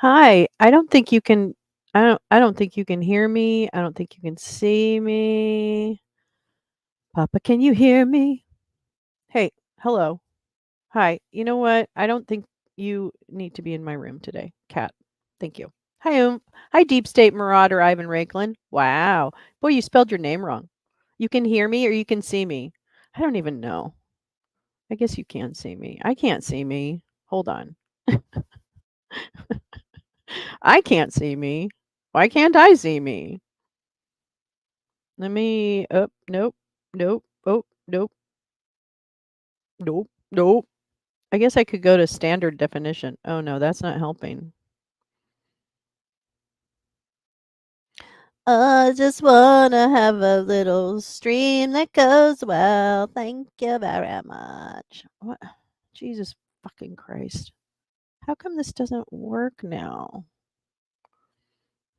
Hi, I don't think you can hear me. I don't think you can see me. Papa, can you hear me? Hey, hello. Hi. You know what? I don't think you need to be in my room today. Cat. Thank you. Hi, Hi, Deep State Marauder Ivan Rakelin. Wow. Boy, you spelled your name wrong. You can hear me or you can see me. I don't even know. I guess you can see me. I can't see me. Hold on. I can't see me. Why can't I see me? Let me oh, nope, nope, oh, nope, nope, nope. I guess I could go to standard definition. Oh no, that's not helping. I just wanna have a little stream that goes well. Thank you very much. What? Jesus fucking Christ. How come this doesn't work now?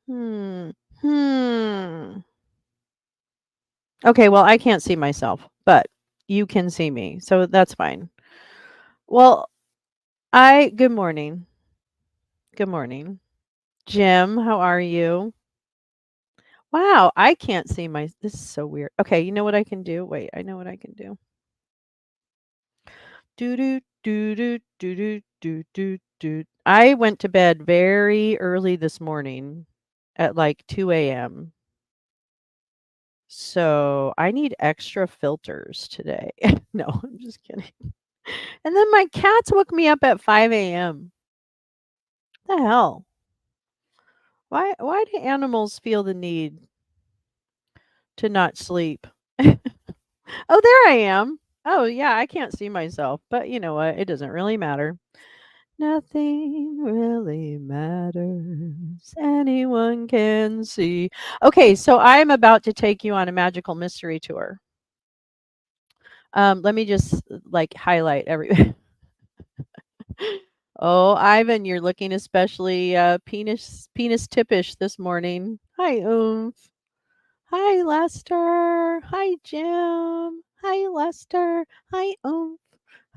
Hmm. Hmm. Okay, well, I can't see myself, but you can see me, so that's fine. Well, good morning. Good morning. Jim, how are you? Wow, I can't see this is so weird. Okay, you know what I can do? Wait, I know what I can do. Do do do do do do do do do. I went to bed very early this morning at like 2 a.m. So I need extra filters today. No, I'm just kidding. And then my cats woke me up at 5 a.m. The hell? Why do animals feel the need to not sleep? Oh, there I am. Oh, yeah, I can't see myself, but you know what? It doesn't really matter. Nothing really matters. Anyone can see. Okay, so I'm about to take you on a magical mystery tour. Let me just like highlight every. Oh, Ivan, you're looking especially penis tippish this morning. Hi, Hi, Lester. Hi, Jim. Hi, Lester. Hi,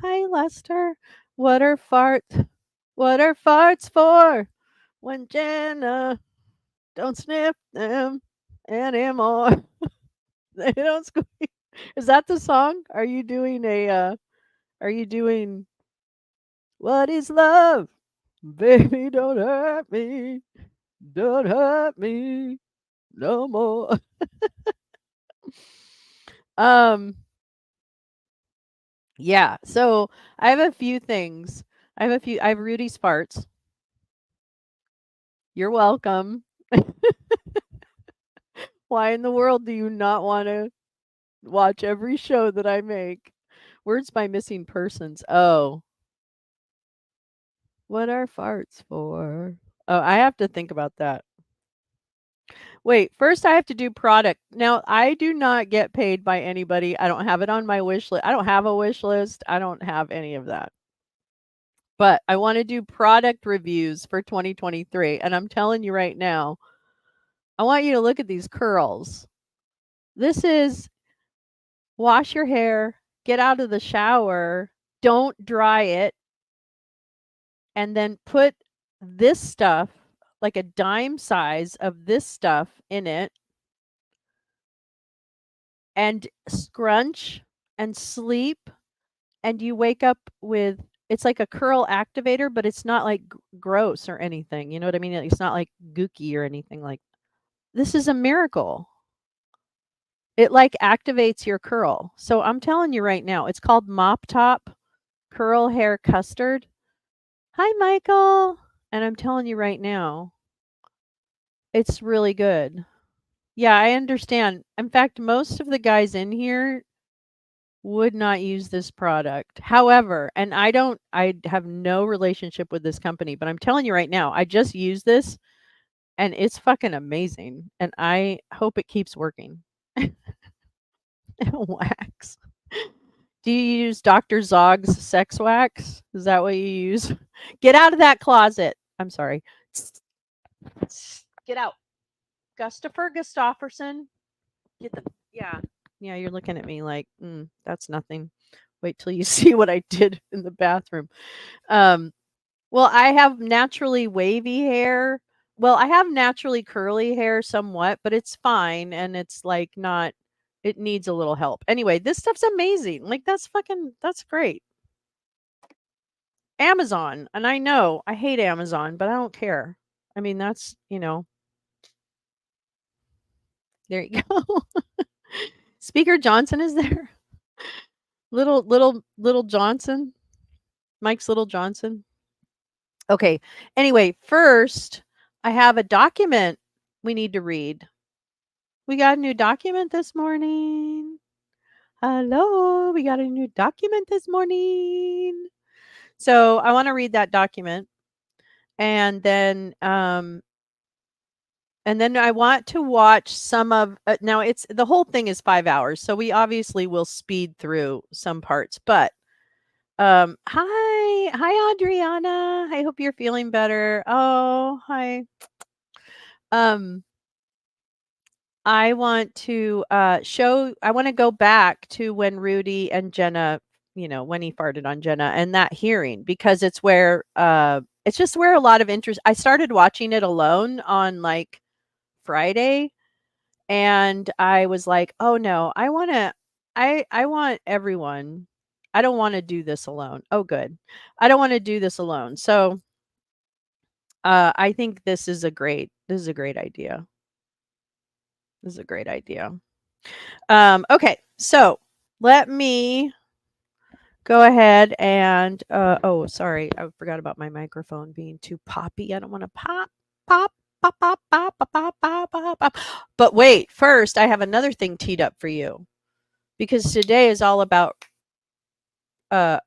Hi, Lester. What are farts? What are farts for? When Jenna don't sniff them anymore. They don't squeak. Is that the song? Are you doing what is love? Baby, don't hurt me. Don't hurt me no more. Um, yeah. So I have a few things. I have Rudy's farts. You're welcome. Why in the world do you not want to watch every show that I make? Words by Missing Persons. Oh, what are farts for? Oh, I have to think about that. Wait, first I have to do product. Now, I do not get paid by anybody. I don't have it on my wish list. I don't have a wish list. I don't have any of that. But I want to do product reviews for 2023. And I'm telling you right now, I want you to look at these curls. This is wash your hair, get out of the shower, don't dry it, and then put this stuff, like a dime size of this stuff in it, and scrunch and sleep, and you wake up with it's like a curl activator, but it's not like gross or anything. You know what I mean? It's not like gooky or anything like. This is a miracle. It like activates your curl. So I'm telling you right now, it's called Mop Top Curl Hair Custard. Hi, Michael. And I'm telling you right now, it's really good. Yeah, I understand. In fact, most of the guys in here would not use this product. However, and I have no relationship with this company, but I'm telling you right now, I just use this and it's fucking amazing. And I hope it keeps working. Wax. Do you use Dr. Zog's sex wax? Is that what you use? Get out of that closet. I'm sorry. Get out. Gustafur Gustafferson. Get the yeah. Yeah, you're looking at me like, that's nothing. Wait till you see what I did in the bathroom. Um, Well, I have naturally wavy hair. Well, I have naturally curly hair somewhat, but it's fine and it's like not it needs a little help. Anyway, this stuff's amazing. Like that's great. Amazon, and I know I hate Amazon, but I don't care. I mean, there you go. Speaker Johnson is there. Little Johnson. Mike's little Johnson. Okay. Anyway, first, I have a document we need to read. We got a new document this morning. Hello, we got a new document this morning. So I want to read that document, and then I want to watch some of. Now it's the whole thing is 5 hours, so we obviously will speed through some parts. But hi Adriana. I hope you're feeling better. Oh, hi. Um, I want to I want to go back to when Rudy and Jenna, when he farted on Jenna and that hearing because it's just where a lot of interest. I started watching it alone on like Friday and I was like, "Oh no, I want everyone. I don't want to do this alone." Oh good. I don't want to do this alone. So, I think this is a great idea. This is a great idea. Okay, so let me go ahead and oh, sorry, I forgot about my microphone being too poppy. I don't want to pop, pop, pop, pop, pop, pop, pop, pop, pop. But wait, first, I have another thing teed up for you because today is all about uh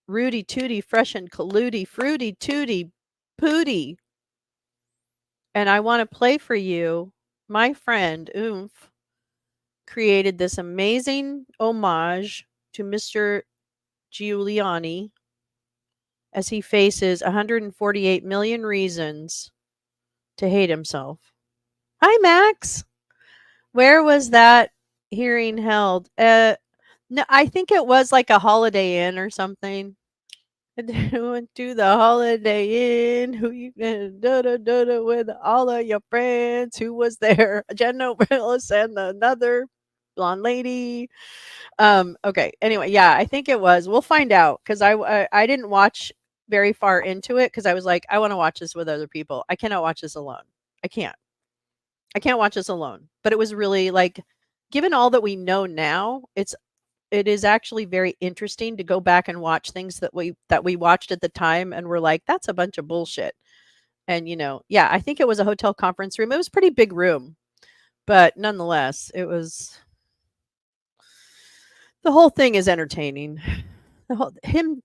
Rudy Tooty, Fresh and Colludy, Fruity Tooty, Pooty, and I want to play for you. My friend Oomph created this amazing homage to Mr. Giuliani as he faces 148 million reasons to hate himself. Hi, Max. Where was that hearing held? No, I think it was like a Holiday Inn or something. Went to the Holiday Inn. Who you da da da da with all of your friends? Who was there? Jenna Willis and another blonde lady. Okay. Anyway, yeah, I think it was. We'll find out because I didn't watch very far into it because I was like, I want to watch this with other people. I cannot watch this alone. I can't. I can't watch this alone. But it was really like, given all that we know now, it is actually very interesting to go back and watch things that we watched at the time and we're like, that's a bunch of bullshit. And yeah, I think it was a hotel conference room. It was a pretty big room, but nonetheless, the whole thing is entertaining. The whole him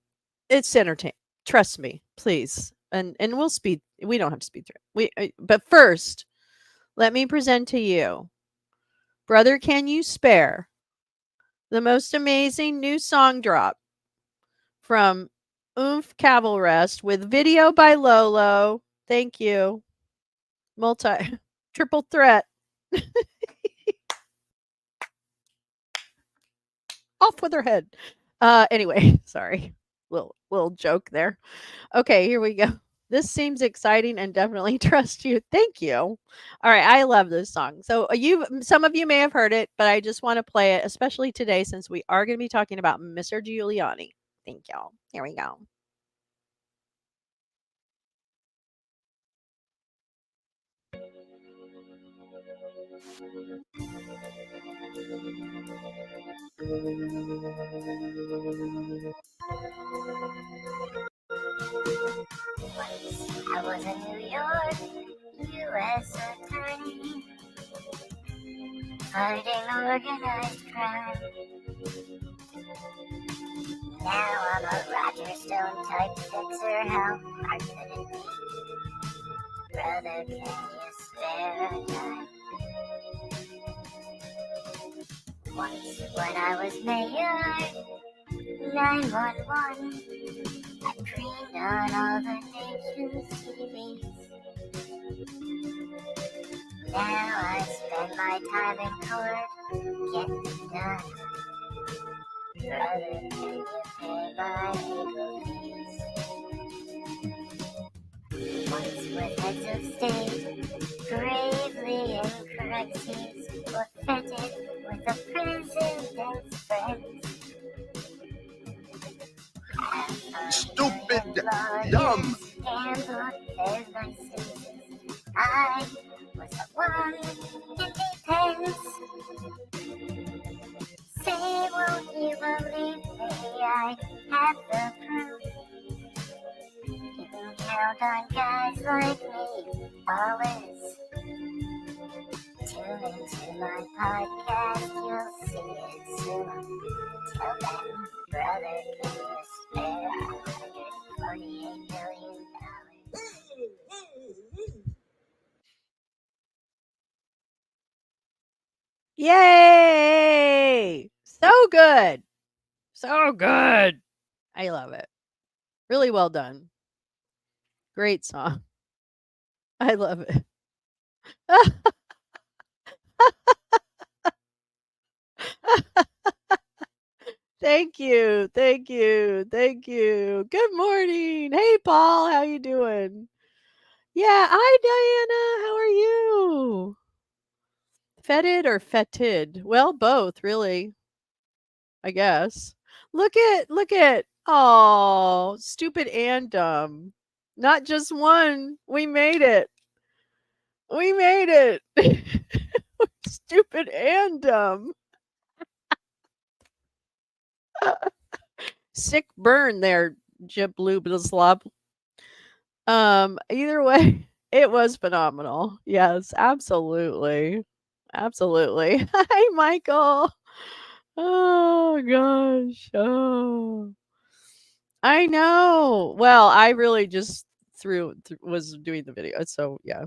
It's entertaining. Trust me, please. And we don't have to speed through it. But first, let me present to you Brother Can You Spare, the most amazing new song drop from Oomph Cavalrest with video by Lolo. Thank you. Multi triple threat. Off with her head. Anyway, sorry. Little joke there. Okay, here we go. This seems exciting and definitely trust you. Thank you. All right, I love this song. So some of you may have heard it, but I just want to play it, especially today since we are going to be talking about Mr. Giuliani. Thank y'all. Here we go. I was a New York U.S. attorney fighting organized crime. Now I'm a Roger Stone type fixer. How hard could it be? Brother, can you spare a dime? Once when I was mayor, 911, I preened on all the nation's TVs. Now I spend my time in court getting it done. Brother, can you pay my legal fees? with heads of state, gravely in crises, or fetid with the president's friends. Stupid, dumb. Handled their licenses. I was the one in defense. Say, won't you believe me? I have the proof. You can count on guys like me, always. Tune into my podcast, you'll see it soon. Tell them, brother, can you spare $148 million? Yay! So good. So good. I love it. Really well done. Great song. I love it. Thank you. Thank you. Thank you. Good morning. Hey, Paul. How you doing? Yeah. Hi, Diana. How are you? Fetid or fetid? Well, both, really. I guess. Look at. Oh, stupid and dumb. Not just one. We made it. We made it. Stupid and dumb. Sick burn there, Jiblooblaslop. Either way, it was phenomenal. Yes, absolutely. Absolutely. Hi, Michael. Oh gosh. Oh. I know. Well, I really just was doing the video. So, yeah.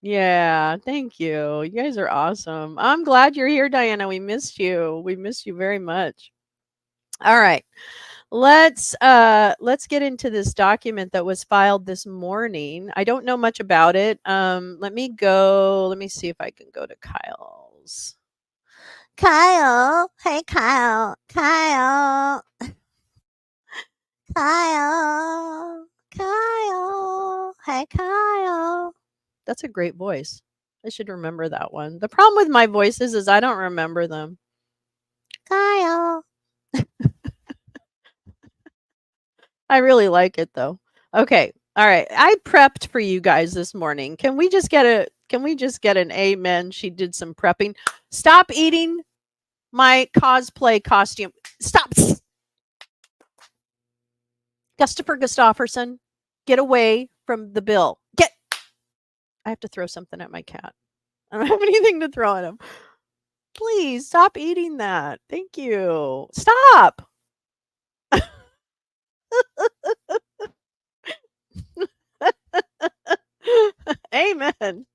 Yeah, thank you. You guys are awesome. I'm glad you're here, Diana. We missed you. We missed you very much. All right. Let's get into this document that was filed this morning. I don't know much about it. Let me see if I can go to Kyle's. Kyle. Hey, Kyle. Kyle. Kyle. Kyle. Hey, Kyle. That's a great voice. I should remember that one. The problem with my voices is I don't remember them. Kyle. I really like it though. Okay. All right. I prepped for you guys this morning. Can we just get an amen? She did some prepping. Stop eating my cosplay costume. Stop. Christopher Gustafferson, get away from the bill. Get. I have to throw something at my cat. I don't have anything to throw at him. Please stop eating that. Thank you. Stop. Amen.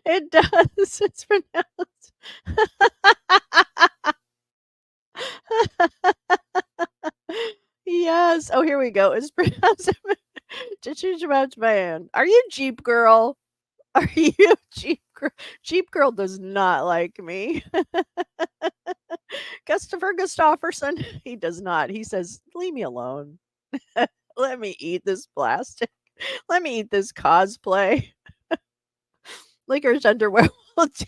It does. It's pronounced. Yes. Oh, here we go. It's pronounced man. Are you Jeep girl? Are you Jeep girl? Jeep girl does not like me. Christopher Gustafferson, he does not. He says, "Leave me alone. Let me eat this plastic. Let me eat this cosplay." Licorice underwear will do.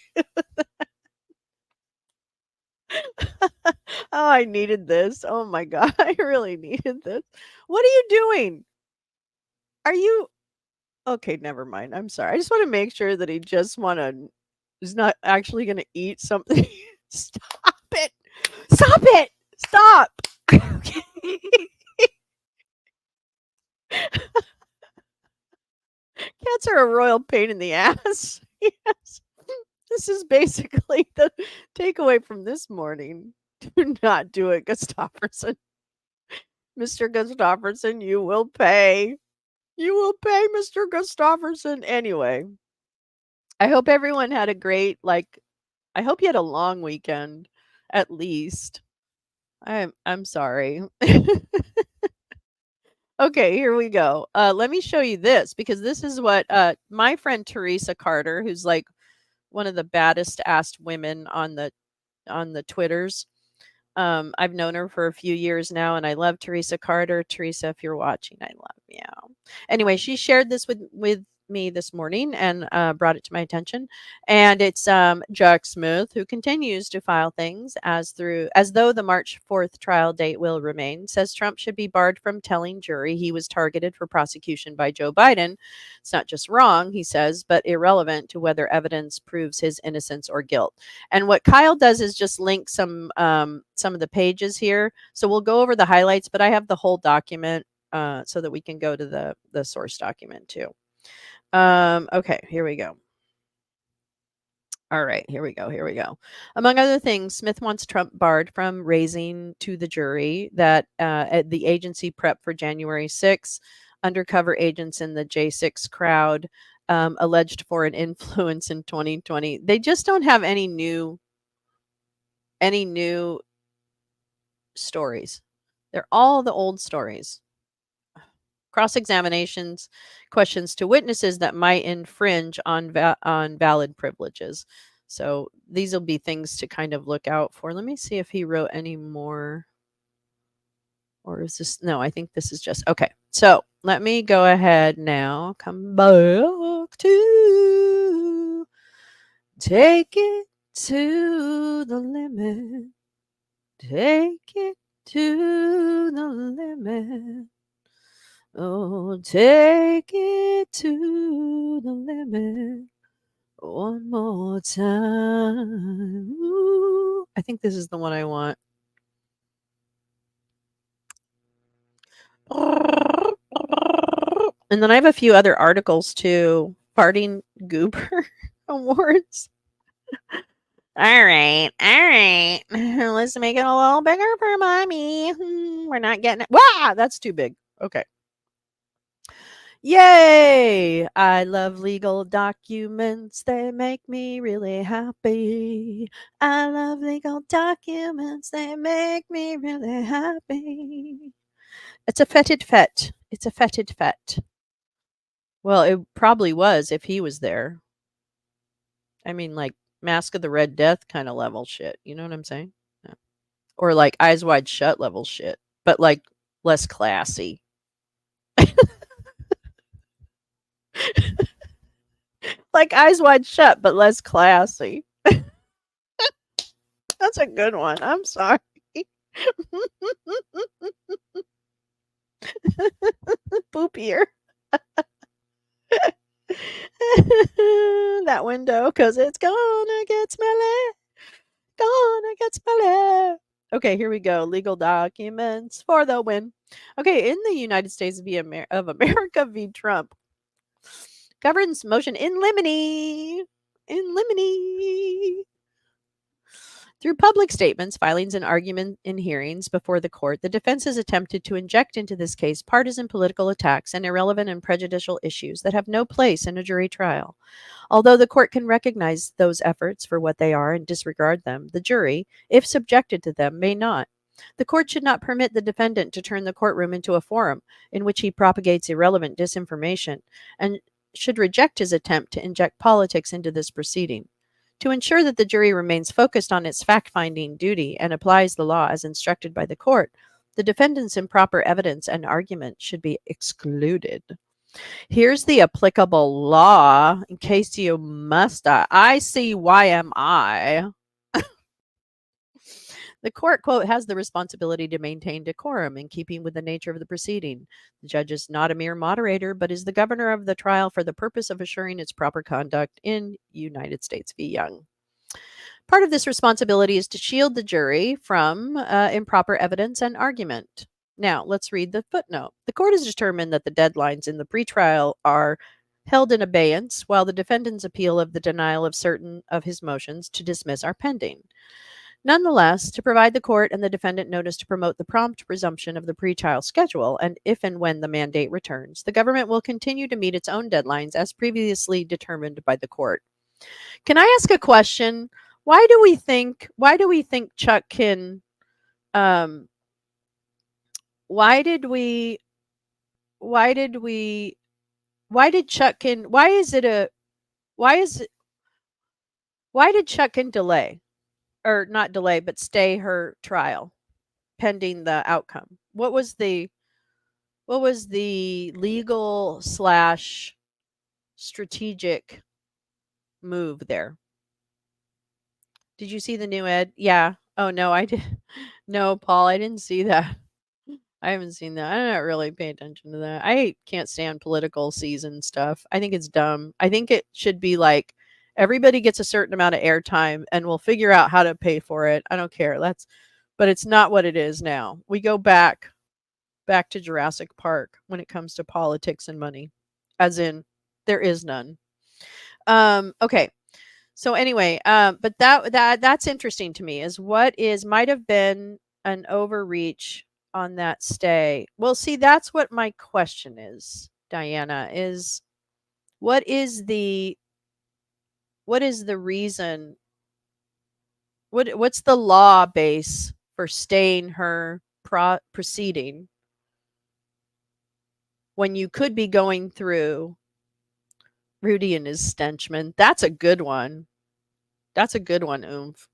Oh, I needed this. Oh my god, I really needed this. What are you doing? Are you okay? Never mind. I'm sorry. I just want to make sure that he just is not actually going to eat something. Stop it! Stop it! Stop! Okay. Cats are a royal pain in the ass. Yes. This is basically the takeaway from this morning. Do not do it, Gustafferson. Mr. Gustafferson, you will pay. You will pay, Mr. Gustafferson. Anyway, I hope everyone had a great, I hope you had a long weekend, at least. I'm sorry. Okay, here we go. Let me show you this because this is what my friend Teresa Carter, who's one of the baddest asked women on the Twitters. I've known her for a few years now, and I love Teresa Carter. Teresa, if you're watching, I love you. Anyway, she shared this with me this morning and brought it to my attention. And it's Jack Smith who continues to file things as though the March 4th trial date will remain. Says Trump should be barred from telling jury he was targeted for prosecution by Joe Biden. It's not just wrong, he says, but irrelevant to whether evidence proves his innocence or guilt. And what Kyle does is just link some of the pages here. So we'll go over the highlights, but I have the whole document so that we can go to the source document too. Okay, here we go. All right, here we go. Here we go. Among other things, Smith wants Trump barred from raising to the jury that the agency prep for January 6th, undercover agents in the J6 crowd alleged for an influence in 2020. They just don't have any new stories. They're all the old stories. Cross examinations, questions to witnesses that might infringe on valid privileges. So these will be things to kind of look out for. Let me see if he wrote any more. Or is this? No, I think this is just okay. So let me go ahead now. Come back to take it to the limit. Take it to the limit. Oh, take it to the limit one more time. Ooh, I think this is the one I want. And then I have a few other articles too. Farting Goober Awards. All right, all right. Let's make it a little bigger for mommy. We're not getting it. Wow, that's too big. Okay. Yay! I love legal documents. They make me really happy. I love legal documents. They make me really happy. It's a fetid fet. It's a fetid fet. Well, it probably was if he was there. I mean, like Mask of the Red Death kind of level shit. You know what I'm saying? Yeah. Or like Eyes Wide Shut level shit, but like less classy. Like Eyes Wide Shut, but less classy. That's a good one. I'm sorry. Poopier. That window, because it's gonna get smelly. Gonna get smelly. Okay, here we go. Legal documents for the win. Okay, in the United States of America v. Trump, governs motion in limine. In limine. Through public statements, filings, and argument in hearings before the court, the defense has attempted to inject into this case partisan political attacks and irrelevant and prejudicial issues that have no place in a jury trial. Although the court can recognize those efforts for what they are and disregard them, the jury, if subjected to them, may not. The court should not permit the defendant to turn the courtroom into a forum in which he propagates irrelevant disinformation, and should reject his attempt to inject politics into this proceeding. To ensure that the jury remains focused on its fact-finding duty and applies the law as instructed by the court, the defendant's improper evidence and argument should be excluded. Here's the applicable law in case you must. ICYMI. The court, quote, has the responsibility to maintain decorum in keeping with the nature of the proceeding. The judge is not a mere moderator, but is the governor of the trial for the purpose of assuring its proper conduct in United States v. Young. Part of this responsibility is to shield the jury from improper evidence and argument. Now, let's read the footnote. The court has determined that the deadlines in the pretrial are held in abeyance while the defendant's appeal of the denial of certain of his motions to dismiss are pending. Nonetheless, to provide the court and the defendant notice to promote the prompt resumption of the pretrial schedule, and if and when the mandate returns, the government will continue to meet its own deadlines as previously determined by the court. Can I ask a question? Why do we think Chuck can why did Chuck can why did Chuck can delay, or not delay, but stay her trial? pending the outcome. What was the legal slash strategic move there? Did you see the new ed? Yeah. Oh no, I did. No, Paul, I didn't see that. I haven't seen that. I don't really pay attention to that. I can't stand political season stuff. I think it's dumb. I think it should be like everybody gets a certain amount of airtime and we'll figure out how to pay for it. I don't care. But it's not what it is now. We go back to Jurassic Park when it comes to politics and money. As in there is none. Okay. So anyway, but that's interesting to me is what is might have been an overreach on that stay. Well, see, that's what my question is, Diana, is what is the what is the reason what's the law base for staying her proceeding when you could be going through Rudy and his stenchman? That's a good one. That's a good one, Oomph.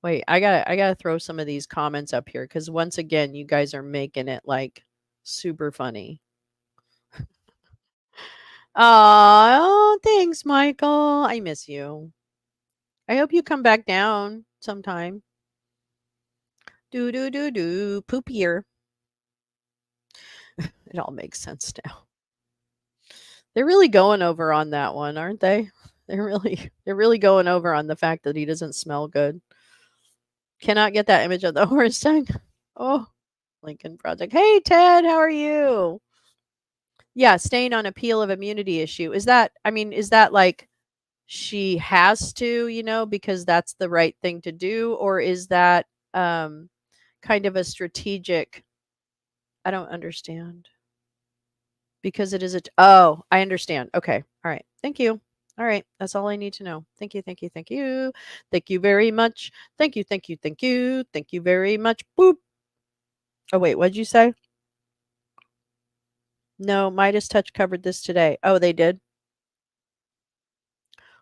Wait, I gotta throw some of these comments up here because once again, you guys are making it like super funny. Oh, thanks, Michael. I miss you. I hope you come back down sometime. Do do do do poopier. It all makes sense now. They're really going over on that one, aren't they? They're really going over on the fact that he doesn't smell good. Cannot get that image of the horse tongue. Oh, Lincoln Project. Hey Ted, how are you? Yeah, staying on appeal of immunity issue. Is that like she has to, because that's the right thing to do, or is that kind of a strategic? I don't understand. Because it is oh, I understand. Okay. All right. Thank you. All right. That's all I need to know. Thank you. Thank you. Thank you. Thank you very much. Thank you. Thank you. Thank you. Thank you very much. Boop. Oh wait, what'd you say? No, Midas Touch covered this today. Oh, they did?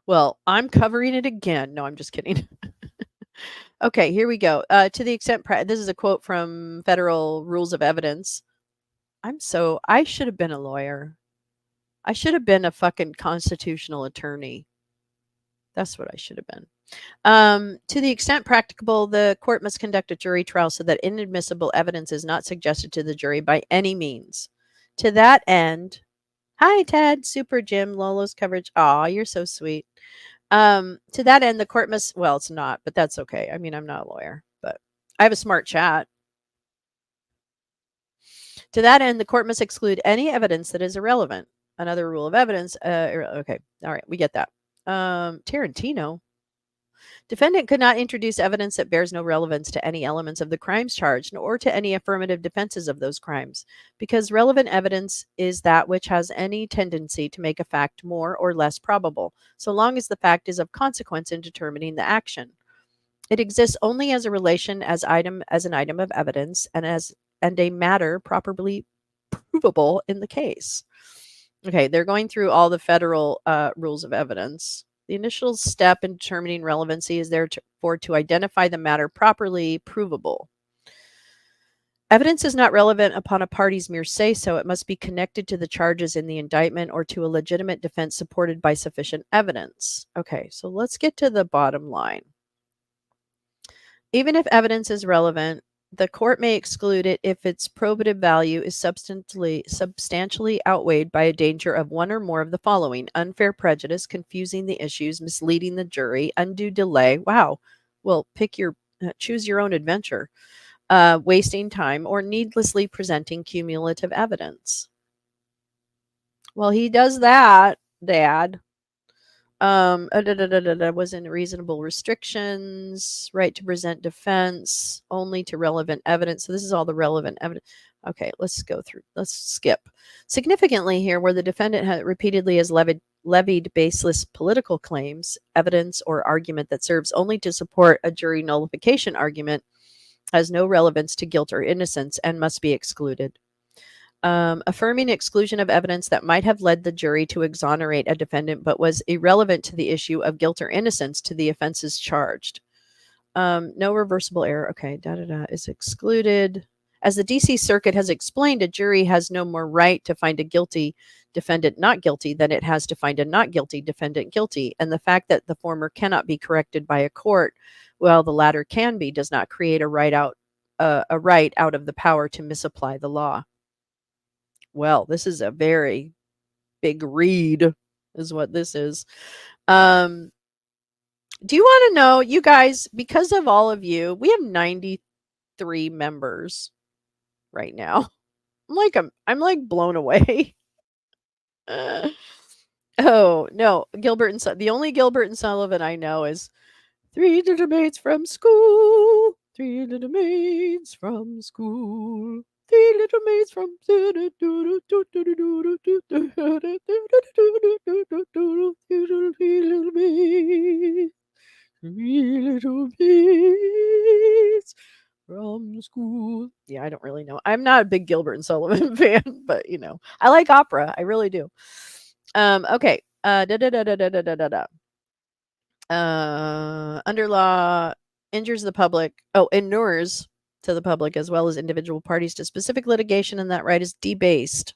Well, I'm covering it again. No, I'm just kidding. Okay, here we go. To the extent, this is a quote from Federal Rules of Evidence. I should have been a lawyer. I should have been a fucking constitutional attorney. That's what I should have been. To the extent practicable, the court must conduct a jury trial so that inadmissible evidence is not suggested to the jury by any means. To that end, hi Ted, Super Jim, Lolo's coverage. Aw, you're so sweet. To that end, the court must, well, it's not, but that's okay. I mean, I'm not a lawyer, but I have a smart chat. To that end, the court must exclude any evidence that is irrelevant. Another rule of evidence. Okay. All right. We get that. Tarantino. Defendant could not introduce evidence that bears no relevance to any elements of the crimes charged or to any affirmative defenses of those crimes, because relevant evidence is that which has any tendency to make a fact more or less probable, so long as the fact is of consequence in determining the action. It exists only as a relation as an item of evidence and a matter properly provable in the case. Okay, they're going through all the federal rules of evidence. The initial step in determining relevancy is therefore to identify the matter properly provable. Evidence is not relevant upon a party's mere say-so. It must be connected to the charges in the indictment or to a legitimate defense supported by sufficient evidence. Okay, so let's get to the bottom line. Even if evidence is relevant, the court may exclude it if its probative value is substantially outweighed by a danger of one or more of the following: unfair prejudice, confusing the issues, misleading the jury, undue delay. Wow. Well, choose your own adventure. Wasting time, or needlessly presenting cumulative evidence. Well, he does that, Dad. Was in reasonable restrictions, right to present defense only to relevant evidence. So this is all the relevant evidence. Okay, let's skip. Significantly here, where the defendant repeatedly has levied baseless political claims, evidence or argument that serves only to support a jury nullification argument has no relevance to guilt or innocence and must be excluded. Affirming exclusion of evidence that might have led the jury to exonerate a defendant but was irrelevant to the issue of guilt or innocence to the offenses charged. No reversible error. Okay, is excluded. As the DC Circuit has explained, a jury has no more right to find a guilty defendant not guilty than it has to find a not guilty defendant guilty. And the fact that the former cannot be corrected by a court, while the latter can be, does not create a right out of the power to misapply the law. Well, this is a very big read, is what this is. Do you want to know, you guys, because of all of you, we have 93 members right now. I'm like blown away. Oh, no, the only Gilbert and Sullivan I know is three little maids from school, three little maids from school. Three little maids from three little maids from school. Yeah, I don't really know. I'm not a big Gilbert and Sullivan fan, but I like opera. I really do. Okay. Under law inures the public. Oh, inures to the public as well as individual parties to specific litigation, and that right is debased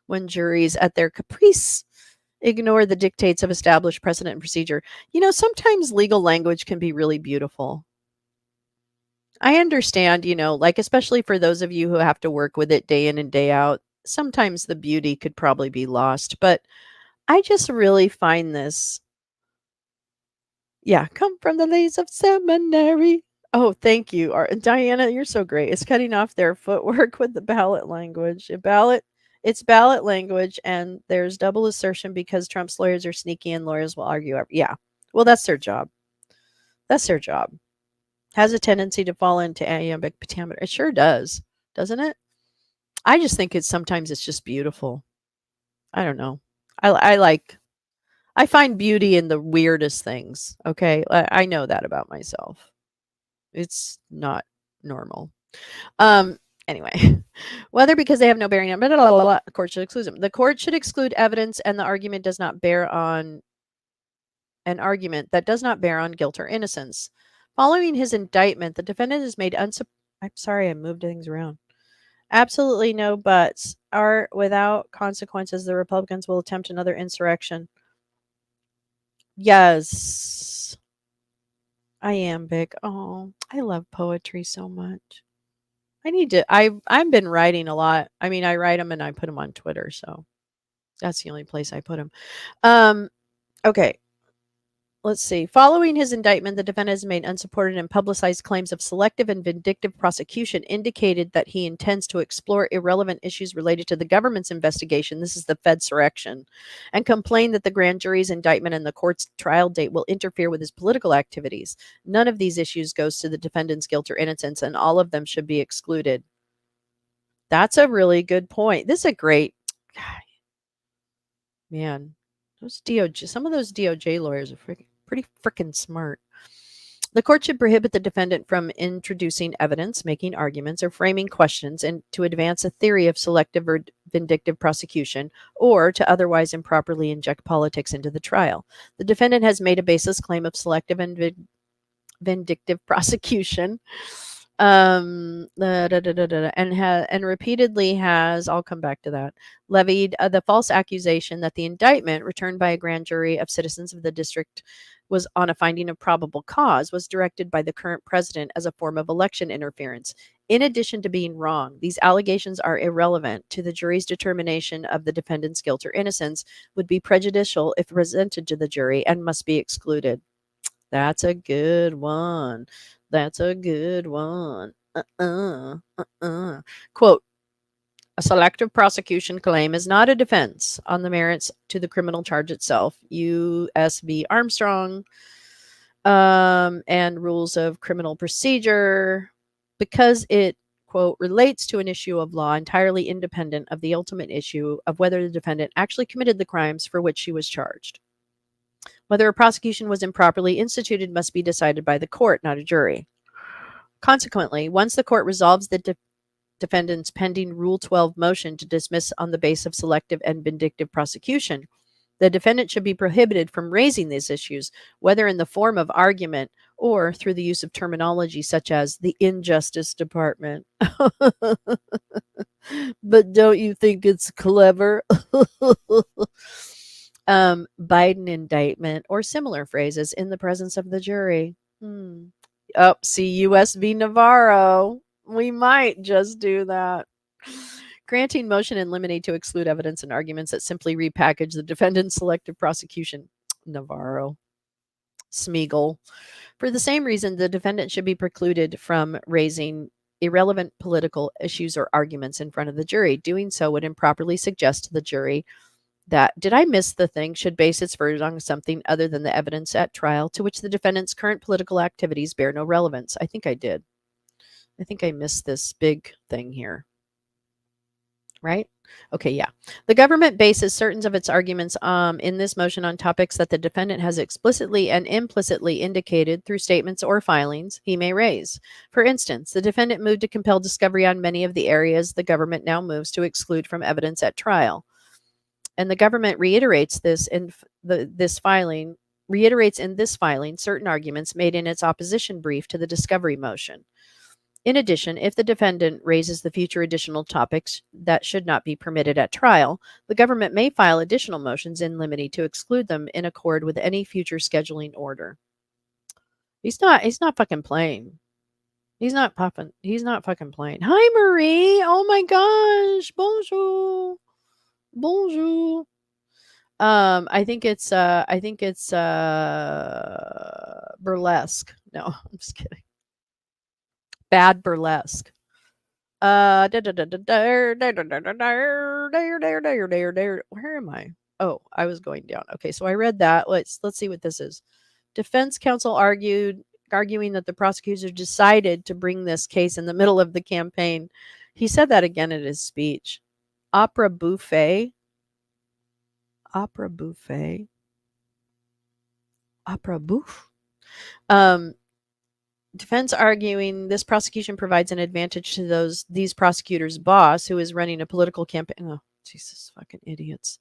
when juries at their caprice ignore the dictates of established precedent and procedure. Sometimes legal language can be really beautiful. I understand, like especially for those of you who have to work with it day in and day out, sometimes the beauty could probably be lost, but I just really find this. Yeah, come from the lays of seminary. Oh, thank you. Diana, you're so great. It's cutting off their footwork with the ballot language. It's ballot language, and there's double assertion because Trump's lawyers are sneaky and lawyers will argue. Yeah. Well, that's their job. That's their job. Has a tendency to fall into iambic pentameter. It sure does, doesn't it? I just think sometimes it's just beautiful. I don't know. I find beauty in the weirdest things. Okay, I know that about myself. It's not normal. Anyway, whether because they have no bearing on the court should exclude them. The court should exclude evidence, and the argument does not bear on an argument that does not bear on guilt or innocence. Following his indictment, the defendant is made I'm sorry, I moved things around. Absolutely no buts. Are without consequences, the Republicans will attempt another insurrection. Yes. Iambic. Oh, I love poetry so much. I've been writing a lot. I mean, I write them and I put them on Twitter, so that's the only place I put them. Okay. Let's see. Following his indictment, the defendant has made unsupported and publicized claims of selective and vindictive prosecution, indicated that he intends to explore irrelevant issues related to the government's investigation. This is the Fedsurrection, and complained that the grand jury's indictment and the court's trial date will interfere with his political activities. None of these issues goes to the defendant's guilt or innocence, and all of them should be excluded. That's a really good point. This is a great man. Some of those DOJ lawyers are pretty freaking smart. The court should prohibit the defendant from introducing evidence, making arguments, or framing questions and to advance a theory of selective or vindictive prosecution, or to otherwise improperly inject politics into the trial. The defendant has made a baseless claim of selective and vindictive prosecution. And repeatedly has, I'll come back to that, levied the false accusation that the indictment returned by a grand jury of citizens of the district was on a finding of probable cause was directed by the current president as a form of election interference. In addition to being wrong, these allegations are irrelevant to the jury's determination of the defendant's guilt or innocence, would be prejudicial if presented to the jury, and must be excluded. That's a good one. That's a good one. Quote, a selective prosecution claim is not a defense on the merits to the criminal charge itself. U.S.V. Armstrong and rules of criminal procedure, because it, quote, relates to an issue of law entirely independent of the ultimate issue of whether the defendant actually committed the crimes for which she was charged. Whether a prosecution was improperly instituted must be decided by the court, not a jury. Consequently, once the court resolves the defendant's pending Rule 12 motion to dismiss on the basis of selective and vindictive prosecution, The defendant should be prohibited from raising these issues, whether in the form of argument or through the use of terminology such as the Injustice Department. But don't you think it's clever? Biden indictment or similar phrases in the presence of the jury. Oh, see, US v. Navarro. We might just do that. Granting motion in limine to exclude evidence and arguments that simply repackage the defendant's selective prosecution. Navarro. Smeagol. For the same reason, the defendant should be precluded from raising irrelevant political issues or arguments in front of the jury. Doing so would improperly suggest to the jury that, did I miss the thing, should base its verdict on something other than the evidence at trial to which the defendant's current political activities bear no relevance. I think I did. I think I missed this big thing here. Right? Okay, yeah. The government bases certain of its arguments in this motion on topics that the defendant has explicitly and implicitly indicated through statements or filings he may raise. For instance, the defendant moved to compel discovery on many of the areas the government now moves to exclude from evidence at trial. And the government reiterates this in this filing certain arguments made in its opposition brief to the discovery motion. In addition, if the defendant raises the future additional topics that should not be permitted at trial, the government may file additional motions in limine to exclude them in accord with any future scheduling order. He's not fucking playing. He's not fucking playing. Hi Marie. Oh my gosh. Bonjour. Bonjour. I think it's burlesque. No, I'm just kidding. Bad burlesque. Where am I? Oh, I was going down. Okay, so I read that. Let's see what this is. Defense counsel arguing that the prosecutor decided to bring this case in the middle of the campaign. He said that again in his speech. Opera buffet. Opera buffet. Opera bouffe. Defense arguing this prosecution provides an advantage to these prosecutors' boss who is running a political campaign. Oh, Jesus, fucking idiots.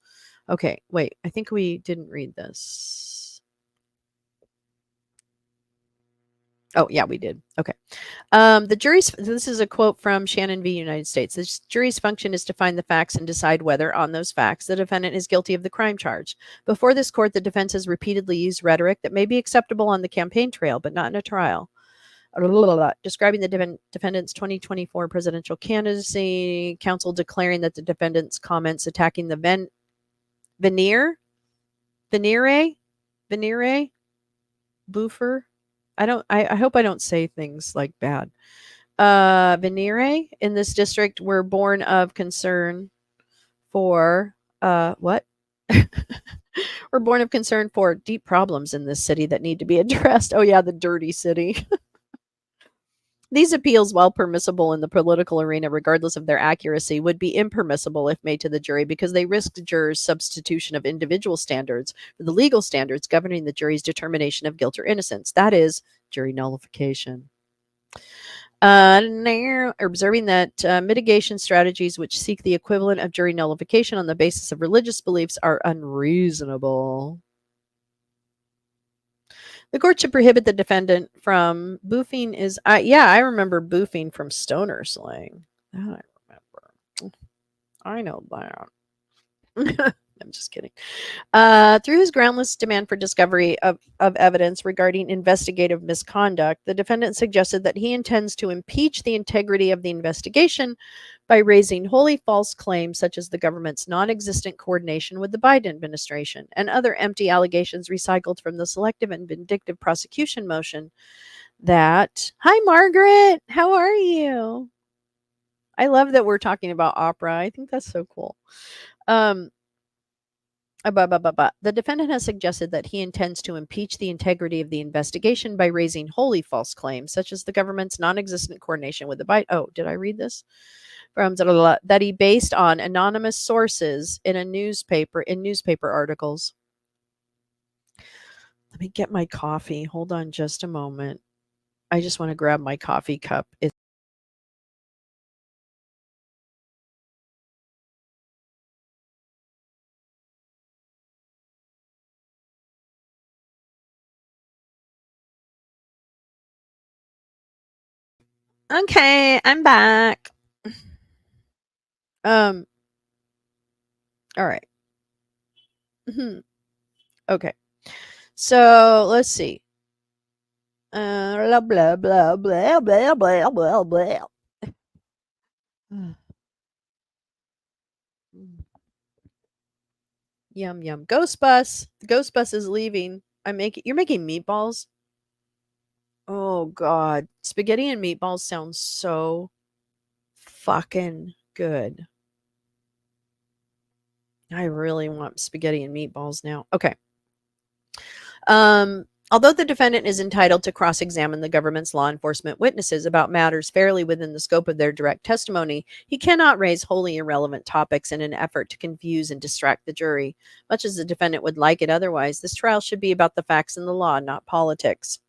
Okay, wait. I think we didn't read this. Oh, yeah, we did. Okay. This is a quote from Shannon v. United States. The jury's function is to find the facts and decide whether, on those facts, the defendant is guilty of the crime charged. Before this court, the defense has repeatedly used rhetoric that may be acceptable on the campaign trail, but not in a trial. Describing the defendant's 2024 presidential candidacy, counsel declaring that the defendant's comments attacking the veneer, boofer. I hope I don't say things like bad. Venire in this district were born of concern for what? We're born of concern for deep problems in this city that need to be addressed. Oh yeah, the dirty city. These appeals, while permissible in the political arena regardless of their accuracy, would be impermissible if made to the jury because they risk the jurors' substitution of individual standards for the legal standards governing the jury's determination of guilt or innocence. That is, jury nullification. Observing that mitigation strategies which seek the equivalent of jury nullification on the basis of religious beliefs are unreasonable. The court should prohibit the defendant from boofing I remember boofing from stoner slang. That I remember. I know that. I'm just kidding. Through his groundless demand for discovery of evidence regarding investigative misconduct, the defendant suggested that he intends to impeach the integrity of the investigation by raising wholly false claims such as the government's non-existent coordination with the Biden administration and other empty allegations recycled from the selective and vindictive prosecution motion that, hi Margaret, how are you? I love that we're talking about opera. I think that's so cool. The defendant has suggested that he intends to impeach the integrity of the investigation by raising wholly false claims, such as the government's non-existent coordination with the Biden. Oh, did I read this? That he based on anonymous sources in newspaper articles. Let me get my coffee. Hold on just a moment. I just want to grab my coffee cup. Okay, I'm back. All right. Okay. So let's see. Blah blah blah blah blah blah blah blah. Yum yum. Ghost bus. The ghost bus is leaving. You're making meatballs? Oh god. Spaghetti and meatballs sounds so fucking good. I really want spaghetti and meatballs now. Okay. Although the defendant is entitled to cross examine the government's law enforcement witnesses about matters fairly within the scope of their direct testimony, he cannot raise wholly irrelevant topics in an effort to confuse and distract the jury. Much as the defendant would like it otherwise, this trial should be about the facts and the law, not politics.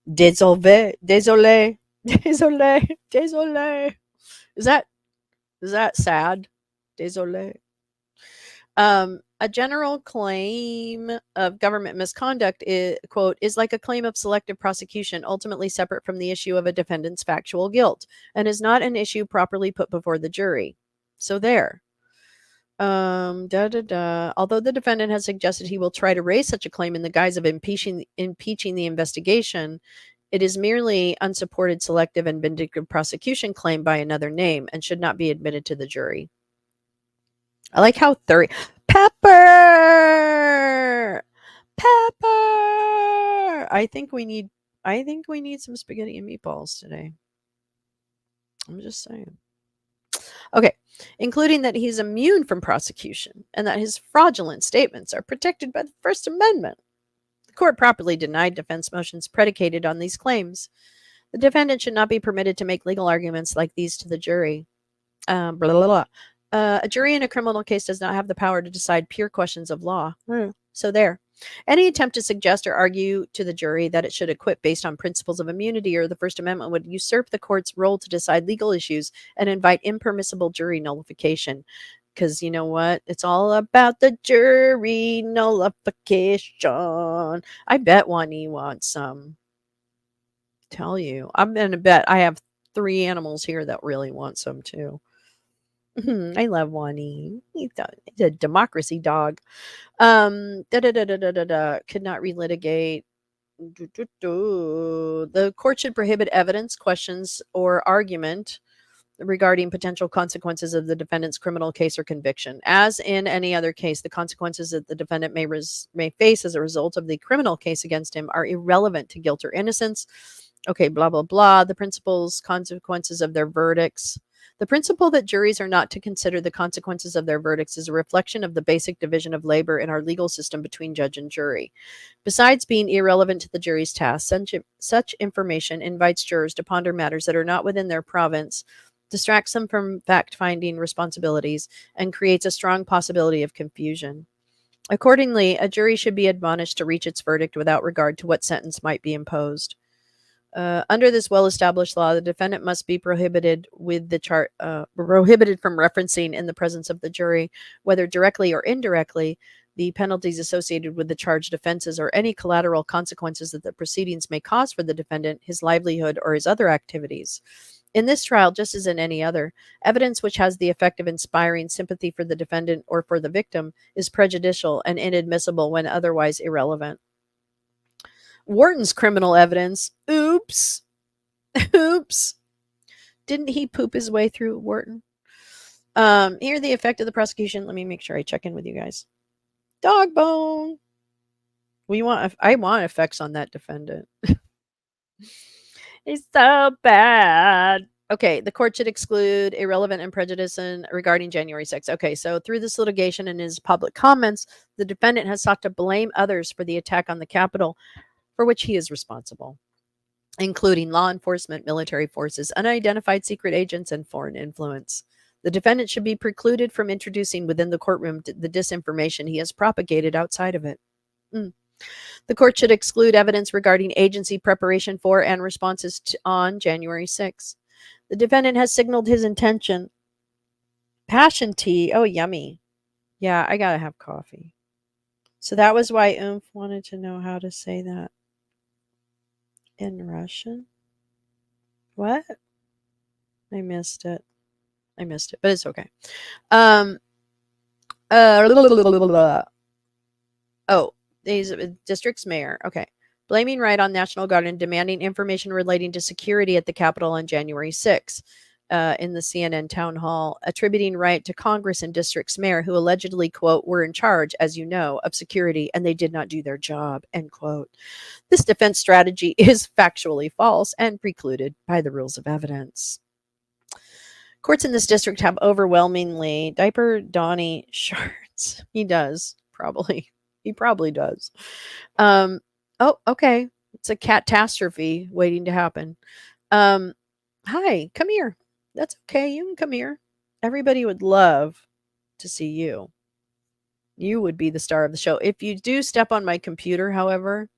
Désolé, désolé, désolé, désolé. Is that sad? Désolé. A general claim of government misconduct is, quote, is like a claim of selective prosecution, ultimately separate from the issue of a defendant's factual guilt, and is not an issue properly put before the jury. So there. Although the defendant has suggested he will try to raise such a claim in the guise of impeaching the investigation, it is merely unsupported, selective, and vindictive prosecution claim by another name and should not be admitted to the jury. I like how thorough. Pepper! Pepper! I think we need some spaghetti and meatballs today. I'm just saying. Okay, including that he's immune from prosecution and that his fraudulent statements are protected by the First Amendment. The court properly denied defense motions predicated on these claims. The defendant should not be permitted to make legal arguments like these to the jury. Blah, blah, blah. A jury in a criminal case does not have the power to decide pure questions of law. So there. Any attempt to suggest or argue to the jury that it should acquit based on principles of immunity or the First Amendment would usurp the court's role to decide legal issues and invite impermissible jury nullification. Because you know what? It's all about the jury nullification. I bet Wani wants some. Tell you. I'm going to bet I have 3 animals here that really want some too. I love Wani. He's a democracy dog. Could not relitigate. The court should prohibit evidence, questions, or argument regarding potential consequences of the defendant's criminal case or conviction. As in any other case, the consequences that the defendant may face as a result of the criminal case against him are irrelevant to guilt or innocence. Okay, blah, blah, blah. The principles, consequences of their verdicts. The principle that juries are not to consider the consequences of their verdicts is a reflection of the basic division of labor in our legal system between judge and jury. Besides being irrelevant to the jury's task, such information invites jurors to ponder matters that are not within their province, distracts them from fact-finding responsibilities, and creates a strong possibility of confusion. Accordingly, a jury should be admonished to reach its verdict without regard to what sentence might be imposed. Under this well-established law, the defendant must be prohibited prohibited from referencing in the presence of the jury, whether directly or indirectly, the penalties associated with the charged offenses or any collateral consequences that the proceedings may cause for the defendant, his livelihood, or his other activities. In this trial, just as in any other, evidence which has the effect of inspiring sympathy for the defendant or for the victim is prejudicial and inadmissible when otherwise irrelevant. Wharton's criminal evidence. Oops. Oops. Didn't he poop his way through Wharton? Here, the effect of the prosecution. Let me make sure I check in with you guys. Dog bone. I want effects on that defendant. He's so bad. Okay, the court should exclude irrelevant and prejudice regarding January 6th. Okay, so through this litigation and his public comments, the defendant has sought to blame others for the attack on the Capitol, for which he is responsible, including law enforcement, military forces, unidentified secret agents, and foreign influence. The defendant should be precluded from introducing within the courtroom the disinformation he has propagated outside of it. The court should exclude evidence regarding agency preparation for and responses on January 6th. The defendant has signaled his intention. Passion tea. Oh, yummy. Yeah, I gotta have coffee. So that was why Oomph wanted to know how to say that in Russian. What? I missed it. But it's okay. Um, oh, these district's mayor. Okay. Blaming right on National Guard and demanding information relating to security at the Capitol on January 6th. In the CNN town hall, attributing right to Congress and district's mayor, who allegedly, quote, were in charge, as you know, of security and they did not do their job, end quote. This defense strategy is factually false and precluded by the rules of evidence. Courts in this district have overwhelmingly diaper Donnie shards. He does, probably. He probably does. Um, oh, okay. It's a catastrophe waiting to happen. Um, hi, come here. That's okay. You can come here. Everybody would love to see you. You would be the star of the show. If you do step on my computer, however,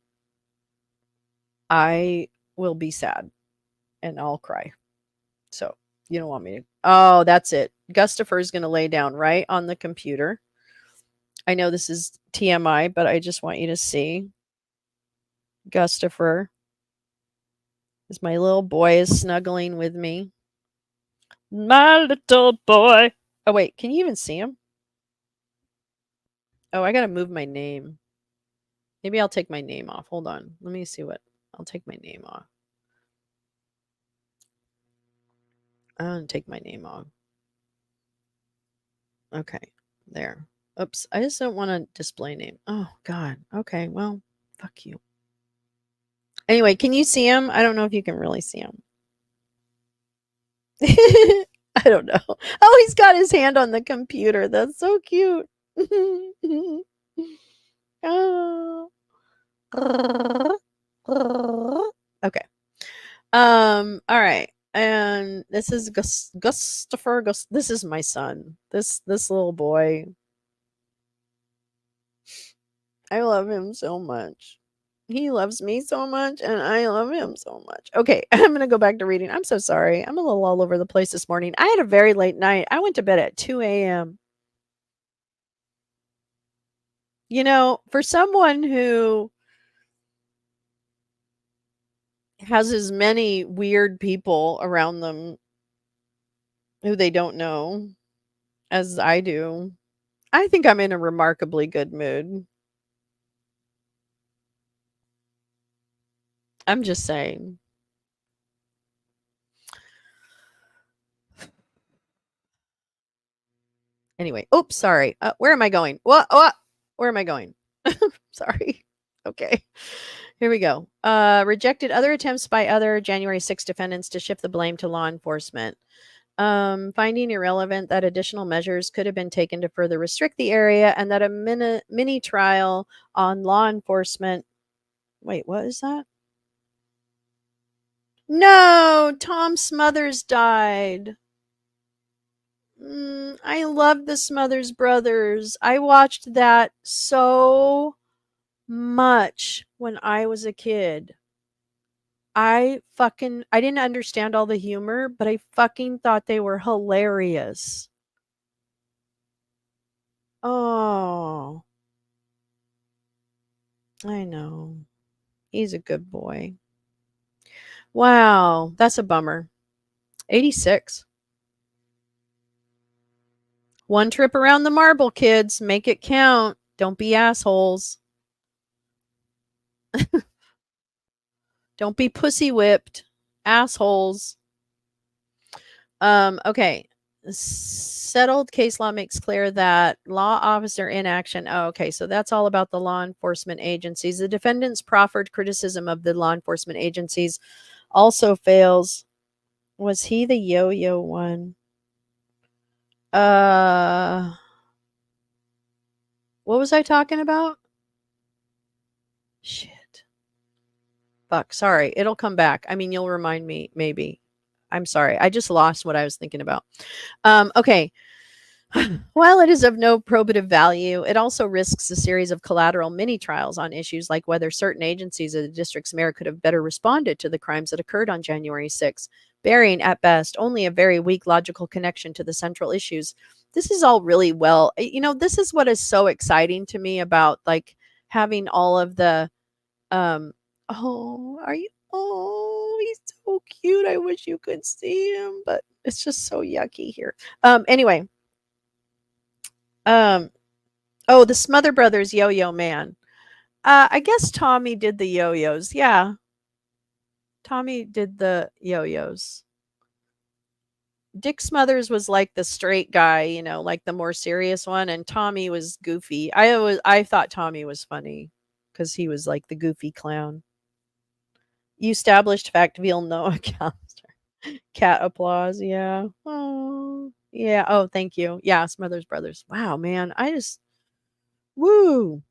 I will be sad and I'll cry. So you don't want me to. Oh, that's it. Gustafer is going to lay down right on the computer. I know this is TMI, but I just want you to see. Gustafer, as my little boy is snuggling with me. My little boy. Oh, wait. Can you even see him? Oh, I got to move my name. Maybe I'll take my name off. Hold on. Let me see what. I'll take my name off. I'm going to take my name off. Okay. There. Oops. I just don't want to display name. Oh, God. Okay. Well, fuck you. Anyway, can you see him? I don't know if you can really see him. I don't know. Oh, he's got his hand on the computer. That's so cute. Oh. Okay. All right. And this is Gustafer. This is my son. This little boy. I love him so much. He loves me so much, and I love him so much. Okay, I'm going to go back to reading. I'm so sorry. I'm a little all over the place this morning. I had a very late night. I went to bed at 2 a.m. You know, for someone who has as many weird people around them who they don't know as I do, I think I'm in a remarkably good mood. I'm just saying. Anyway, oops, sorry. Where am I going? What? Where am I going? Sorry. Okay. Here we go. Rejected other attempts by other January 6 defendants to shift the blame to law enforcement. Finding irrelevant that additional measures could have been taken to further restrict the area and that a mini trial on law enforcement. Wait, what is that? No, Tom Smothers died. I love the Smothers Brothers. I watched that so much when I was a kid. I didn't understand all the humor, but I fucking thought they were hilarious. Oh, I know. He's a good boy. Wow, that's a bummer. 86. One trip around the marble, kids. Make it count. Don't be assholes. Don't be pussy whipped. Assholes. Okay. Settled case law makes clear that law officer inaction. Oh, okay. So that's all about the law enforcement agencies. The defendant's proffered criticism of the law enforcement agencies also fails. Was he the yo-yo one? What was I talking about? Shit. Fuck. Sorry. It'll come back. I mean, you'll remind me, maybe. I'm sorry. I just lost what I was thinking about. Okay. While it is of no probative value, it also risks a series of collateral mini trials on issues like whether certain agencies of the district's mayor could have better responded to the crimes that occurred on January 6th, bearing at best only a very weak logical connection to the central issues. This is all really well. This is what is so exciting to me about like having all of the oh, are you? Oh, Oh, he's so cute. I wish you could see him, but it's just so yucky here. Anyway. Oh, the Smother Brothers Yo-Yo Man. I guess Tommy did the yo-yos. Yeah. Tommy did the yo-yos. Dick Smothers was like the straight guy, like the more serious one, and Tommy was goofy. I thought Tommy was funny because he was like the goofy clown. You established fact veal Noah Callister. Cat applause, yeah. Oh, yeah. Oh, thank you. Yeah, Smothers Brothers. Wow, man. Woo.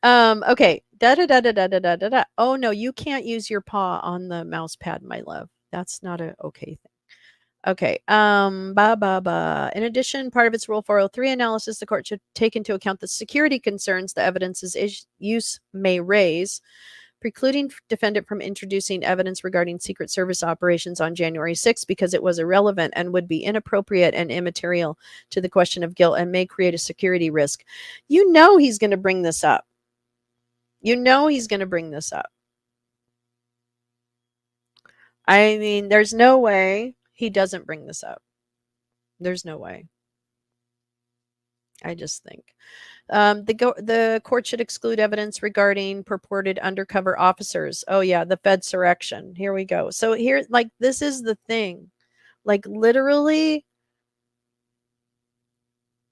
Okay. Da da da da da da da da da. Oh no, you can't use your paw on the mouse pad, my love. That's not a okay thing. Okay. Ba ba ba. In addition, part of its Rule 403 analysis, the court should take into account the security concerns the evidence's use may raise, precluding defendant from introducing evidence regarding Secret Service operations on January 6th because it was irrelevant and would be inappropriate and immaterial to the question of guilt and may create a security risk. You know he's going to bring this up. You know he's going to bring this up. I mean, there's no way he doesn't bring this up. There's no way. I just think. The court should exclude evidence regarding purported undercover officers. Oh yeah, the Fedsurrection. Here we go. So here, like, this is the thing. Like, literally,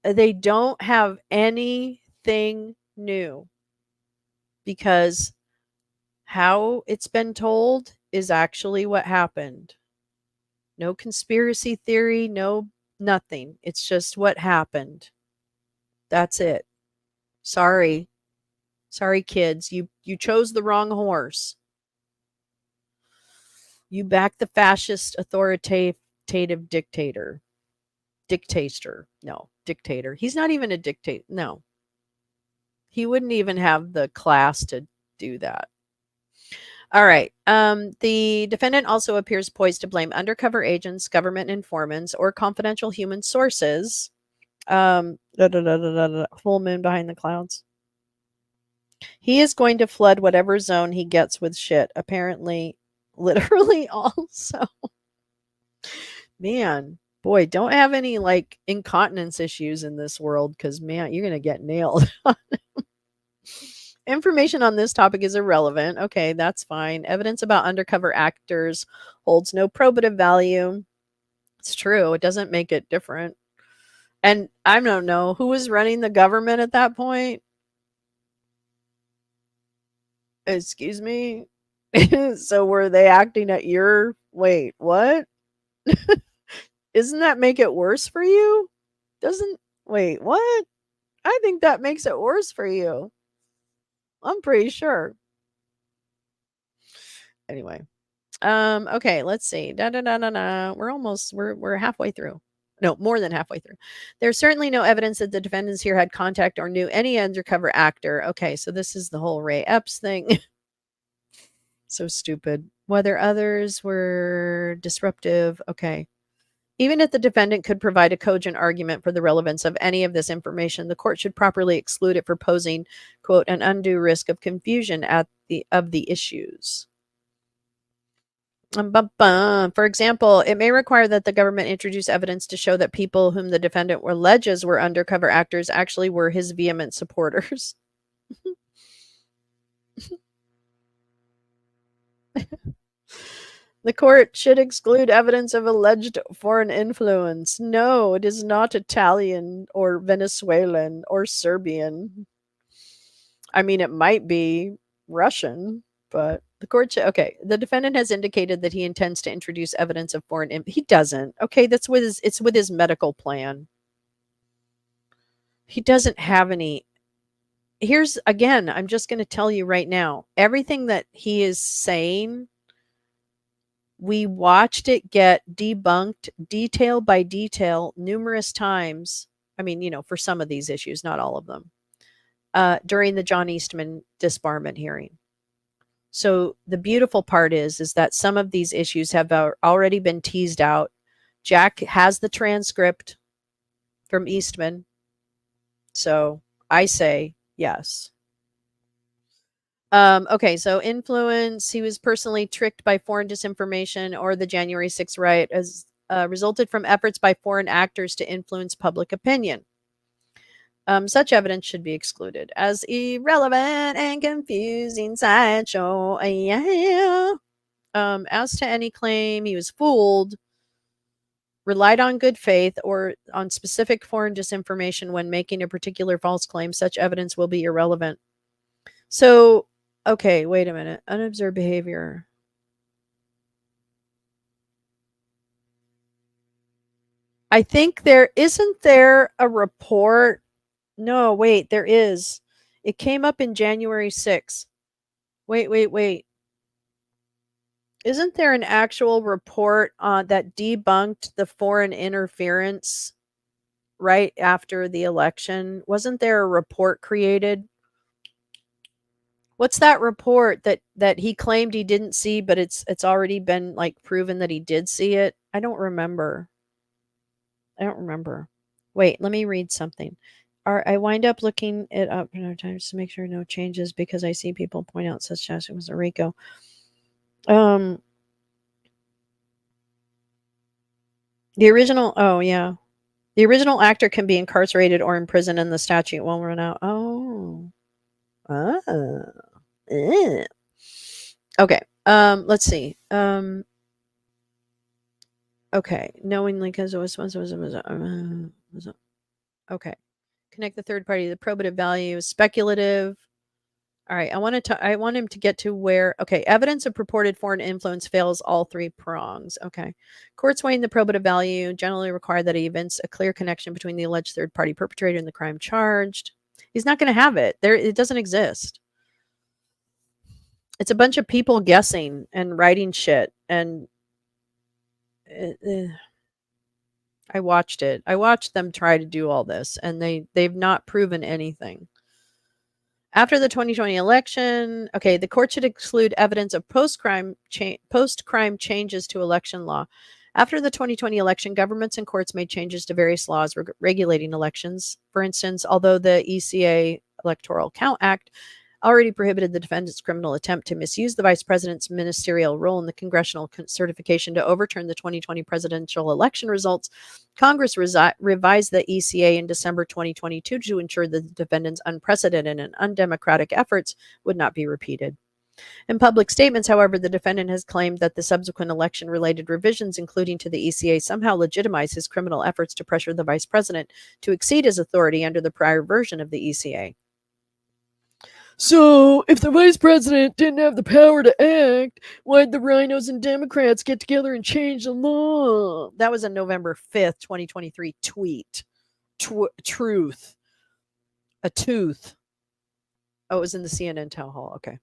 they don't have anything new because how it's been told is actually what happened. No conspiracy theory, no nothing. It's just what happened. That's it. Sorry. Sorry, kids. You chose the wrong horse. You back the fascist authoritative dictator. Dictator. No, dictator. He's not even a dictator. No. He wouldn't even have the class to do that. All right. The defendant also appears poised to blame undercover agents, government informants, or confidential human sources. Full moon behind the clouds. He is going to flood whatever zone he gets with shit. Apparently, literally, also. Man, boy, don't have any like incontinence issues in this world because, man, you're going to get nailed. Information on this topic is irrelevant. Okay, that's fine. Evidence about undercover actors holds no probative value. It's true. It doesn't make it different. And I don't know who was running the government at that point. Excuse me. So were they acting at your wait, what? Isn't that make it worse for you? Doesn't wait, what? I think that makes it worse for you. I'm pretty sure. Anyway. Okay, let's see. Da da da da da. We're halfway through. No, more than halfway through. There's certainly no evidence that the defendants here had contact or knew any undercover actor. Okay, so this is the whole Ray Epps thing. So stupid. Whether others were disruptive. Okay. Even if the defendant could provide a cogent argument for the relevance of any of this information, the court should properly exclude it for posing, quote, an undue risk of confusion of the issues. For example, it may require that the government introduce evidence to show that people whom the defendant alleges were undercover actors actually were his vehement supporters. The court should exclude evidence of alleged foreign influence. No, it is not Italian or Venezuelan or Serbian. I mean, it might be Russian, but the court should, okay. The defendant has indicated that he intends to introduce evidence of foreign. He doesn't. Okay, it's with his medical plan. He doesn't have any. Here's again. I'm just going to tell you right now. Everything that he is saying, we watched it get debunked detail by detail numerous times. I mean, for some of these issues, not all of them, during the John Eastman disbarment hearing. So the beautiful part is that some of these issues have already been teased out. Jack has the transcript from Eastman. So I say yes. Okay, so influence. He was personally tricked by foreign disinformation or the January 6th riot as resulted from efforts by foreign actors to influence public opinion. Such evidence should be excluded as irrelevant and confusing sideshow. Yeah. As to any claim he was fooled, relied on good faith, or on specific foreign disinformation when making a particular false claim, such evidence will be irrelevant. So, okay, wait a minute. Unobserved behavior. I think there a report. No, wait, there is. It came up in January 6th. Wait. Isn't there an actual report that debunked the foreign interference right after the election? Wasn't there a report created? What's that report that he claimed he didn't see, but it's already been like proven that he did see it? I don't remember. Wait, let me read something. I wind up looking it up times to make sure no changes because I see people point out such as it was a Rico. Um, the original. Oh yeah, the original actor can be incarcerated or imprisoned, and the statute won't run out. Oh, ah, eh. Okay. Let's see. Okay, knowingly because it was okay. Connect the third party. The probative value is speculative. All right, I want him to get to where okay, evidence of purported foreign influence fails all three prongs. Okay. Courts weighing the probative value generally require that he evince a clear connection between the alleged third party perpetrator and the crime charged. He's not going to have it. It doesn't exist. It's a bunch of people guessing and writing shit and uh, I watched it. I watched them try to do all this and they've not proven anything. After the 2020 election, okay, the court should exclude evidence of post-crime changes to election law. After the 2020 election, governments and courts made changes to various laws regulating elections. For instance, although the ECA Electoral Count Act already prohibited the defendant's criminal attempt to misuse the vice president's ministerial role in the congressional certification to overturn the 2020 presidential election results, Congress revised the ECA in December 2022 to ensure that the defendant's unprecedented and undemocratic efforts would not be repeated. In public statements, however, the defendant has claimed that the subsequent election related revisions, including to the ECA, somehow legitimize his criminal efforts to pressure the vice president to exceed his authority under the prior version of the ECA. So, if the vice president didn't have the power to act, why'd the rhinos and Democrats get together and change the law? That was a November 5th, 2023 tweet. Truth. A tooth. Oh, it was in the CNN town hall. Okay.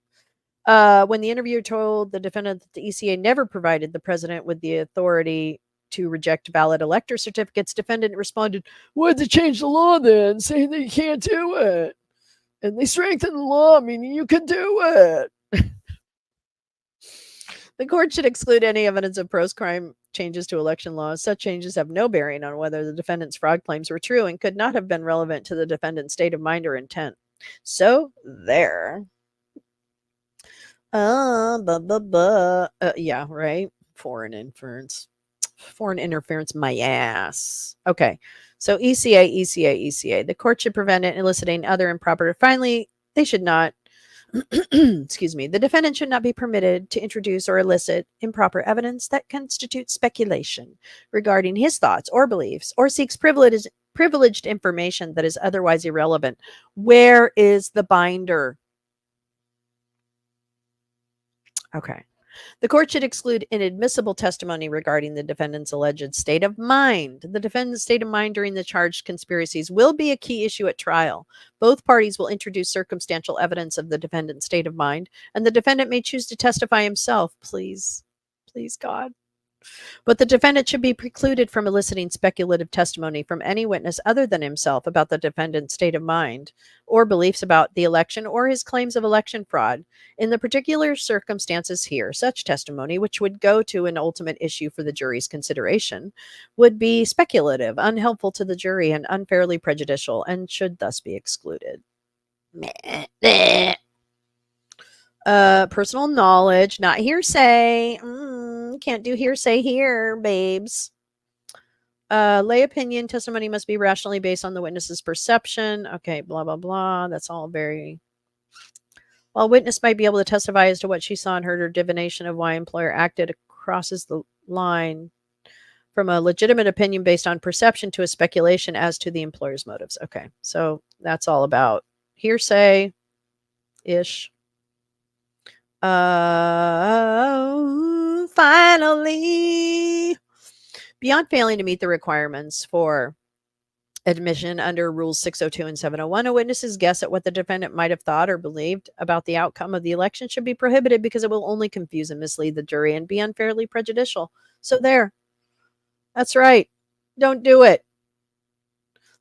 When the interviewer told the defendant that the ECA never provided the president with the authority to reject valid elector certificates, defendant responded, "Why'd they change the law then, saying that you can't do it? And they strengthened the law, meaning you can do it." The court should exclude any evidence of post-crime changes to election laws. Such changes have no bearing on whether the defendant's fraud claims were true and could not have been relevant to the defendant's state of mind or intent. So, there. Yeah, right. Foreign interference, my ass. Okay. So ECA. The court should prevent it eliciting other improper. Finally, they should not. Excuse me. The defendant should not be permitted to introduce or elicit improper evidence that constitutes speculation regarding his thoughts or beliefs or seeks privileged information that is otherwise irrelevant. Where is the binder? Okay. The court should exclude inadmissible testimony regarding the defendant's alleged state of mind. The defendant's state of mind during the charged conspiracies will be a key issue at trial. Both parties will introduce circumstantial evidence of the defendant's state of mind, and the defendant may choose to testify himself. Please, God. But the defendant should be precluded from eliciting speculative testimony from any witness other than himself about the defendant's state of mind or beliefs about the election or his claims of election fraud. In the particular circumstances here, such testimony, which would go to an ultimate issue for the jury's consideration, would be speculative, unhelpful to the jury, and unfairly prejudicial, and should thus be excluded. Personal knowledge, not hearsay. Can't do hearsay here, babes. Lay opinion testimony must be rationally based on the witness's perception. Okay, blah, blah, blah. That's all very. While witness might be able to testify as to what she saw and heard, her divination of why employer acted crosses the line from a legitimate opinion based on perception to a speculation as to the employer's motives. Okay, so that's all about hearsay ish. Finally, beyond failing to meet the requirements for admission under Rules 602 and 701, a witness's guess at what the defendant might have thought or believed about the outcome of the election should be prohibited because it will only confuse and mislead the jury and be unfairly prejudicial. So, there. That's right. Don't do it.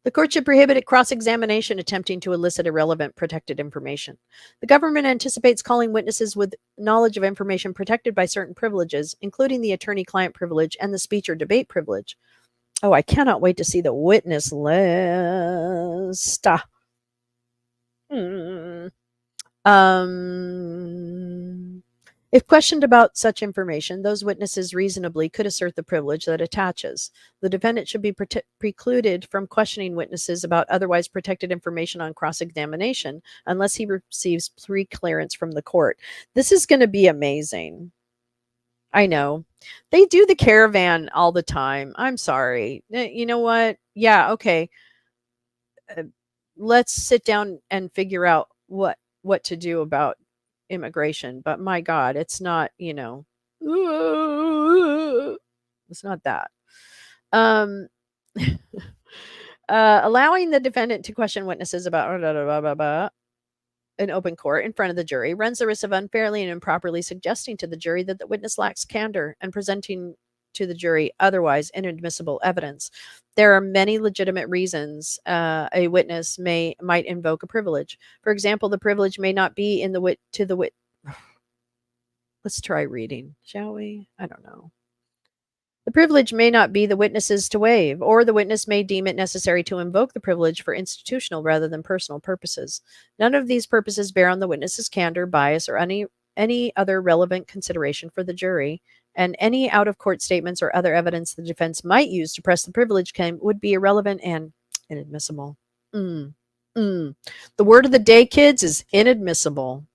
The court should prohibit cross examination attempting to elicit irrelevant protected information. The government anticipates calling witnesses with knowledge of information protected by certain privileges, including the attorney client privilege and the speech or debate privilege. Oh, I cannot wait to see the witness list. If questioned about such information, those witnesses reasonably could assert the privilege that attaches. The defendant should be precluded from questioning witnesses about otherwise protected information on cross-examination unless he receives pre-clearance from the court. This is going to be amazing. I know. They do the caravan all the time. I'm sorry. You know what? Yeah, okay. Let's sit down and figure out what to do about immigration, but my god, it's not, it's not that. um Allowing the defendant to question witnesses about an open court in front of the jury runs the risk of unfairly and improperly suggesting to the jury that the witness lacks candor and presenting to the jury otherwise inadmissible evidence. There are many legitimate reasons a witness might invoke a privilege. For example, the privilege may not be in the wit to the wit. Let's try reading, shall we? I don't know. The privilege may not be the witness's to waive, or the witness may deem it necessary to invoke the privilege for institutional rather than personal purposes. None of these purposes bear on the witness's candor, bias, or any other relevant consideration for the jury, and any out-of-court statements or other evidence the defense might use to press the privilege claim would be irrelevant and inadmissible. The word of the day, kids, is inadmissible.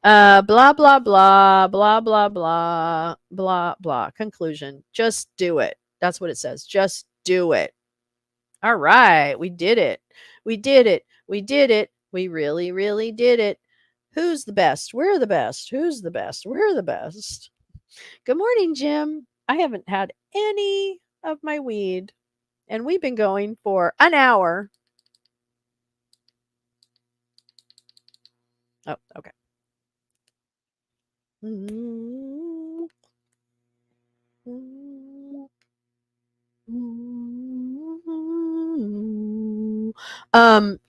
Blah blah blah blah blah blah blah blah. Conclusion: just do it. That's what it says. Just do it. All right, we did it. We did it. We did it. We really, really did it. Who's the best? We're the best. Who's the best? We're the best. Good morning, Jim. I haven't had any of my weed, and we've been going for an hour. Oh, okay.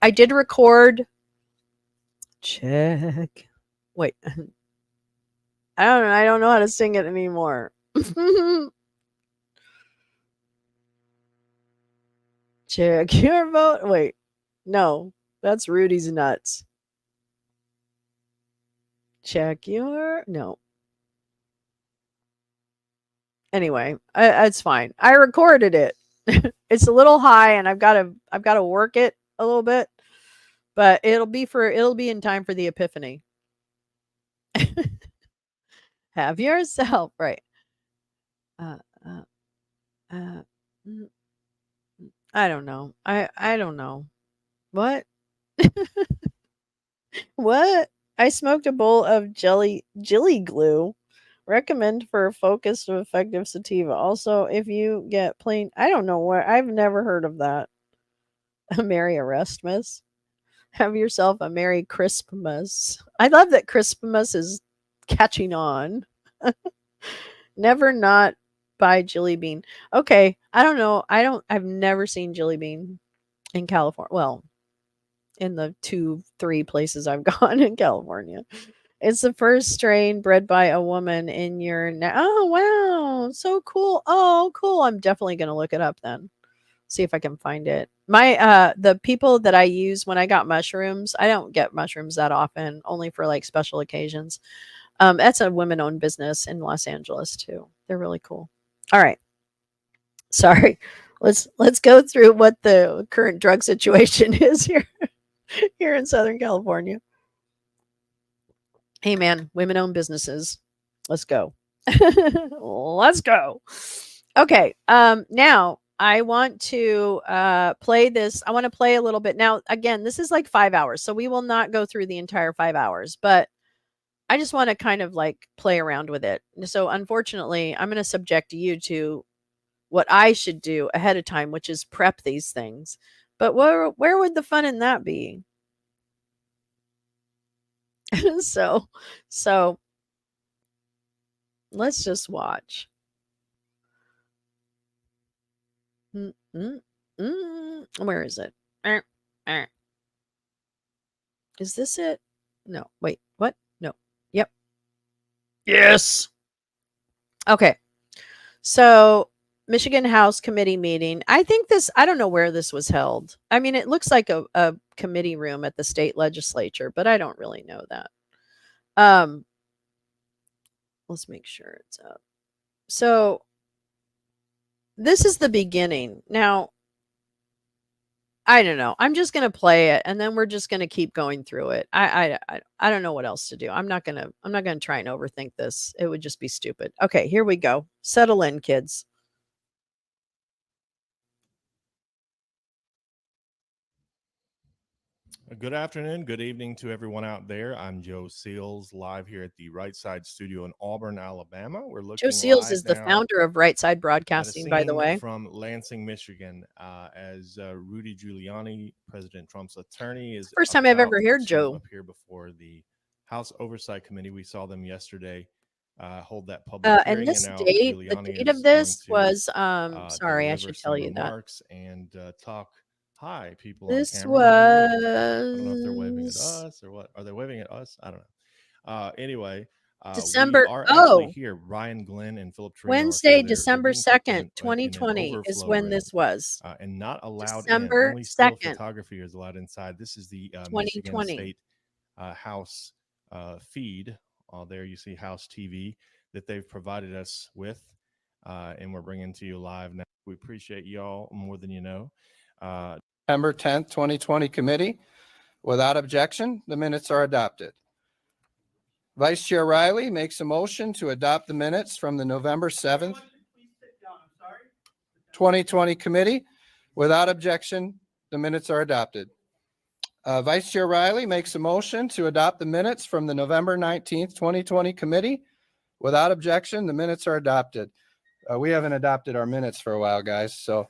I did record. Check. Wait. I don't know how to sing it anymore. Check your vote. Wait. No, that's Rudy's nuts. Check your no. Anyway, it's fine. I recorded it. It's a little high, and I've got to work it a little bit, but it'll be in time for the epiphany. Have yourself right. Uh, uh, uh, I don't know. I don't know. What? What? I smoked a bowl of jelly glue. Recommend for a focused effective sativa. Also, if you get plain, I don't know what. I've never heard of that. A Merry Arrestmas. Have yourself a Merry Crispmas. I love that Crispmas is catching on. Never not buy Jilly Bean. Okay, I don't know. I've never seen Jilly Bean in California. Well, in the 2-3 places I've gone in California. It's the first strain bred by a woman in your oh wow, so cool. Oh, cool. I'm definitely going to look it up then. see if I can find it. My the people that I use when I got mushrooms, I don't get mushrooms that often, only for like special occasions. That's a women-owned business in Los Angeles too. They're really cool. All right. Sorry. Let's go through what the current drug situation is here in Southern California. Hey man, women-owned businesses. Let's go. Let's go. Okay. Now I want to play this. I want to play a little bit. Now, again, this is like 5 hours, so we will not go through the entire 5 hours, but I just want to kind of like play around with it. So unfortunately, I'm going to subject you to what I should do ahead of time, which is prep these things. But where would the fun in that be? so so let's just watch. Mm, mm, Where is it? Er. Is this it? No. Wait. What? No. Yep. Yes. Okay. So Michigan House Committee meeting. I think I don't know where this was held. I mean, it looks like a committee room at the state legislature, but I don't really know that. Let's make sure it's up. So this is the beginning. Now, I don't know. I'm just gonna play it, and then we're just gonna keep going through it. I don't know what else to do. I'm not gonna try and overthink this. It would just be stupid. Okay, here we go. Settle in, kids. Good afternoon, good evening to everyone out there. I'm Joe Seals, live here at the Right Side Studio in Auburn, Alabama. We're looking Joe Seals live is the now founder of Right Side at a Broadcasting, by the scene way. from Lansing, Michigan, as Rudy Giuliani, President Trump's attorney, is First time I've ever heard to Joe. appear before the House Oversight Committee. We saw them yesterday hold that public And hearing, this and now date, the Giuliani date is of going this to was sorry, I deliver should some tell you that. remarks and talk. Hi, people This on camera. Maybe. I don't know if they're waving at was us or what. Are they waving at us? I don't know. Anyway, we December. are actually Oh, here. Ryan Glenn and Philip Trino are Wednesday, here. They're December being kept 2nd, in an 2020 is overflow when room this was. and not allowed in. December Only still 2nd, photography is allowed inside. This is the Michigan 2020. State House feed. There you see House TV that they've provided us with, and we're bringing to you live now. We appreciate y'all more than you know. September 10th, 2020 committee. Without objection, the minutes are adopted. Vice Chair Riley makes a motion to adopt the minutes from the November 7th, 2020 committee. Without objection, the minutes are adopted. Vice Chair Riley makes a motion to adopt the minutes from the November 19th, 2020 committee. Without objection, the minutes are adopted. We haven't adopted our minutes for a while, guys. So,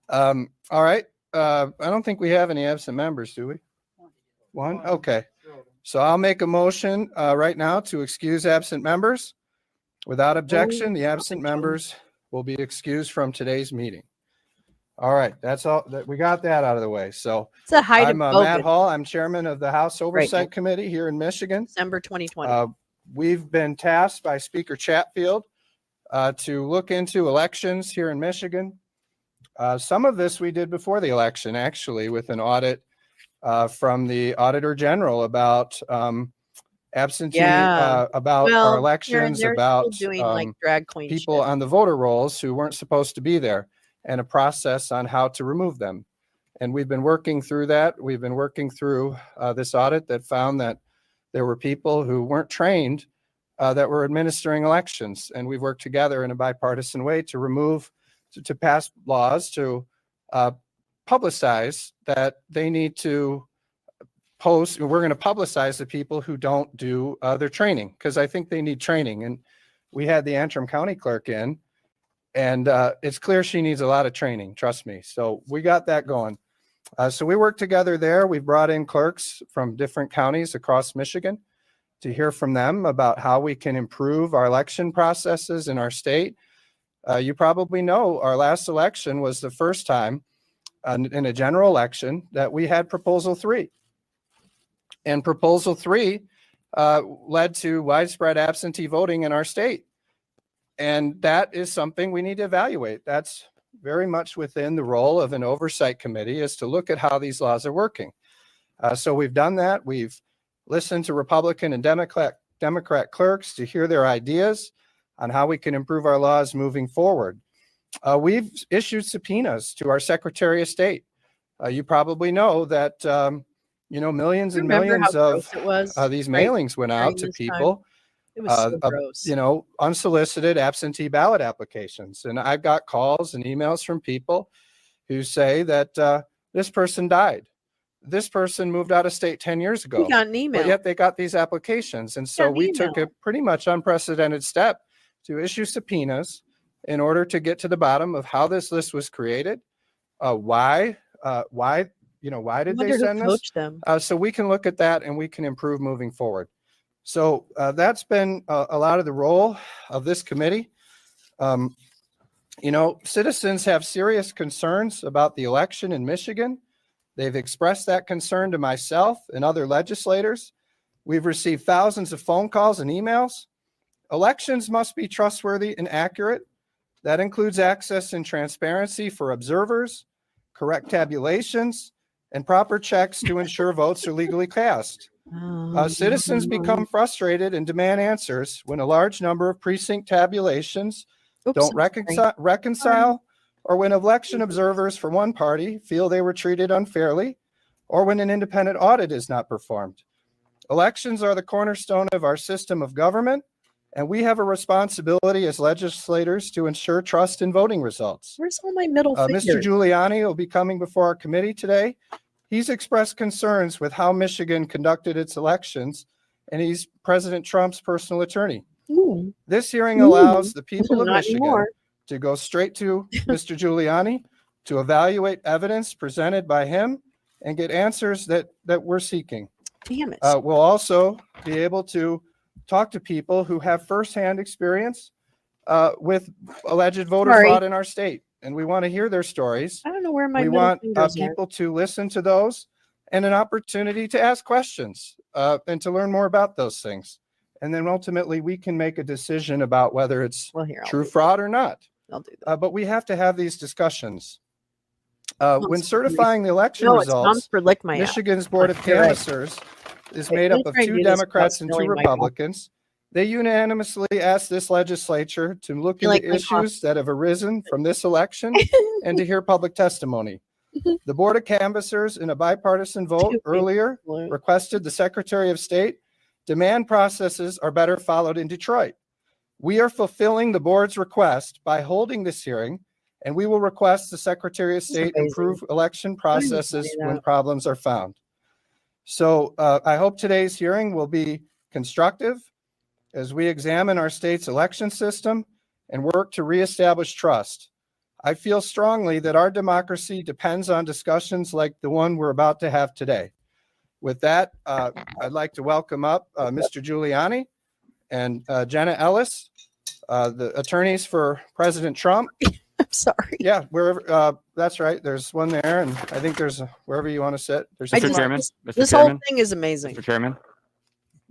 all right. I don't think we have any absent members, do we? One? Okay. So I'll make a motion right now to excuse absent members. Without objection, the absent members will be excused from today's meeting. All right. That's all. We got that out of the way. So It's a height I'm of Matt COVID. Hall. I'm chairman of the House Oversight Right now. Committee here in Michigan. December 2020. We've been tasked by Speaker Chatfield to look into elections here in Michigan. Some of this we did before the election, actually, with an audit from the Auditor General about absentee, about our elections, they're about still doing like drag queen people shit. on the voter rolls who weren't supposed to be there, and a process on how to remove them. And we've been working through that. We've been working through this audit that found that there were people who weren't trained that were administering elections. And we've worked together in a bipartisan way to remove, to pass laws to publicize that they need to post. We're going to publicize the people who don't do their training, because I think they need training. And we had the Antrim County clerk in, and it's clear she needs a lot of training, trust me. So we got that going. So we worked together there. We brought in clerks from different counties across Michigan to hear from them about how we can improve our election processes in our state. You probably know our last election was the first time in a general election that we had Proposal 3. And Proposal 3 led to widespread absentee voting in our state. And that is something we need to evaluate. That's very much within the role of an oversight committee, is to look at how these laws are working. So we've done that. We've listened to Republican and Democrat clerks to hear their ideas on how we can improve our laws moving forward. We've issued subpoenas to our Secretary of State. You probably know that, millions and Remember millions how of gross it was? these right mailings went during out to this time? people, It was so gross. unsolicited absentee ballot applications. And I've got calls and emails from people who say that this person died. This person moved out of state 10 years ago. We got an email. But yet they got these applications. And so an we took a email. pretty much unprecedented step to issue subpoenas in order to get to the bottom of how this list was created, why did they wonder who send this? coached them. So we can look at that and we can improve moving forward. So that's been a lot of the role of this committee. Citizens have serious concerns about the election in Michigan. They've expressed that concern to myself and other legislators. We've received thousands of phone calls and emails. Elections must be trustworthy and accurate. That includes access and transparency for observers, correct tabulations, and proper checks to ensure votes are legally cast. Citizens become frustrated and demand answers when a large number of precinct tabulations don't reconcile, or when election observers for one party feel they were treated unfairly, or when an independent audit is not performed. Elections are the cornerstone of our system of government, and we have a responsibility as legislators to ensure trust in voting results. Where's all my middle fingers? Mr. Giuliani will be coming before our committee today. He's expressed concerns with how Michigan conducted its elections, and he's President Trump's personal attorney. Ooh. This hearing allows the people of Not Michigan anymore. to go straight to Mr. Giuliani to evaluate evidence presented by him and get answers that we're seeking. Damn it. We'll also be able to talk to people who have firsthand experience with alleged voter fraud in our state. And we want to hear their stories. I don't know where my We middle want fingers are. people to listen to those and an opportunity to ask questions and to learn more about those things. And then ultimately we can make a decision about whether it's Well, here, true fraud or not. I'll do that. But we have to have these discussions. Mom's When for certifying the election No, it's Mom's results, for lick my ass. Michigan's Board of You're right. Canvassers is Wait, made let up me of try and 2 do this without Democrats and 2 spilling my coffee. Republicans. They unanimously asked this legislature to look You into like my issues that have arisen from this election and to hear public testimony. The Board of Canvassers, in a bipartisan vote earlier, requested the Secretary of State demand processes are better followed in Detroit. We are fulfilling the board's request by holding this hearing, and we will request the Secretary of State improve election processes when problems are found. So I hope today's hearing will be constructive as we examine our state's election system and work to reestablish trust. I feel strongly that our democracy depends on discussions like the one we're about to have today. With that, I'd like to welcome up Mr. Giuliani and Jenna Ellis, the attorneys for President Trump. I'm sorry. Yeah, wherever. That's right. There's one there, and I think there's wherever you want to sit. There's Mr. Chairman, This whole thing is amazing. Mr. Chairman,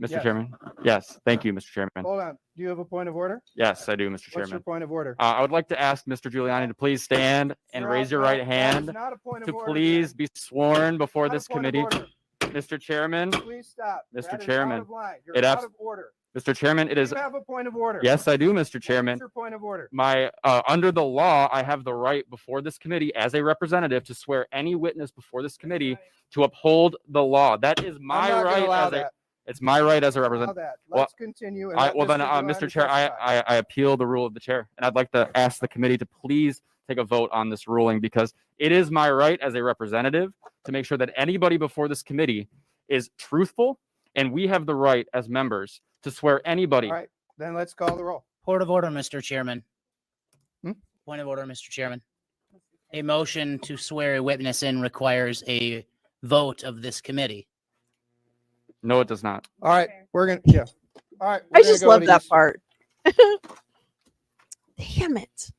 Mr. Yes. Chairman. Yes, thank you, Mr. Chairman. Hold on. Do you have a point of order? Yes, I do, Mr. What's your Chairman. point of order? I would like to ask Mr. Giuliani to please stand and Sir, raise your no, right that is hand not a point of to order, please sir. be sworn before Not a this point of committee. order. Mr. Chairman, Please stop. Mr. That is Chairman, out of line. You're it out abs- of order. Mr. Chairman, it is. You have a point of order. Yes, I do, Mr. What is Chairman. your point of order? My under the law, I have the right before this committee as a representative to swear any witness before this committee to uphold the law. That is I'm my not gonna right allow as a. that. It's my right as a Allow representative. that. Well, Let's continue. and let Well then, Giuliani Mr. Chair, testify. I appeal the rule of the chair, and I'd like to ask the committee to please take a vote on this ruling because it is my right as a representative to make sure that anybody before this committee is truthful, and we have the right as members to swear anybody. All right, then let's call the roll. Point of order, Mr. Chairman. Hmm? Point of order, Mr. Chairman. A motion to swear a witness in requires a vote of this committee. No, it does not. All right, we're gonna, yeah. All right. I just love that part. Damn it.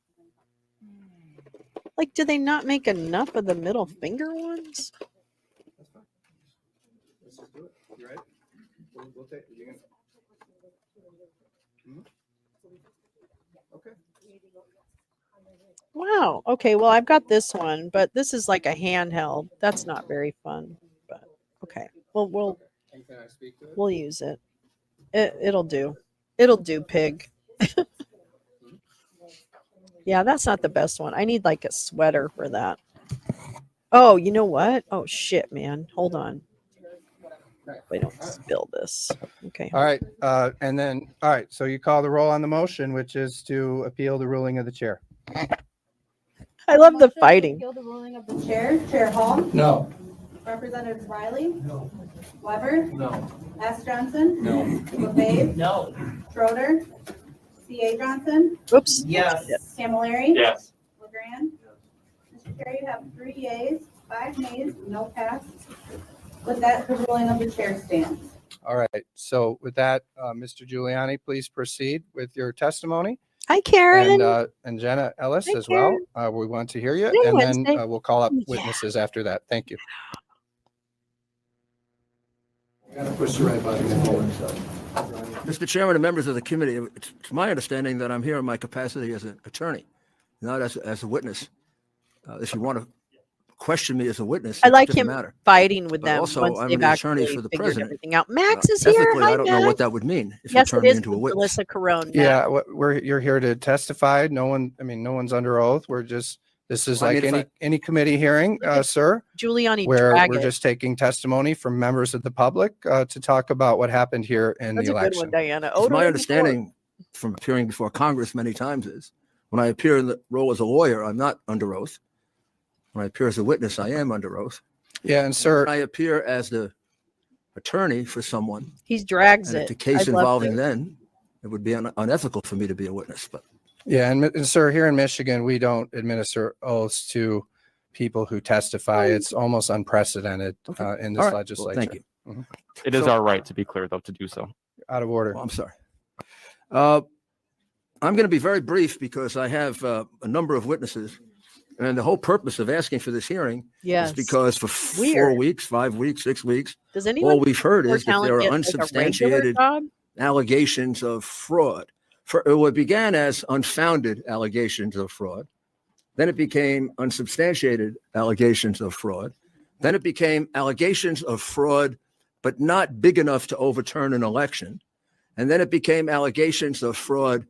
Like, do they not make enough of the middle finger ones? Let's just do it. You ready? We'll take, you can. Okay. Wow. Okay. Well, I've got this one, but this is like a handheld. That's not very fun. But okay. Well, we'll use it. It'll do. It'll do, pig. Yeah, that's not the best one. I need like a sweater for that. Oh, you know what? Oh shit, man. Hold on. We don't spill this. Okay. All right. And then, all right. So you call the roll on the motion, which is to appeal the ruling of the chair. I love the fighting. Appeal the ruling of the chair. Chair Hall. No. Representative Riley. No. Weber. No. S. Johnson. No. LeBave. No. Schroeder. C.A. Johnson. Oops. Yes. Camilleri. Yes. LeGrand. Mr. Chair, you have 3 yeas, 5 nays, no pass. With that, the ruling of the chair stands. All right. So with that, Mr. Giuliani, please proceed with your testimony. Hi, Karen. And Jenna Ellis Hi, as well. We want to hear you. Hey, And Wednesday. then we'll call up Yeah. witnesses after that. Thank you. Mr. Chairman and members of the committee, it's my understanding that I'm here in my capacity as an attorney, not as a witness. If you want to question me as a witness, I it like doesn't him matter. fighting with But them also, once I'm they've an attorney actually for the figured president. everything out. Max is here. Ethically, Hi, I don't know what Max. that would mean if Yes, you it turned me is into a with witness. Melissa Carone. Yeah, you're here to testify. No one's under oath. This is Well, I like mean, if any committee hearing, sir, Giuliani where drag we're it. just taking testimony from members of the public to talk about what happened here in That's the a good one, election. Diana. It's Odor my in the understanding from appearing before Congress many times is when I appear in the role as a lawyer, I'm not under oath. When I appear as a witness, I am under oath. Yeah, and sir, When I appear as the attorney for someone, court. He drags and if it. the case I love involving it. then, it would be unethical for me to be a witness. But yeah, and sir, here in Michigan, we don't administer oaths to people who testify. It's almost unprecedented in this all right, well, legislature. thank you. It is So- our right, to be clear, though, to do so. Out of order. Oh, I'm sorry. I'm going to be very brief because I have a number of witnesses. And the whole purpose of asking for this hearing Yes. is because for 4 Weird. weeks, 5 weeks, 6 weeks, Does anyone all we've heard more is that talent there are get, like, a regular unsubstantiated job? allegations of fraud. It began as unfounded allegations of fraud. Then it became unsubstantiated allegations of fraud. Then it became allegations of fraud, but not big enough to overturn an election. And then it became allegations of fraud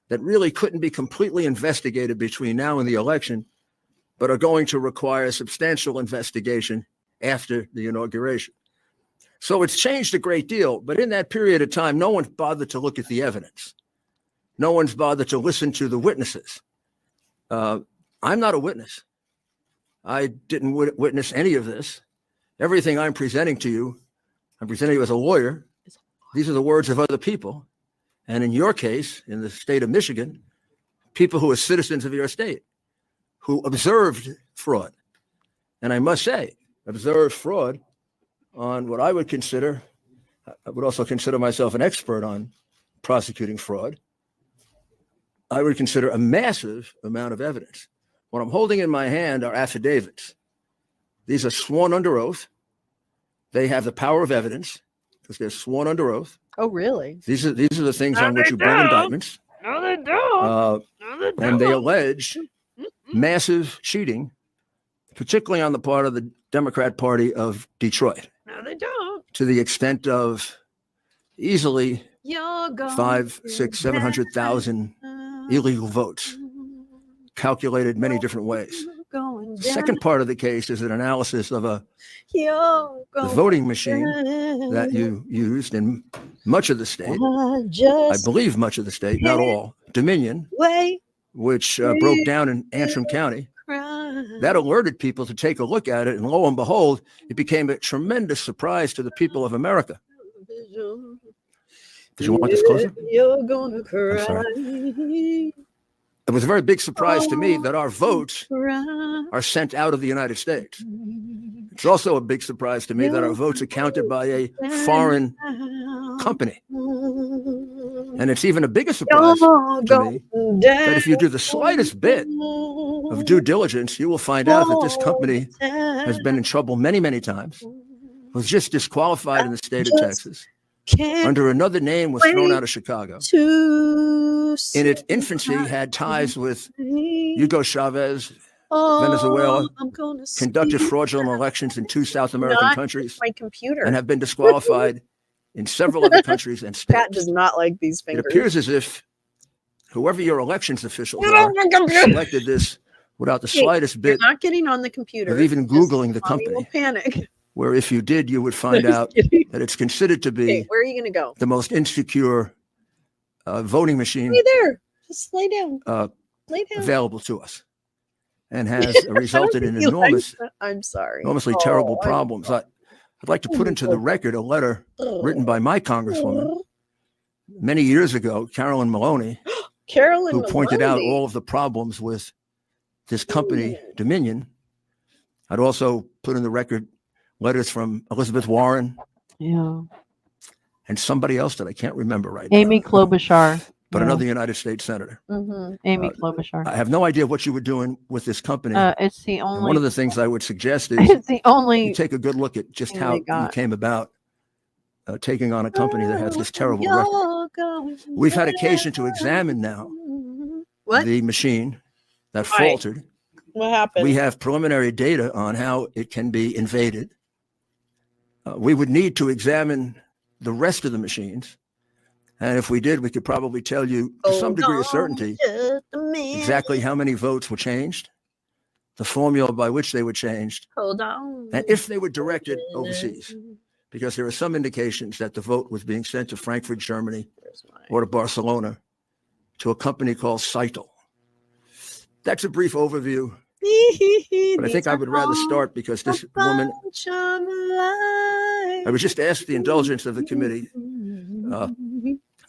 that really couldn't be completely investigated between now and the election, but are going to require substantial investigation after the inauguration. So it's changed a great deal, but in that period of time, no one's bothered to look at the evidence. No one's bothered to listen to the witnesses. I'm not a witness. I didn't witness any of this. Everything I'm presenting to you, I'm presenting you as a lawyer. These are the words of other people. And in your case, in the state of Michigan, people who are citizens of your state, who observed fraud. And I must say, observed fraud on what I would consider, I would also consider myself an expert on prosecuting fraud. I would consider a massive amount of evidence. What I'm holding in my hand are affidavits. These are sworn under oath. They have the power of evidence because they're sworn under oath. Oh, really? These are the things on which you bring indictments. No, they don't. Uh, No, they don't. and they allege massive cheating, particularly on the part of the Democrat Party of Detroit, No, they don't. to the extent of easily You're going 500, 600, 700,000 illegal votes, calculated many different ways. Going The second part of the case is an analysis of the voting machine that you used in much of the state. I believe much of the state, not all, Dominion, which broke down in Antrim County. That alerted people to take a look at it, and lo and behold, it became a tremendous surprise to the people of America. Did you want this closer? You're gonna cry. I'm sorry. It was a very big surprise to me that our votes are sent out of the United States. It's also a big surprise to me that our votes are counted by a foreign company. And it's even a bigger surprise to me that if you do the slightest bit of due diligence, you will find out that this company has been in trouble many, many times, was just disqualified in the state of Texas, under another name was thrown out of Chicago. In its infancy, had ties with Hugo Chavez, Venezuela, conducted fraudulent elections in 2 South American countries, My computer. and have been disqualified in several other countries and Pat does states. not like these It fingers. appears as if whoever your elections officials are selected this without the Hey, slightest You're bit not getting on the computer. of even because Googling the Mommy will company, panic. where if you did, you would find Just out kidding. that it's considered to Okay, be where are you going to go? the most insecure voting machine Hey there. Just lay down. Lay down. available to us, and has resulted in He likes enormous, that. I'm sorry. enormously terrible I'm problems. I'd like to put into the record a letter written by my congresswoman many years ago, Carolyn Maloney, Carolyn who pointed out Maloney. all of the problems with this company, Dominion. I'd also put in the record letters from Elizabeth Warren Yeah. and somebody else that I can't remember right now, Amy Klobuchar. but Yeah. another United States senator. Mhm. Amy Klobuchar. I have no idea what you were doing with this company. It's the And only. one of the things I would suggest is It's the you only. take a good look at just thing how they you got. came about taking on a company that has this terrible record. You're going We've had occasion to examine now What? the machine that Why? faltered. What happened? We have preliminary data on how it can be invaded. We would need to examine the rest of the machines. And if we did, we could probably tell you to some degree of certainty exactly how many votes were changed, the formula by which they were changed, Hold on. and if they were directed overseas. Because there are some indications that the vote was being sent to Frankfurt, Germany, or to Barcelona, to a company called Seitel. That's a brief overview, but I think I would rather start because this woman, I was just asked the indulgence of the committee.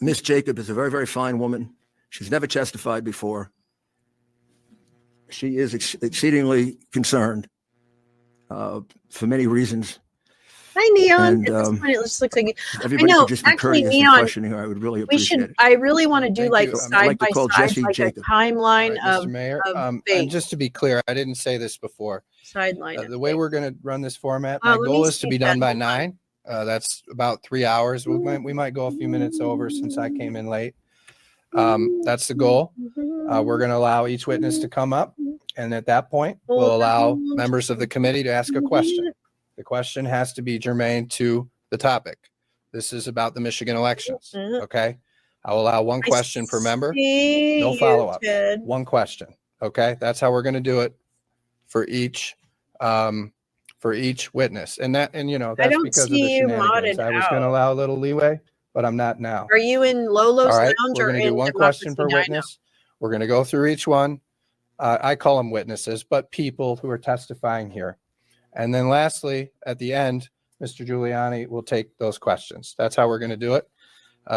Miss Jacob is a very, very fine woman. She's never testified before. She is exceedingly concerned for many reasons. Hi, Neon. And, At this point, it just looks like Everybody know, could just be actually, courteous in Neon, questioning her. I would really we appreciate should. it. I really want to do Thank like you. I'd side like to by call side, Jesse like Jacob. a timeline Mr. of Mayor, of and just to be clear, I didn't say this before. sideline. The way we're going to run this format, my let me goal is to see be that. done by Hold on. 9. That's about 3 hours. We might go a few minutes over since I came in late. That's the goal. We're going to allow each witness to come up, and at that point, we'll allow members of the committee to ask a question. The question has to be germane to the topic. This is about the Michigan elections. Okay. I'll allow one question per member. No follow-up. One question. Okay. That's how we're going to do it for each witness. And that's don't because of see the you shenanigans. modded I was going to out. allow a little leeway, but I'm not now. Are you in Lolo's All right. lounge We're or going to in do one Democracy question per Dino? witness. We're going to go through each one. I call them witnesses, but people who are testifying here. And then lastly, at the end, Mr. Giuliani will take those questions. That's how we're going to do it.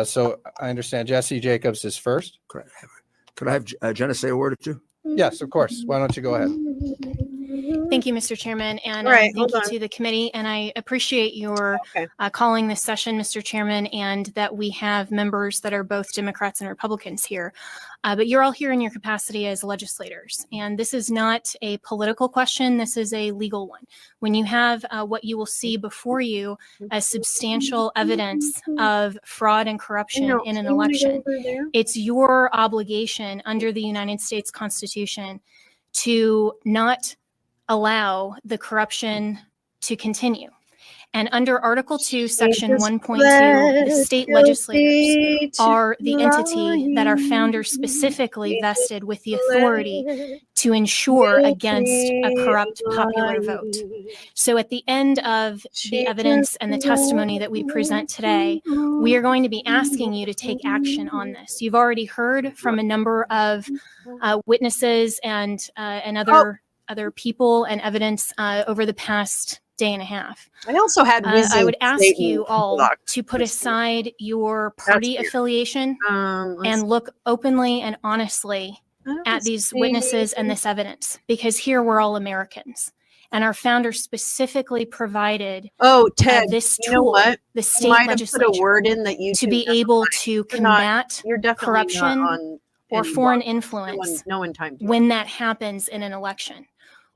So I understand Jesse Jacobs is first. Could I have Jenna say a word or two? Yes, of course. Why don't you go ahead? Thank you, Mr. Chairman, and All right, thank hold you on. to the committee. And I appreciate your Okay. calling this session, Mr. Chairman, and that we have members that are both Democrats and Republicans here. But you're all here in your capacity as legislators. And this is not a political question. This is a legal one. When you have what you will see before you as substantial evidence of fraud and corruption in an election, it's your obligation under the United States Constitution to not allow the corruption to continue. And under Article 2, Section 1.2, the state legislators are the entity that our founders specifically vested with the authority to ensure against a corrupt popular vote. So at the end of the evidence and the testimony that we present today, we are going to be asking you to take action on this. You've already heard from a number of witnesses and other people and evidence over the past day and a half. I also had. I would ask Satan you all block. to put aside your party weird. affiliation Let's and look openly and honestly at these witnesses and this evidence, because here we're all Americans. And our founders specifically provided Ted, this you know tool, what? the You state might have put a legislature, word in that you to be able to combat You're definitely corruption not on or any foreign block. influence No one timed you. when that happens in an election.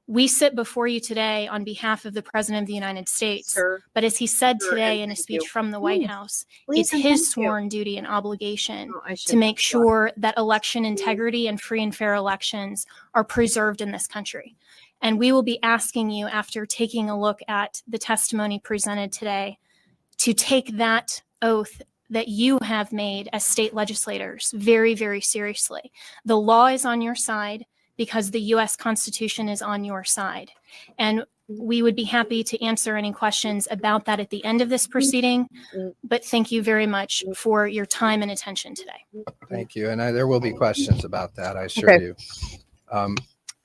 We sit before you today on behalf of the President of the United States. Sir. But as he said Sir, today and in a thank speech you. from the White House, Please it's and his thank you. sworn duty and obligation Oh, I to should make sure that election integrity and free and fair elections are preserved in this country. And we will be asking you, after taking a look at the testimony presented today, to take that oath that you have made as state legislators very, very seriously. The law is on your side because the U.S. Constitution is on your side. And we would be happy to answer any questions about that at the end of this proceeding. But thank you very much for your time and attention today. Thank you. And there will be questions about that, I assure Okay. you.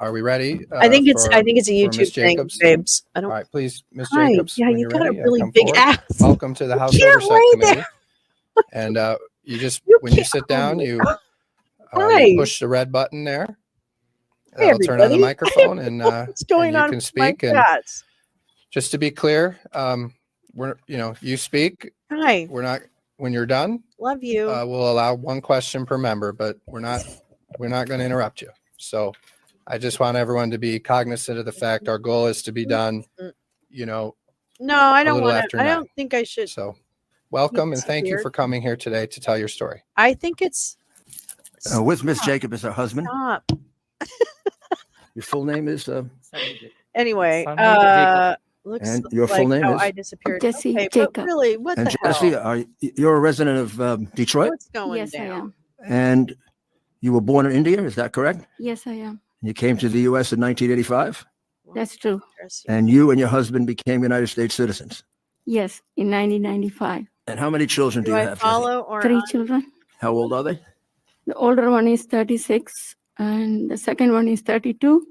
Are we ready? I think it's for a Ms. YouTube thing, Jacobs? babes. I All don't. right, please, Ms. Hi. Jacobs, Yeah, when you you're got a ready, really come big forward. ass. Welcome to the House Can't Oversight lay Committee. And you just, You when you can't- sit down, you Hi. push the red button there. Hey, That'll turn on the everybody. microphone and What's going you on can with my speak. And chats? just to be clear, you speak. Hi. We're not, when you're done, Love you. we'll allow one question per member, but we're not going to interrupt you. So I just want everyone to be cognizant of the fact our goal is to be done, No, I don't little want after to. I 9. don't think I should. So welcome and thank you disappeared. for coming here today to tell your story. I think it's. With Miss Jacob as her husband. Stop. Your full name is, Anyway, looks and your like full name how is? I disappeared. Jesse Okay, Jacob. but really, what and the Jesse, hell? you're a resident of Detroit, What's going Yes, I down? am. and you were born in India, is that correct? Yes, I am. You came to the U.S. in 1985, That's true. and you and your husband became United States citizens. Yes, in 1995. And how many children do Do you I have? Jesse? follow or 3 children. How old are they? The older one is 36, and the second one is 32,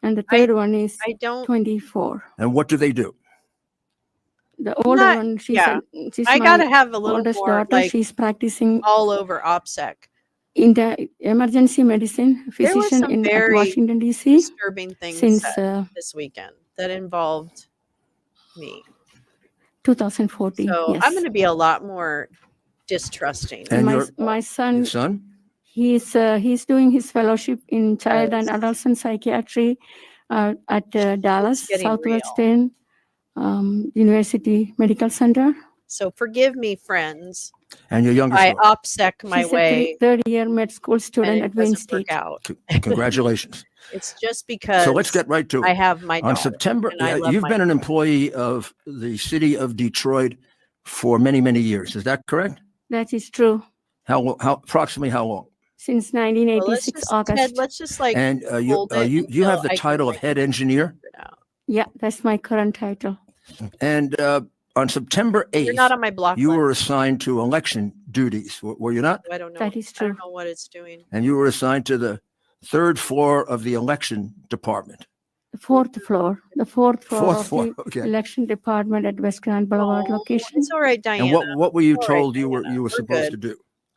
and the third one is I don't. 24. And what do they do? The older Not- one, she's yeah. she's I my gotta have a little oldest more daughter. like She's practicing all over OPSEC. in the emergency medicine There were physician some at very Washington, D.C. disturbing things since said this weekend that involved me. 2014. So yes. I'm going to be a lot more distrusting. And my, your- my son, Your son? he's doing his fellowship in child and Yes. adolescent psychiatry at Dallas getting Southwestern University Medical Center. So forgive me, friends. And your youngest I one? OPSEC my She's way a third-year med school and student it at Wayne doesn't work State. out. Congratulations. It's just because So let's get right to I it. have my On daughter, September, and I love you've my been an daughter. employee of the city of Detroit for many, many years. Is that correct? That is true. How approximately how long? Since Well, 1986 August. Ted, let's just like And you hold it you have until the I can, title of like, head engineer. figure it out. Yeah, that's my current title. And on September You're not 8th, on my block you were list. assigned to election duties. Were you not? I don't know. That is I don't true. know what it's doing. And you were assigned to the third floor of the election department. The fourth floor Fourth of floor, the okay. election department at West Grand Boulevard Oh, location. it's all right, Diana. And what were you All right, told you were Diana. We're supposed good. to do?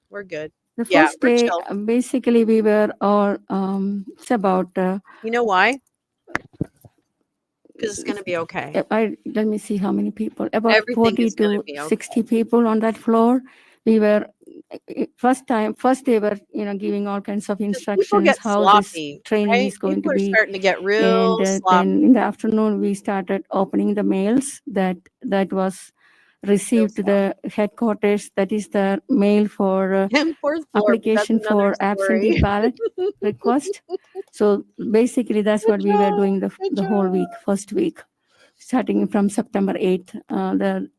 We're good. The Yeah, first we're day, chill. basically, we were all, it's about, You know why? Because it's going to be okay. let me see how many people, about Everything 40 is gonna to be okay. 60 people on that floor. We were, first they were, giving all kinds of People instructions, get how sloppy, this training right? is going People to are be. starting to get real And sloppy. then in the afternoon, we started opening the mails that was received to the headquarters. That is the mail for And fourth floor, but that's application another for absentee story. ballot request. So basically, that's what we were doing the whole week, first week, starting from September 8th.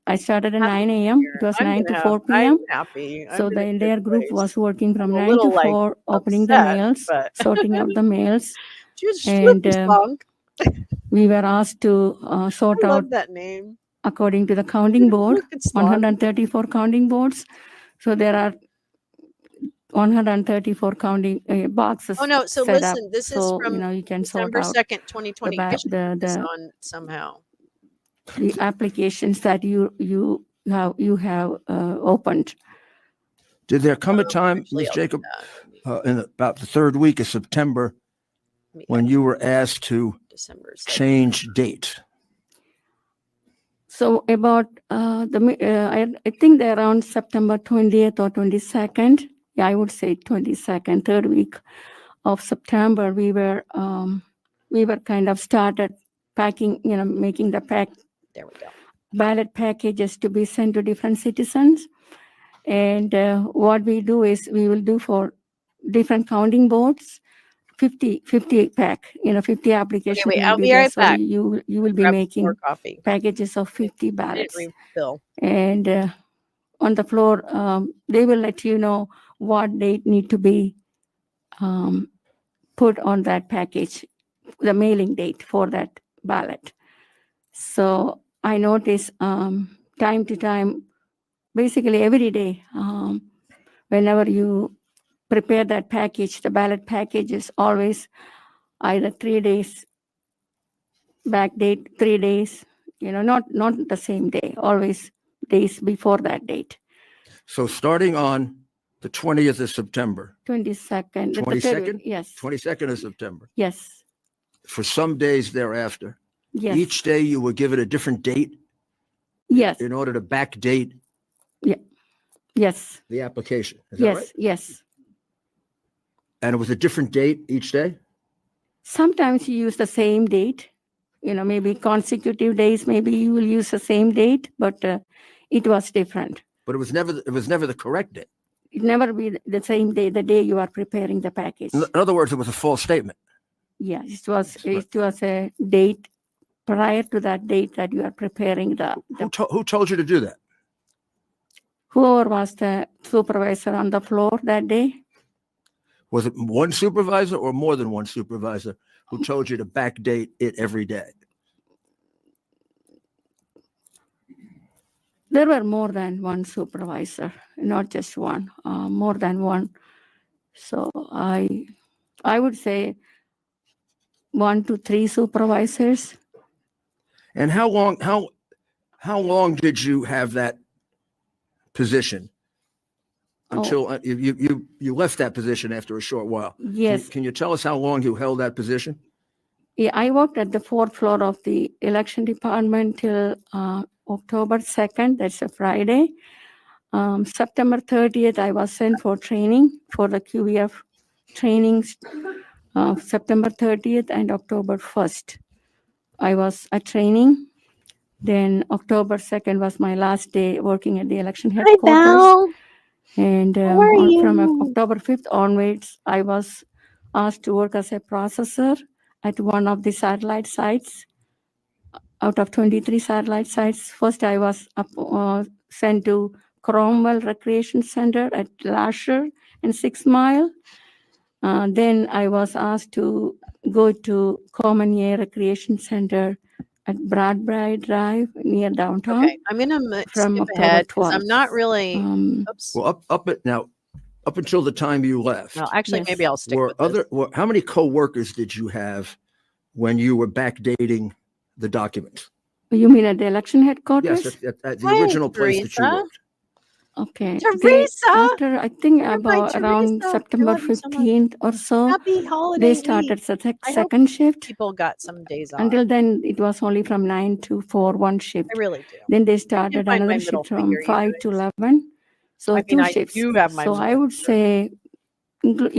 I started at Happy 9 a.m. Year. It was I'm 9 gonna to have- 4 p.m. I'm happy. I'm So in the a good entire group place. was working from I'm a 9 little, to like, 4, opening the upset, mails, but- sorting out the mails. Just And Spunk. we were asked to sort I out love that name. according to the counting board, Look, it's long. 134 counting boards. So there are 134 counting boxes. Oh no! So set up. listen, this is So, from you can sort December out 2nd, 2020. I should put this the on somehow. applications that you have opened. Did there come a time, Actually, Ms. I'll do Jacob, that. in about the third week of September, when you were asked to December 2nd. change date? So about I think they're around September 20th or 22nd. Yeah, I would say 22nd, third week of September. We were we were kind of started packing, making the There we go. ballot packages to be sent to different citizens. And what we do is we will do for different counting boards, 50 pack, 50 applications wait, will I'll be be there. right So back. you will be Grab more making coffee. packages of 50 I didn't ballots. refill. And on the floor, they will let you know what date need to be put on that package, the mailing date for that ballot. So I notice time to time, basically every day, whenever you prepare that package, the ballot package is always either 3 days back date, 3 days, not the same day, always days before that date. So starting on the 20th of September, 22nd. 22nd? Yes. 22nd of September, Yes. for some days thereafter, Yes. each day you would give it a different date Yes. in order to backdate Yes. the application. Is that Yes. right? Yes. And it was a different date each day? Sometimes you use the same date, maybe consecutive days, maybe you will use the same date, but it was different. But it was never the correct date. It never be the same day, the day you are preparing the package. In other words, it was a false statement. Yeah, it was a date prior to that date that you are preparing Who told you to do that? whoever was the supervisor on the floor that day. Was it one supervisor or more than one supervisor who told you to backdate it every day? There were more than one supervisor, not just one, more than one. So I would say 1 to 3 supervisors. And how long did you have that position until you left that position after a short while? Yes. Can you tell us how long you held that position? Yeah, I worked at the 4th floor of the election department till October 2nd. That's a Friday. September 30th, I was sent for training for the QVF trainings. September 30th and October 1st, I was at training. Then October 2nd was my last day working at the election headquarters. And from October 5th onwards, I was asked to work as a processor at one of the satellite sites. Out of 23 satellite sites, first I was sent to Cromwell Recreation Center at Lasher and 6 Mile. Then I was asked to go to Common Air Recreation Center at Bradbury Drive near downtown. Okay, I'm gonna from skip October ahead because 12th. I'm not really. Oops. Well, up until the time you left, Well, actually, Yes. maybe I'll stick with this. how many co-workers did you have when you were backdating the documents? You mean at the election headquarters? Yes, at the Hi, original place that you Teresa. worked. Okay. Teresa! After, I think You're my about around Teresa. I September love you so much. 15th or so, Happy holiday they started week. the I hope second shift. People got some days off. Until then, it was only from 9 to 4, one shift. I really do. Then they You started find my another middle shift from finger, you 5 to guys. 11. So I mean, 2 I shifts. do have my So I middle would finger. say,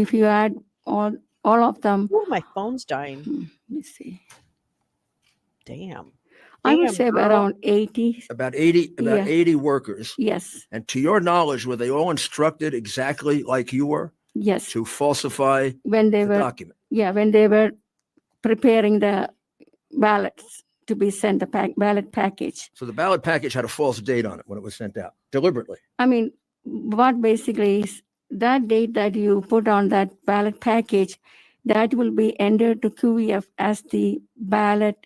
if you add all of them, Oh, my phone's dying. let me see. Damn. I would Damn, say girl. around 80. About 80 workers. Yes. And to your knowledge, were they all instructed exactly like you were Yes. to falsify When they the were, document? yeah, when they were preparing the ballots to be sent, the ballot package. So the ballot package had a false date on it when it was sent out, deliberately. I mean, what basically is that date that you put on that ballot package, that will be entered to QVF as the ballot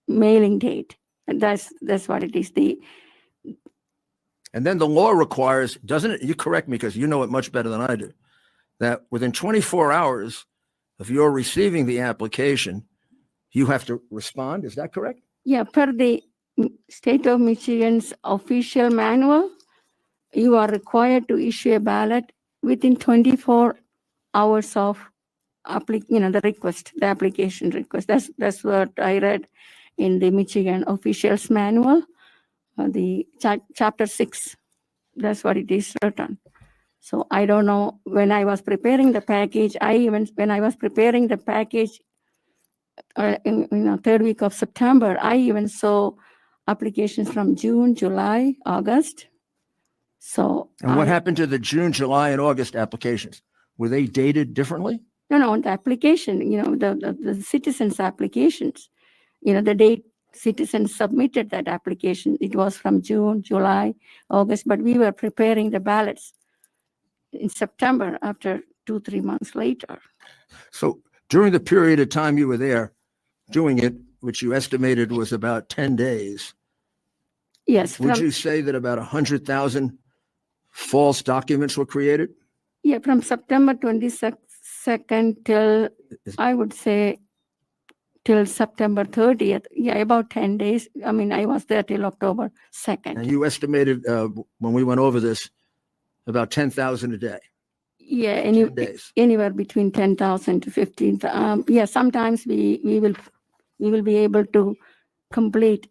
mailing date. And that's what it is. And then the law requires, doesn't it? You correct me because you know it much better than I do, that within 24 hours of your receiving the application, you have to respond. Is that correct? Yeah, per the state of Michigan's official manual, you are required to issue a ballot within 24 hours of the request, the application request. That's what I read in the Michigan officials manual, the chapter 6. That's what it is written. So I don't know, when I was preparing the package, when I was preparing the package third week of September. I even saw applications from June, July, August. So And what happened to the June, July, and August applications? Were they dated differently? No, the application, the citizens' applications, the date citizens submitted that application, it was from June, July, August, but we were preparing the ballots in September after 2-3 months later. So during the period of time you were there doing it, which you estimated was about 10 days, Yes. would you say that about 100,000 false documents were created? Yeah, from September 22nd till, I would say, till September 30th. Yeah, about 10 days. I mean, I was there till October 2nd. And you estimated, when we went over this, about 10,000 a day. Yeah, 10 days. anywhere between 10,000 to 15,000. Yeah, sometimes we will be able to complete.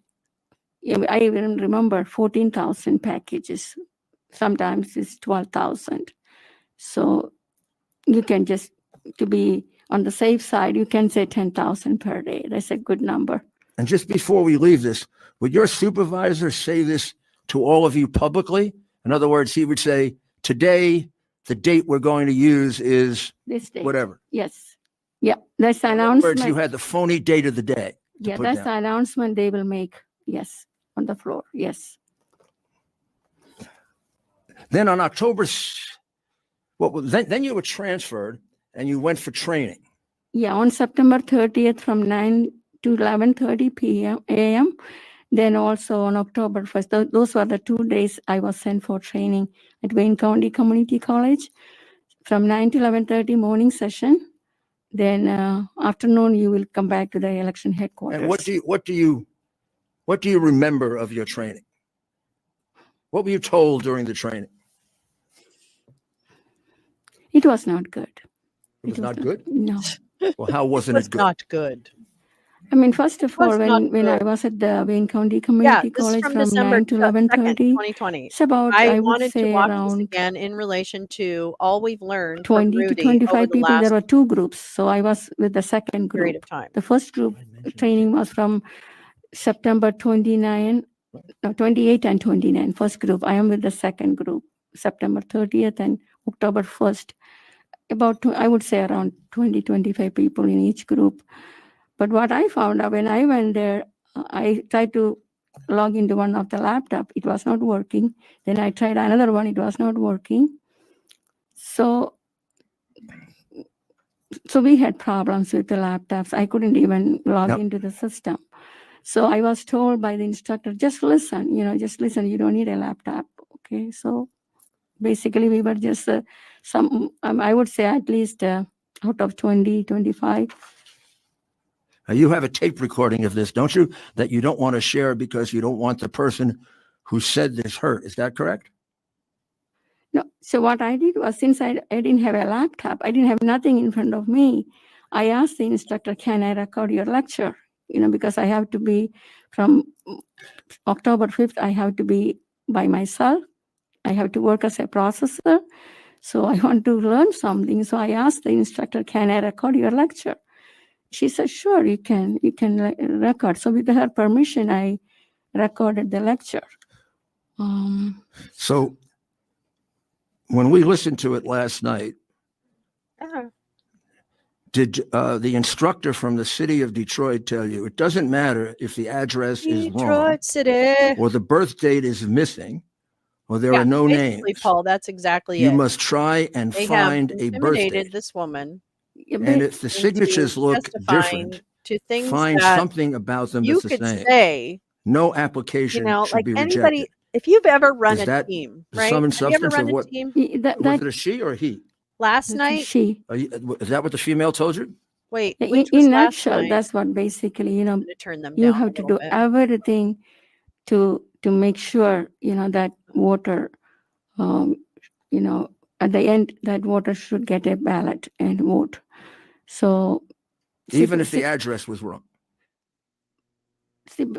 Yeah, I even remember 14,000 packages. Sometimes it's 12,000. So you can just, to be on the safe side, you can say 10,000 per day. That's a good number. And just before we leave this, would your supervisor say this to all of you publicly? In other words, he would say, today, the date we're going to use is This day. whatever. Yes. Yeah, that's the In other words, announcement. you had the phony date of the day. Yeah, put that's down. the announcement they will make. Yes, on the floor. Yes. Then on October, then you were transferred and you went for training. Yeah, on September 30th from 9 to 11:30 p.m. a.m. Then also on October 1st, those were the 2 days I was sent for training at Wayne County Community College. From 9 to 11:30 morning session. Then afternoon, you will come back to the election headquarters. And what do you remember of your training? What were you told during the training? It was not good. It was not good? No. Well, how wasn't it good? Not good. I mean, first of all, was not when I good. was at the Wayne County Yeah, Community this is College from from December 9 to 2nd, 11:30, 2020. it's about, I would wanted to say, watch this around again in relation to all we've learned 20 from to Rudy over 25 the people. There last were 2 groups. So I was with the second period group. of time. The first group training was from September 28 and 29, first group. I am with the second group, September 30th and October 1st. About, I would say, around 20, 25 people in each group. But what I found out when I went there, I tried to log into one of the laptop. It was not working. Then I tried another one. It was not working. So we had problems with the laptops. I couldn't even log into the system. So I was told by the instructor, just listen, just listen. You don't need a laptop. Okay. So basically we were just I would say at least out of 20, 25. You have a tape recording of this, don't you? That you don't want to share because you don't want the person who said this hurt. Is that correct? No. So what I did was, since I didn't have a laptop, I didn't have nothing in front of me. I asked the instructor, can I record your lecture? Because I have to be from October 5th, I have to be by myself. I have to work as a processor. So I want to learn something. So I asked the instructor, can I record your lecture? She said, sure, you can record. So with her permission, I recorded the lecture. So when we listened to it last night, did the instructor from the city of Detroit tell you it doesn't matter if the address is wrong Detroit City. or the birth date is missing or there are no basically, names? Paul, that's exactly You it. must try and They find have a birth intimidated date. this woman. And if the signatures look testifying different, to things find that something about them you that's the could same. say, No application should like be anybody, rejected. if you've ever run Is a that team, the right? sum and Have you ever substance of run a what- team? Was it a she or a he? Last night, She. Is that what the female told you? wait, In which was last nutshell, night? that's what basically, I'm gonna turn them you down have a to little do bit. everything to make sure, that voter, at the end, that voter should get a ballot and vote. So Even if the address was wrong.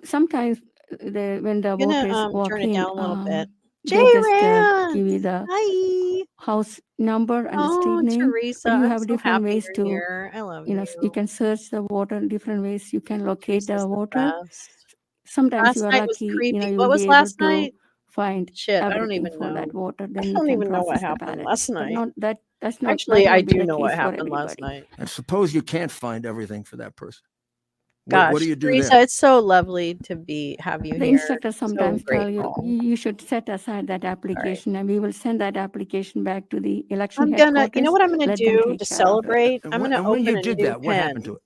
sometimes when the I'm gonna voters walk turn it in, down a little bit. they just J-Ran! give you the Hi. house number and the Oh, street name. Teresa, But you I'm have so different happy ways you're to, here. I love you you. can search the voter, different ways you can locate Teresa's the the voter. best. Sometimes you Last are night was lucky, creepy. you What will was be able last to night? find Shit, I don't everything even for know. that voter. I Then you don't can even know what process the happened ballot. last But night. not that's not Actually, might I not be do the know what case for happened last everybody. night. And suppose you can't find everything for that person. Gosh, What do you do Teresa, then? it's so lovely to have you The here. instructor So sometimes tell you, grateful. you should set aside that application and we will send that application back to the election I'm headquarters. gonna, you know what I'm gonna Let them do take to care of it. celebrate? And I'm when, gonna and when you open a did new that, what happened to pen it?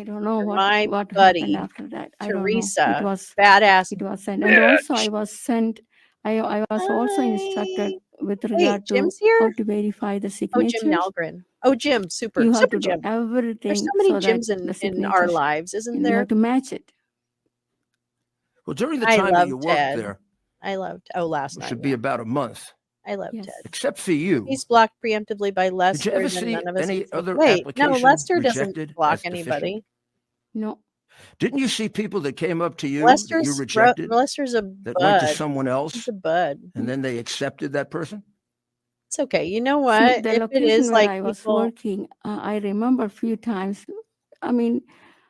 I don't know for what my happened buddy, after that. I don't know. Teresa, It was badass sent. And also I bitch. was sent, I was also instructed Hi. with Wait, regard to Jim's how here? to verify the Oh, Jim signatures. Nalgren. Oh, Jim, super, You have super to do Jim. There's so everything many so that Jims the in our signatures, lives, isn't you there? have to match it. Well, during the I time that love you worked Ted. there, I loved. Oh, last which night. should be Yeah. about a month, I love Yes. Ted. except for you, He's blocked preemptively by did you Lester, ever then see none of us. any can see- other Wait, no, application Lester doesn't rejected block as deficient? anybody. No. Didn't you see people that came up to you that you rejected Lester's a that went to bud. someone He's else a bud. and then they accepted that person? It's okay. You know See, what? the If it location is where like I was people, working, I remember a few times. I mean,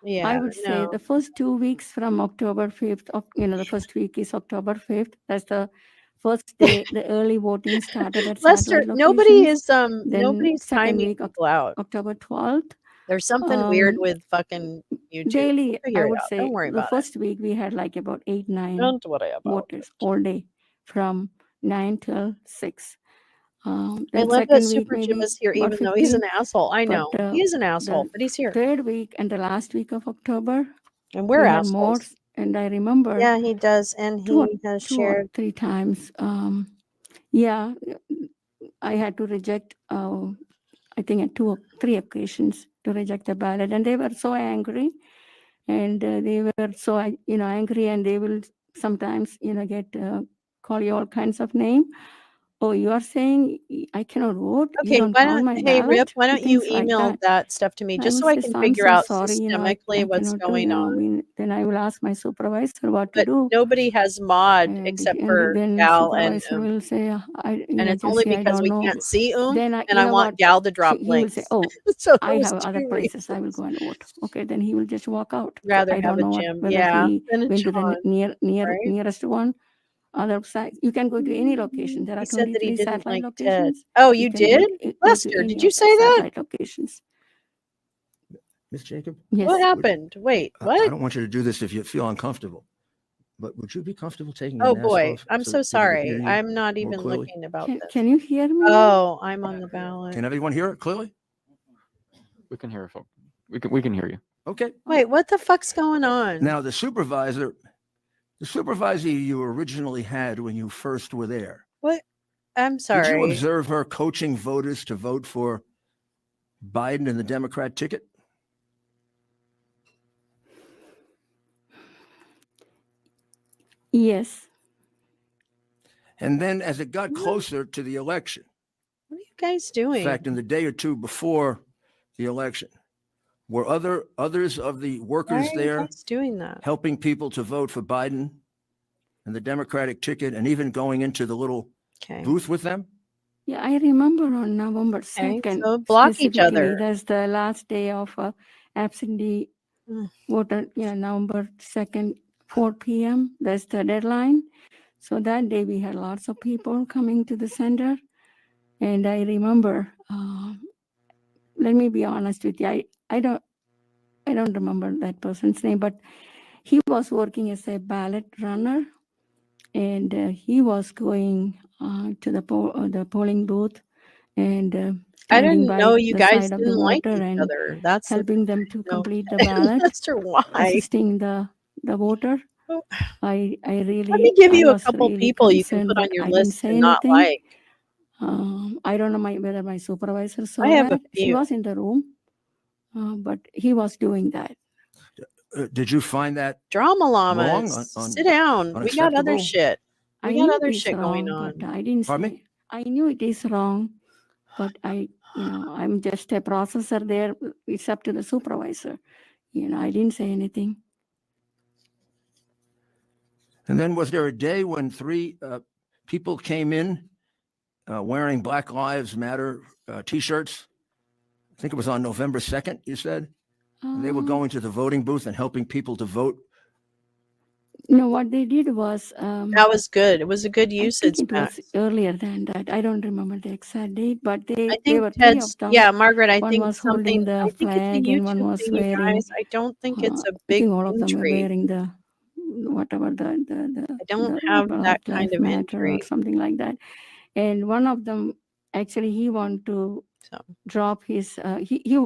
yeah, I would say no. the first 2 weeks from October 5th, the first week is October 5th. That's the first day the early voting started at Lester, satellite nobody locations. is Then nobody's second timing week, people out. October 12th. There's something weird Um, with fucking YouTube. We'll Daily, figure I it would out. say Don't worry the about first week we had like about 8, 9 it. Don't worry about voters it. all day from 9 till 6. I Then love that second week Super Jim maybe is here, about even though he's 15. an asshole. I But know he is an asshole, but he's here, third week and the last week of October, and we're we had more. assholes. And I remember Yeah, he does, and two he has or shared. 3 times. Yeah, I had to reject, I think at 2 or 3 occasions to reject the ballot. And they were so angry. And they were so, angry, and they will sometimes, get, call you all kinds of name. Oh, you are saying I cannot vote? You Okay, don't why count don't my hey Rip, ballot? why don't you Things like email that. that stuff to me I just so will I say, can I'm figure so out sorry, systemically I what's cannot do going now. I on? mean, then I will ask my supervisor what to But do. nobody has mod And, except and for then Gal and supervisor will say, and it's only Jesse, I because don't we know. can't see Then and I want Gal to drop he will say, links. oh, So I those have other two places. I will reasons. go and vote. Okay, then he will just walk out. So Rather I have don't a know Jim, whether yeah, he than a went to the John, right? nearest one. Other side, you can go to any location. There He are said that he 23 didn't satellite like Ted. locations. Oh, you can did? go to Lester, any did you of the say that? satellite locations. Miss Jacob? Yes. What happened? Wait, I what? don't want you to do this if you feel uncomfortable, but would you be comfortable taking your Oh mask boy, off I'm so so that people can hear sorry. you I'm not more even clearly? looking about this. Can you hear me? Oh, I'm on the ballot. Can everyone hear it clearly? We can hear it, folks. We can hear you. Okay. Wait, what the fuck's going on? Now, the supervisor you originally had when you first were there, What? I'm did you sorry. observe her coaching voters to vote for Biden and the Democrat ticket? Yes. And then as it got closer to the election, What are you guys in doing? fact, in the day or two before the election, were others of the Why workers are you there guys doing that? helping people to vote for Biden and the Democratic ticket and even going into the little booth with them? Yeah, I remember on November Okay, 2nd. so block each specifically, other. That's the last day of absentee voter, November 2nd, 4 p.m. That's the deadline. So that day we had lots of people coming to the center. And I remember, let me be honest with you, I don't remember that person's name, but he was working as a ballot runner, and he was going to the polling booth and I standing didn't by know you the guys side of the didn't like voter each and other. That's the helping them to no. complete the ballot, Lester, why? assisting the voter. Oh. I really, Let me give I you a was couple really people you can concerned, put on but your I didn't list say to not anything. like. I don't know whether my supervisor saw I have a that. She few. was in the room, but he was doing that. Did you find that Drama wrong? llamas? Sit down. We got other unacceptable? shit. I We got knew other it is shit going wrong, on. but I didn't Pardon say. me? I knew it is wrong, but I'm just a processor there. It's up to the supervisor. I didn't say anything. And then was there a day when three people came in wearing Black Lives Matter T-shirts. I think it was on November 2nd, you said? They were going to the voting booth and helping people to vote. No, what they did was That was good. It was a good I think usage, it Max. was earlier than that. I don't remember the exact date, but I they think were three Ted's, of them. yeah, Margaret, I One think was something, holding the I think it's a flag and one YouTube was thing, you wearing. guys. I don't think it's a I big think all of them were intrigue. wearing the whatever I don't the have Black that kind Lives of Matter or intrigue. something like that. And one of them actually he wanted to So, drop his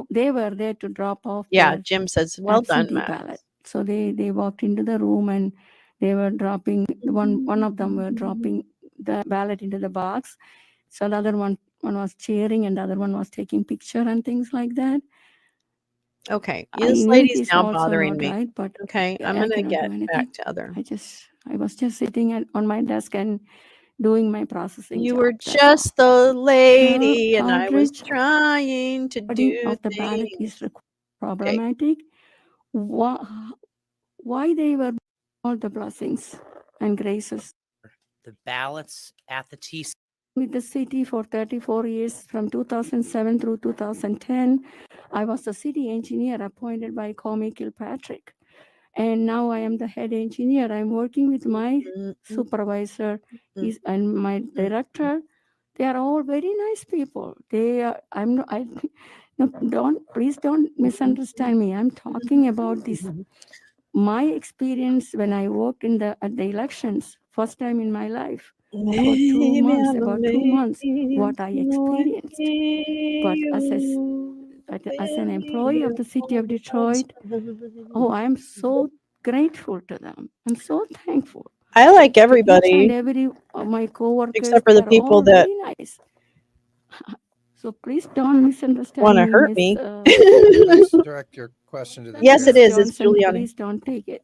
they were there to drop off yeah, their Jim says, well done, absentee Max. ballot. So they walked into the room and they were dropping one of them were dropping the ballot into the box. So the other one was cheering and the other one was taking picture and things like that. Okay, I this knew it lady's is now also bothering not me. right, but Okay, I'm I gonna cannot get do anything. back to other. I was just sitting on my desk and doing my processing You job. were That's all. just the lady, and I was Aldrich, trying to putting do of the ballot is things. Okay, problematic. Why they were all the blessings and graces The ballots at the TC. with the city for 34 years from 2007 through 2010. I was the city engineer appointed by Comey Kilpatrick. And now I am the head engineer. I'm working with my supervisor and my director. They are all very nice people. They are, I'm not, I, no, please don't misunderstand me. I'm talking about this, my experience when I worked at the elections, first time in my life. For 2 months, about 2 months, what I experienced. But as an employee of the city of Detroit, oh, I'm so grateful to them. I'm so thankful. I like To each and everybody every my coworkers, except for the they are all people that very nice. So please don't misunderstand want to me, hurt Miss. me. Please direct your question to the Yes, chair. it is. It's Johnson, Giuliani. please don't take it.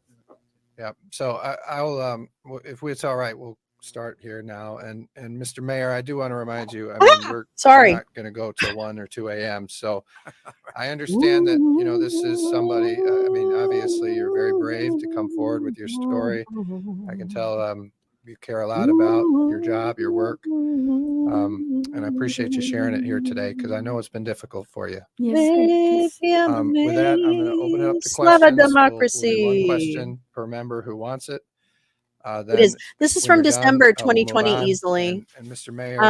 Yeah, so I'll, if it's all right, we'll start here now. And Mr. Mayor, I do want to remind you, I mean, we're Sorry. not going to go till 1 or 2 a.m. So I understand that, you know, this is somebody, I mean, obviously you're very brave to come forward with your story. I can tell you care a lot about your job, your work. And I appreciate you sharing it here today because I know it's been difficult for you. Yes, yes. With that, I'm going to open it up to Slava questions. We'll do one democracy. question per member who wants it. It is. This is when from you're done, December we'll move 2020 on. easily. And Mr. Mayor,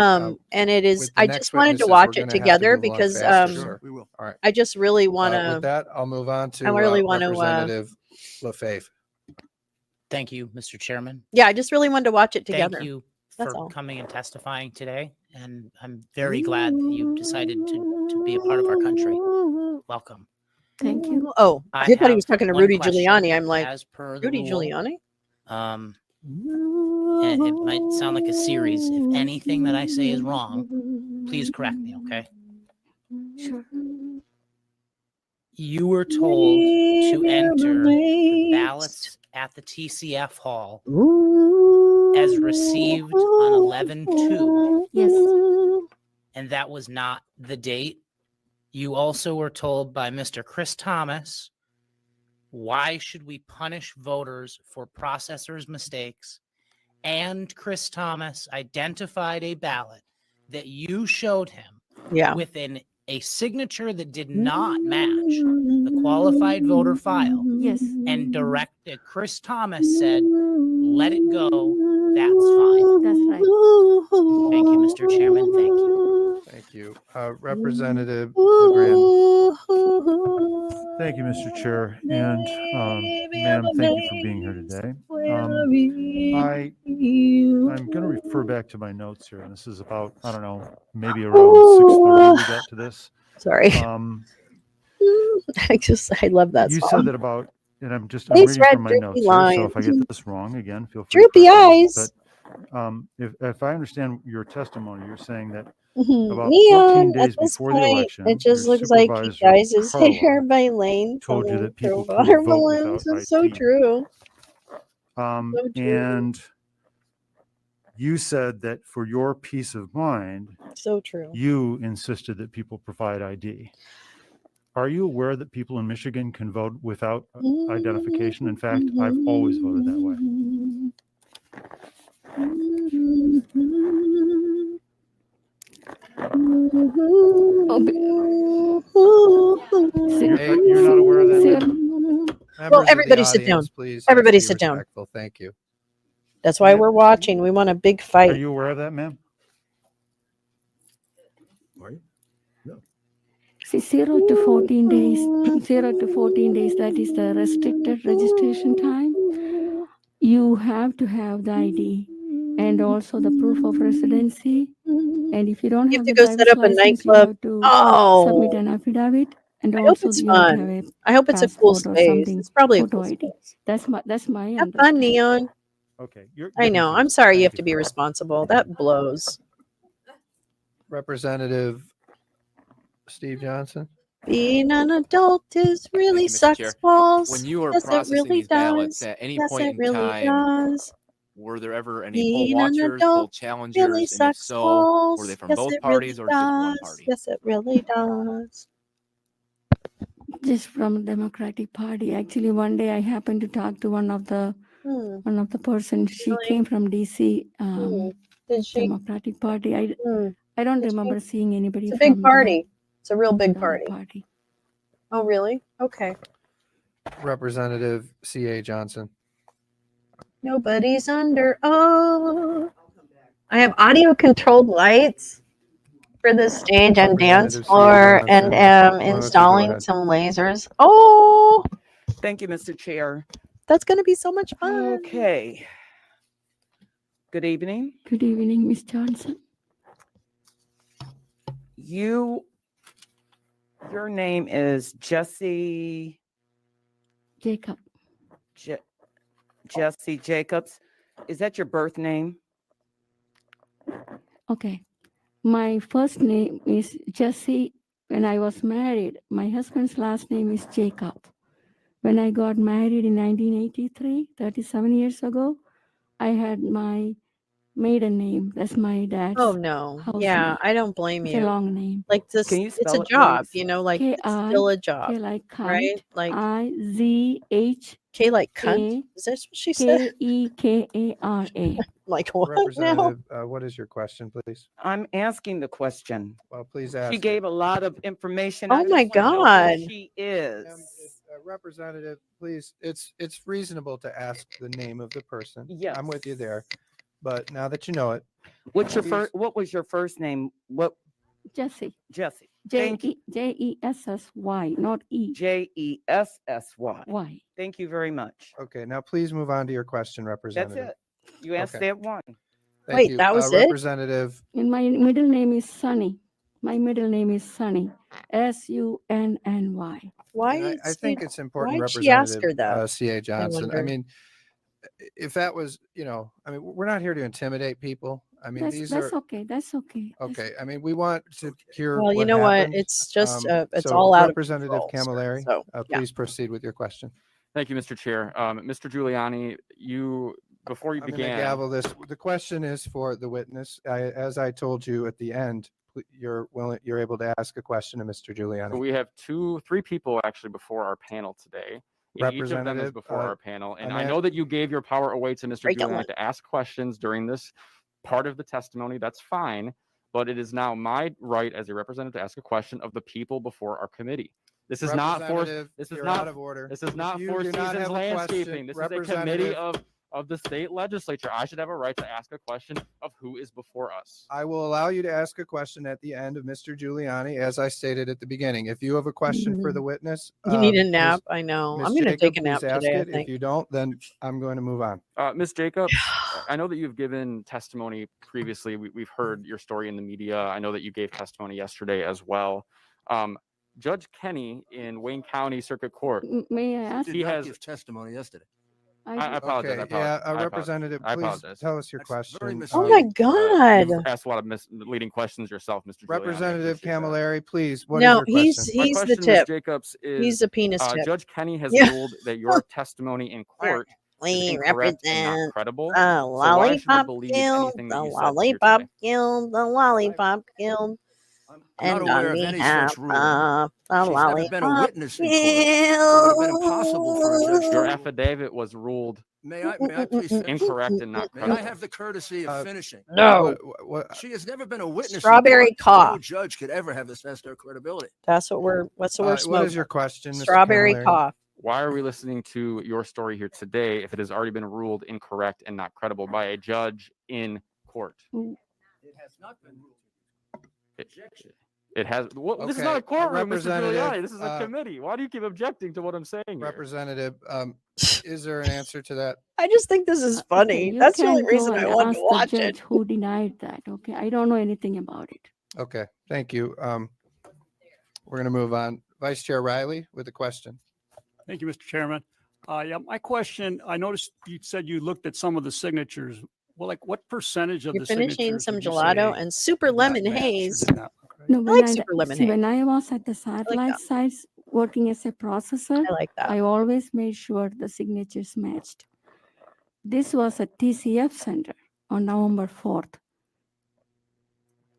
And it is, with the I next just wanted to witnesses, watch we're it gonna have to together move along because faster, sir. We will. All right. I just really want With to, that, I'll move on to I really want to, Representative LaFave. Thank you, Mr. Chairman. yeah, I just really wanted to watch it together. Thank you That's for all. coming and testifying today. And I'm very glad that you decided to be a part of our country. Welcome. Thank you. Oh, I thought he was have talking to one Rudy question Giuliani. I'm like, as per the Rudy rule. Giuliani? And it might sound like a series. If anything that I say is wrong, please correct me, okay? Sure. You were told to enter the ballots at the TCF hall as received on 11/2. Yes. And that was not the date. You also were told by Mr. Chris Thomas, why should we punish voters for processors' mistakes? And Chris Thomas identified a ballot that you showed him within a signature that did not match the qualified voter file. Yes. And directed, Chris Thomas said, let it go. That's fine. That's right. Thank you, Mr. Chairman. Thank you. Thank you. Representative LeGrand. Thank you, Mr. Chair. And ma'am, thank you for being here today. I'm going to refer back to my notes here. And this is about, I don't know, maybe around 6:30 we got to this. Sorry. I love that you song. said that about, and I'm Nice reading red from my notes here, lines. so if I get this wrong, again, feel free Droopy to correct me. eyes. But if I understand your testimony, you're saying that Mhm. about Neon, 14 days at this before the point, election, it just your looks like he supervisor, dyes his Carla, hair by lane. told you that people could water vote balloons. without It's so ID. true. And you said that for your peace of mind, So true. you insisted that people provide ID. Are you aware that people in Michigan can vote without identification? In fact, I've always voted that way. You're not aware of that, Sarah, ma'am? Members of the everybody sit down. audience, please, Everybody be sit down. respectful. Thank you. That's why we're watching. We want a big Are fight. you aware of that, ma'am? Are you? No. see, 0 to 14 days, 0 to 14 days, that is the restricted registration time. You have to have the ID and also the proof of residency. And if you don't You have have to the go set driver's up a license, you nightclub. have to submit Oh, an affidavit. And I hope also it's you need to have fun. a I hope it's a cool passport or space. something, It's probably a photo cool ID. space. That's my Have fun, understanding. Neon. Okay. You're I know. I'm confused. sorry you Thank have to be responsible. That blows. Representative Steve Johnson. Being an adult is really you, Mr. sucks Chair. balls. When you are Yes, it processing really these ballots, does. at any Yes, point it in really time, does. were there ever any poll Being an watchers, poll adult challengers, really and if sucks so, were they balls. from Yes, both it parties really or just one does. party? Yes, it really does. Just from the Democratic Party. Actually, one day I happened to talk to one of the person. She Really? came from DC Did she? Democratic Party. I don't Did she? remember seeing anybody It's a big from party. It's a real big the party. party. Oh, really? Okay. Representative C.A. Johnson. Nobody's under. Oh, I have audio controlled lights for the stage and dance Representative floor, C.A. and Johnson. am Why don't you go installing ahead? some lasers. Oh, Thank you, Mr. Chair. that's going to be so much fun. Okay. Good evening. Good evening, Miss Johnson. Your name is Jesse Jacob. Jesse Jacobs. Is that your birth name? Okay. My first name is Jesse. When I was married, my husband's last name is Jacob. When I got married in 1983, 37 years ago, I had my maiden name. That's my dad's. Oh no. house Yeah, name. I don't blame It's you. a long name. Like this, Can you it's a spell it, job, please? like it's K-I, still a job, K like kite, right? Like I-Z-H, K like cunt. A, Is that what she said? K-E-K-A-R-A. Like what now? Representative, what is your question, please? I'm asking the question. Well, please ask. She gave a lot of information. Oh I just my wanna know who God. she is. Representative, please, it's reasonable to ask the name of the person. Yes. I'm with you there. But now that you know it, What's your please- first? What was your first name? What? Jesse. Jesse. Thank you. J-E-S-S-Y, not E. Jessy. Y. Thank you very much. Okay, now please move on to your question, That's Representative. it. You asked Okay. that one. Thank Wait, you. that was it? Representative, And my middle name is Sunny. My middle name is Sunny. S-U-N-N-Y. Why and did I think it's important, why'd she ask her Representative that? C.A. Johnson. I wonder. mean, if that was, we're not here to intimidate people. I mean, That's, these that's are okay. That's okay. okay. I mean, we want to hear Well, you what know what? happened. It's just it's So all out of Representative control, sir. Camilleri, So yeah. please proceed with your question. Thank you, Mr. Chair. Mr. Giuliani, before you I'm going to began, gavel this. The question is for the witness. As I told you at the end, you're able to ask a question to Mr. Giuliani. we have three people actually before our panel today. And each of them is Representative, before our panel. And I'm I know that you gave your power away to Mr. Right, don't Giuliani want- to ask questions during this part of the testimony. That's fine. But it is now my right as a representative to ask a question of the people before our committee. This is not for Representative, this is you're not out of order. This is If not you Four do not Seasons have a landscaping. question, This is a committee Representative- of the state legislature. I should have a right to ask a question of who is before us. I will allow you to ask a question at the end of Mr. Giuliani, as I stated at the beginning. If you have a question for the witness, You need a Ms. nap. I know. Ms. I'm going to Jacob, take a nap please ask today. I it. If think. you don't, then I'm going to move on. Ms. Jacobs, I know that you've given testimony previously. We've heard your story in the media. I know that you gave testimony yesterday as well. Judge Kenny in Wayne County Circuit Court. May I ask? Did not give testimony yesterday. I apologize. Okay, I apologize. yeah, Representative, I please apologize. tell us your That's very question. Oh my God. You've asked a lot of misleading questions yourself, Mr. Giuliani. I Representative appreciate that. Camilleri, please, what is No, your question? My he's the question, Ms. tip. Jacobs, is He's the penis tip. Judge Kenny has Yeah. ruled that your testimony in court is We incorrect and not represent credible. the So why should we lollipop believe guild, anything the that you said here lollipop today? guild, the lollipop guild. I'm not And aware on of any behalf such ruling. of the She's never been a lollipop witness in court. It would have been impossible for a judge to Your affidavit was ruled May I please finish? incorrect and not May I credible. have the courtesy of finishing? No. She has never been a witness. in Strawberry court, so no cough. judge could ever have assessed her credibility. That's what we're smoking. What is your question, Mr. Strawberry Camilleri? cough. Why are we listening to your story here today if it has already been ruled incorrect and not credible by a judge in court? It has not been ruled. It has. Well, this is Okay, not a courtroom, Mr. Representative, Giuliani. This is a committee. Why do you keep objecting to what I'm saying here? Representative, is there an answer to that? I just think this is funny. You That's the only can go reason I and wanted ask to the watch judge it. who denied that. Okay, I don't know anything about it. Okay, thank you. We're going to move on. Vice Chair Riley with a question. Thank you, Mr. Chairman. Yeah, my question, I noticed you said you looked at some of the signatures. Well, like what percentage of You're the finishing signatures some would you gelato say and super did not lemon match or haze. did not look right? No, I when like I, super lemon see, haze. when I was at the satellite sites working as a processor, I like that. I always made sure the signatures matched. This was a TCF center on November 4th.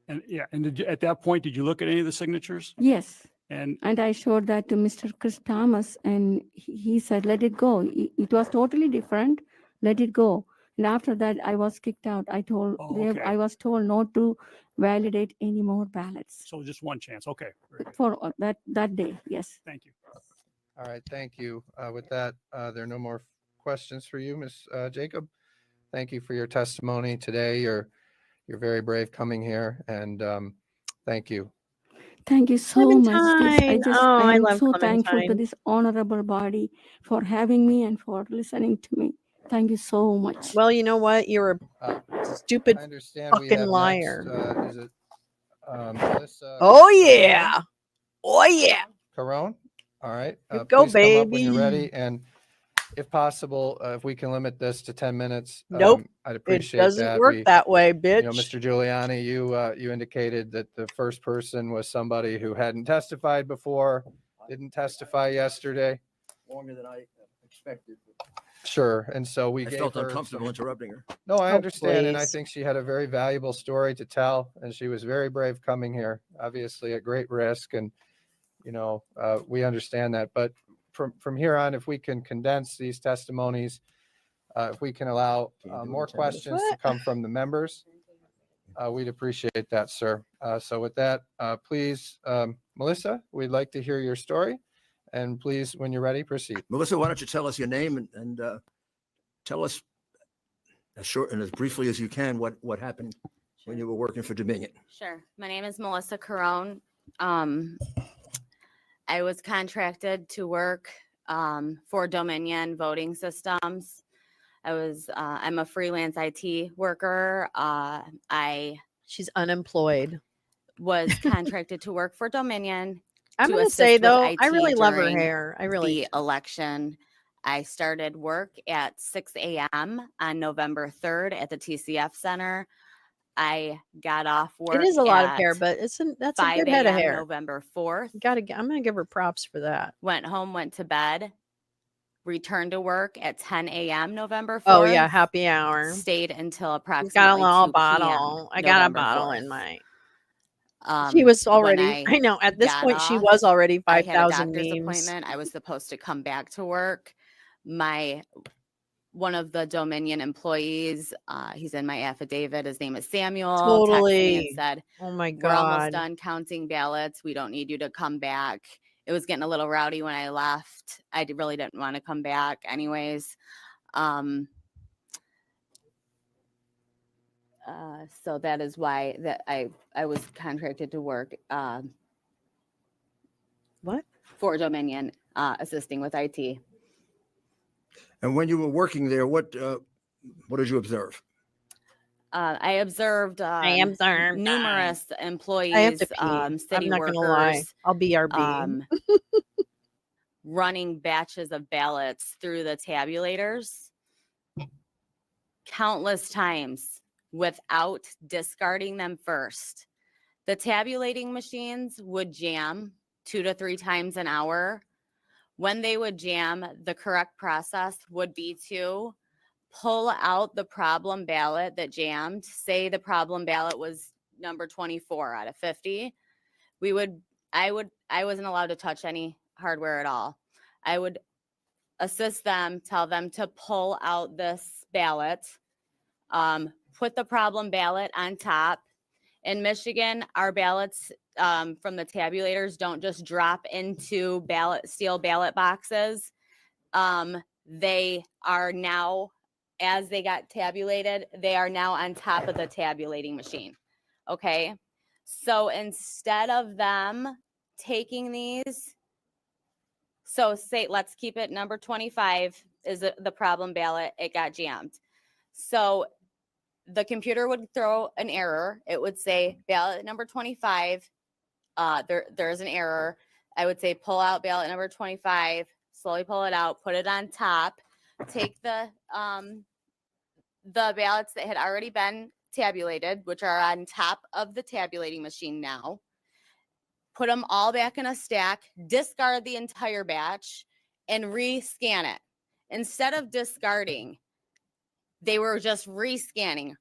And yeah, and did you, at that point, did you look at any of the signatures? Yes. And I showed that to Mr. Chris Thomas, and he said, let it go. It was totally different. Let it go. And after that, I was kicked out. I okay. was told not to validate any more ballots So just one chance. Okay. Very good. for that day. Yes. Thank you. All right, thank you. With that, there are no more questions for you, Ms. Jacob. Thank you for your testimony today. You're very brave coming here, and thank you. Thank you so much. Clementine. Oh, I I am love so thankful to Clementine. this honorable body for having me and for listening to me. Thank you so much. Well, you know what? You're a stupid I understand we fucking have liar. next, is it Melissa? Oh yeah. Oh yeah. Caron? All right. You go, please come up when you're baby. ready. And if possible, if we can limit this to 10 minutes, Nope. I'd It appreciate doesn't that. work that way, You bitch. know, Mr. Giuliani, you indicated that the first person was somebody who hadn't testified before, didn't testify yesterday. Longer than I expected. Sure. And so we I gave felt her uncomfortable some- interrupting her. No, I Oh, understand. And I please. think she had a very valuable story to tell, and she was very brave coming here, obviously at great risk. And, you know, we understand that. But from here on, if we can condense these testimonies, if we can allow more questions to come from the members, we'd appreciate that, sir. So with that, please, Melissa, we'd like to hear your story. And please, when you're ready, proceed. Melissa, why don't you tell us your name and tell us as short and as briefly as you can what happened when you were working for Dominion. Sure. My name is Melissa Caron. I was contracted to work for Dominion Voting Systems. I'm a freelance IT worker. She's unemployed. Was contracted to work for Dominion. I'm to gonna assist say with though, I IT really love her during hair. I really the election. I started work at 6 a.m. on November 3rd at the TCF Center. I got off work. It is a lot of at hair, but that's a 5 good head of a.m. hair. November 4th. I'm gonna give her props for that. Went home, went to bed, returned to work at 10 a.m. November 4th. Oh yeah, happy hour. Stayed until approximately Got a little 2 bottle. p.m. I got a November bottle 4th. in my. She was When already. I know. At this got point, she off, was already I had a 5,000 doctor's memes. appointment. I was supposed to come back to work. One of the Dominion employees, he's in my affidavit. His name is Samuel. Texted me Totally. and said, Oh my "We're almost God. done counting ballots. We don't need you to come back." It was getting a little rowdy when I left. I really didn't want to come back, anyways. So that is why that I was contracted to work. What? For Dominion, assisting with IT. And when you were working there, what did you observe? I observed numerous employees, I have to pee. city I'm not gonna lie. workers, I'll BRB. running batches of ballots through the tabulators countless times without discarding them first. The tabulating machines would jam 2 to 3 times an hour. When they would jam, the correct process would be to pull out the problem ballot that jammed. Say the problem ballot was number 24 out of 50. I wasn't allowed to touch any hardware at all. I would assist them, tell them to pull out this ballot, put the problem ballot on top. In Michigan, our ballots from the tabulators don't just drop into steel ballot boxes. They are now, as they got tabulated, they are now on top of the tabulating machine. Okay. So instead of them taking these, so say, let's keep it number 25 is the problem ballot. It got jammed. So the computer would throw an error. It would say ballot number 25. There's an error. I would say pull out ballot number 25, slowly pull it out, put it on top, take the ballots that had already been tabulated, which are on top of the tabulating machine now, put them all back in a stack, discard the entire batch, and rescan it. Instead of discarding, they were just rescanning,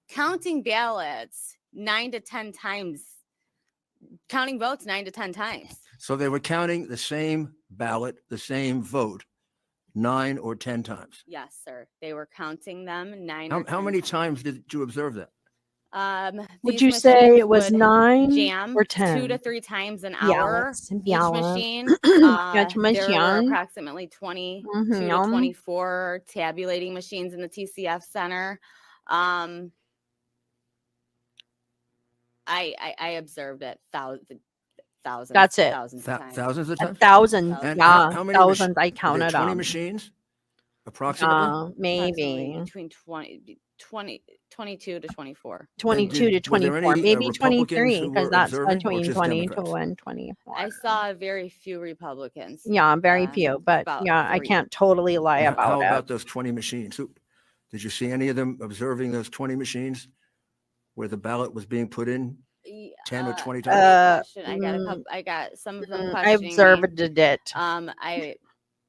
counting ballots 9 to 10 times, counting votes 9 to 10 times. So they were counting the same ballot, the same vote, 9 or 10 times. Yes, sir. They were counting them 9 How, or 10 how many times did you observe that? Would these you say machines it was would 9 jam or 2 to 10? 3 times an hour Ballots and each ballots. machine. Each There were machine. approximately 22 to Mhm. 24 tabulating machines in the TCF center. I observed it thousands That's it. thousands of times. Thousands of A times? 1,000. And Yeah. how many Thousands. I were there counted 20 them. machines? Approximately? Approximately Maybe between 22 to 24. 22 to were there 24. any, Maybe Republicans 23 who because were that's observing, or between just 22 Democrats? and 24. I saw very few Republicans. Yeah, very few, but about yeah, I 3. can't totally lie And about how it. about those 20 machines? Did you see any of them observing those 20 machines where the ballot was being put in 10 or 20 times? Question. I got some of them I questioning me. observed it.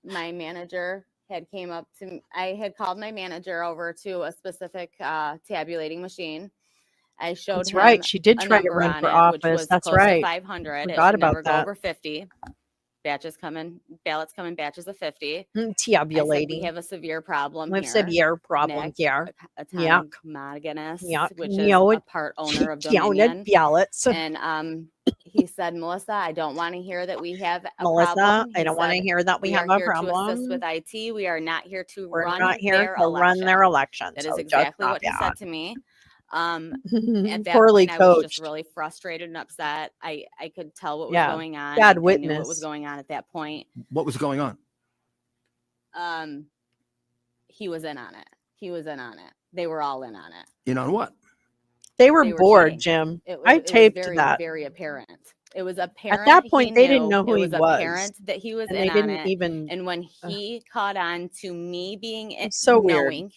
My manager had came up to, I had called my manager over to a specific tabulating machine. I showed That's him right. She did a try to number run on for it, which office. was That's close right. to 500. It Forgot should about never go that. over 50. Ballots come in batches of 50. I said, we Tabulating. have a severe problem We have here. severe problem Nick, here. a Yuck. monogamous, Yuck. which is No, a part owner of counted Dominion. ballots. And he said, Melissa, I don't want to hear that we have a Melissa, problem. I don't want to said, hear that we have are a here to assist problem. with IT. We are not here to We're run not here their to election. run their election. That So is just exactly stop what he said to me. At that Poorly point, I was just coached. really frustrated and upset. I could tell what was Yeah. going on. Bad I knew witness. what was going on at that point. What was going on? He was in on it. He was in on it. They were all in on it. In on what? They were They bored, cheating. Jim. It I was taped very, that. very apparent. It was apparent. At that point, he they didn't knew. know who it he was was. apparent that he was And in they on didn't it. even. And when he caught on to me being in, It's so weird.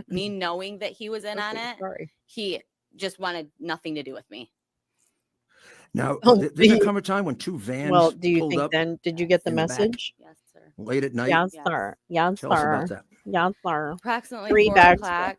knowing that he was in on it, Sorry. he just wanted nothing to do with me. Now, Oh, did there come a time when 2 vans Well, do you pulled think up then? Did you get the in the back message? Yes, sir. late at night? Yes, sir. Yes, Tell us sir. about that. Yes, sir. Approximately 3 4 bags. o'clock.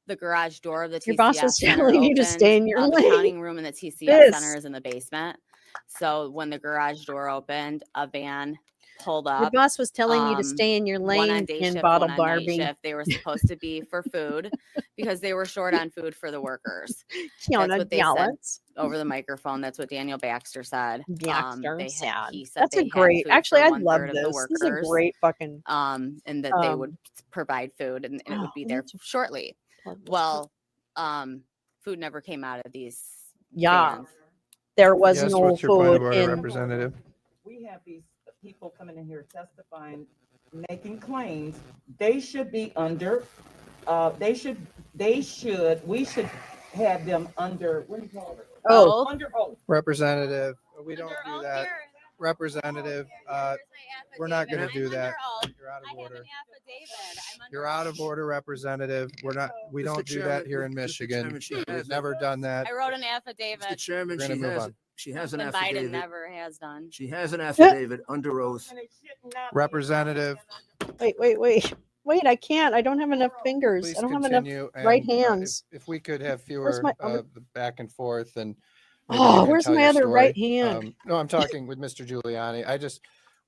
The garage door of the Your boss TCF is center telling you to opened. stay in your The lane. counting room in the TCF This. center is in the basement. So when the garage door opened, a van pulled Your up. boss was telling you to stay in your One on lane day in shift, Bottle one on night Barbie. shift. They were supposed to be for food because they were short on food for the workers. That's Counted what they said ballots. over the microphone. That's what Daniel Baxter said. Baxter He said. said That's a they had great. food Actually, for I love 1/3 of the this. This is a workers. great fucking. And that they would provide food and it would be there shortly. Well, food never came out of these Yeah. vans. There was Yes, no what's your point of food order, in. Representative? We have these people coming in here testifying, making claims. They should be under, we should have them under, what do you call it? Oh. Under oath. Representative, we don't do that. Representative, we're not going to do that. You're out of order. You're out of order, Representative. We don't do that here in Michigan. We've never done that. I wrote an affidavit. Mr. Chairman, We're gonna move on. she has an Biden affidavit. never has done. She has an affidavit under oath. Representative, Wait, I can't. I don't have enough fingers. please I don't have enough continue. right and, hands. if we could have Where's fewer my- the back and forth, and maybe you Oh, can where's tell my your other right story. hand? No, I'm talking with Mr. Giuliani.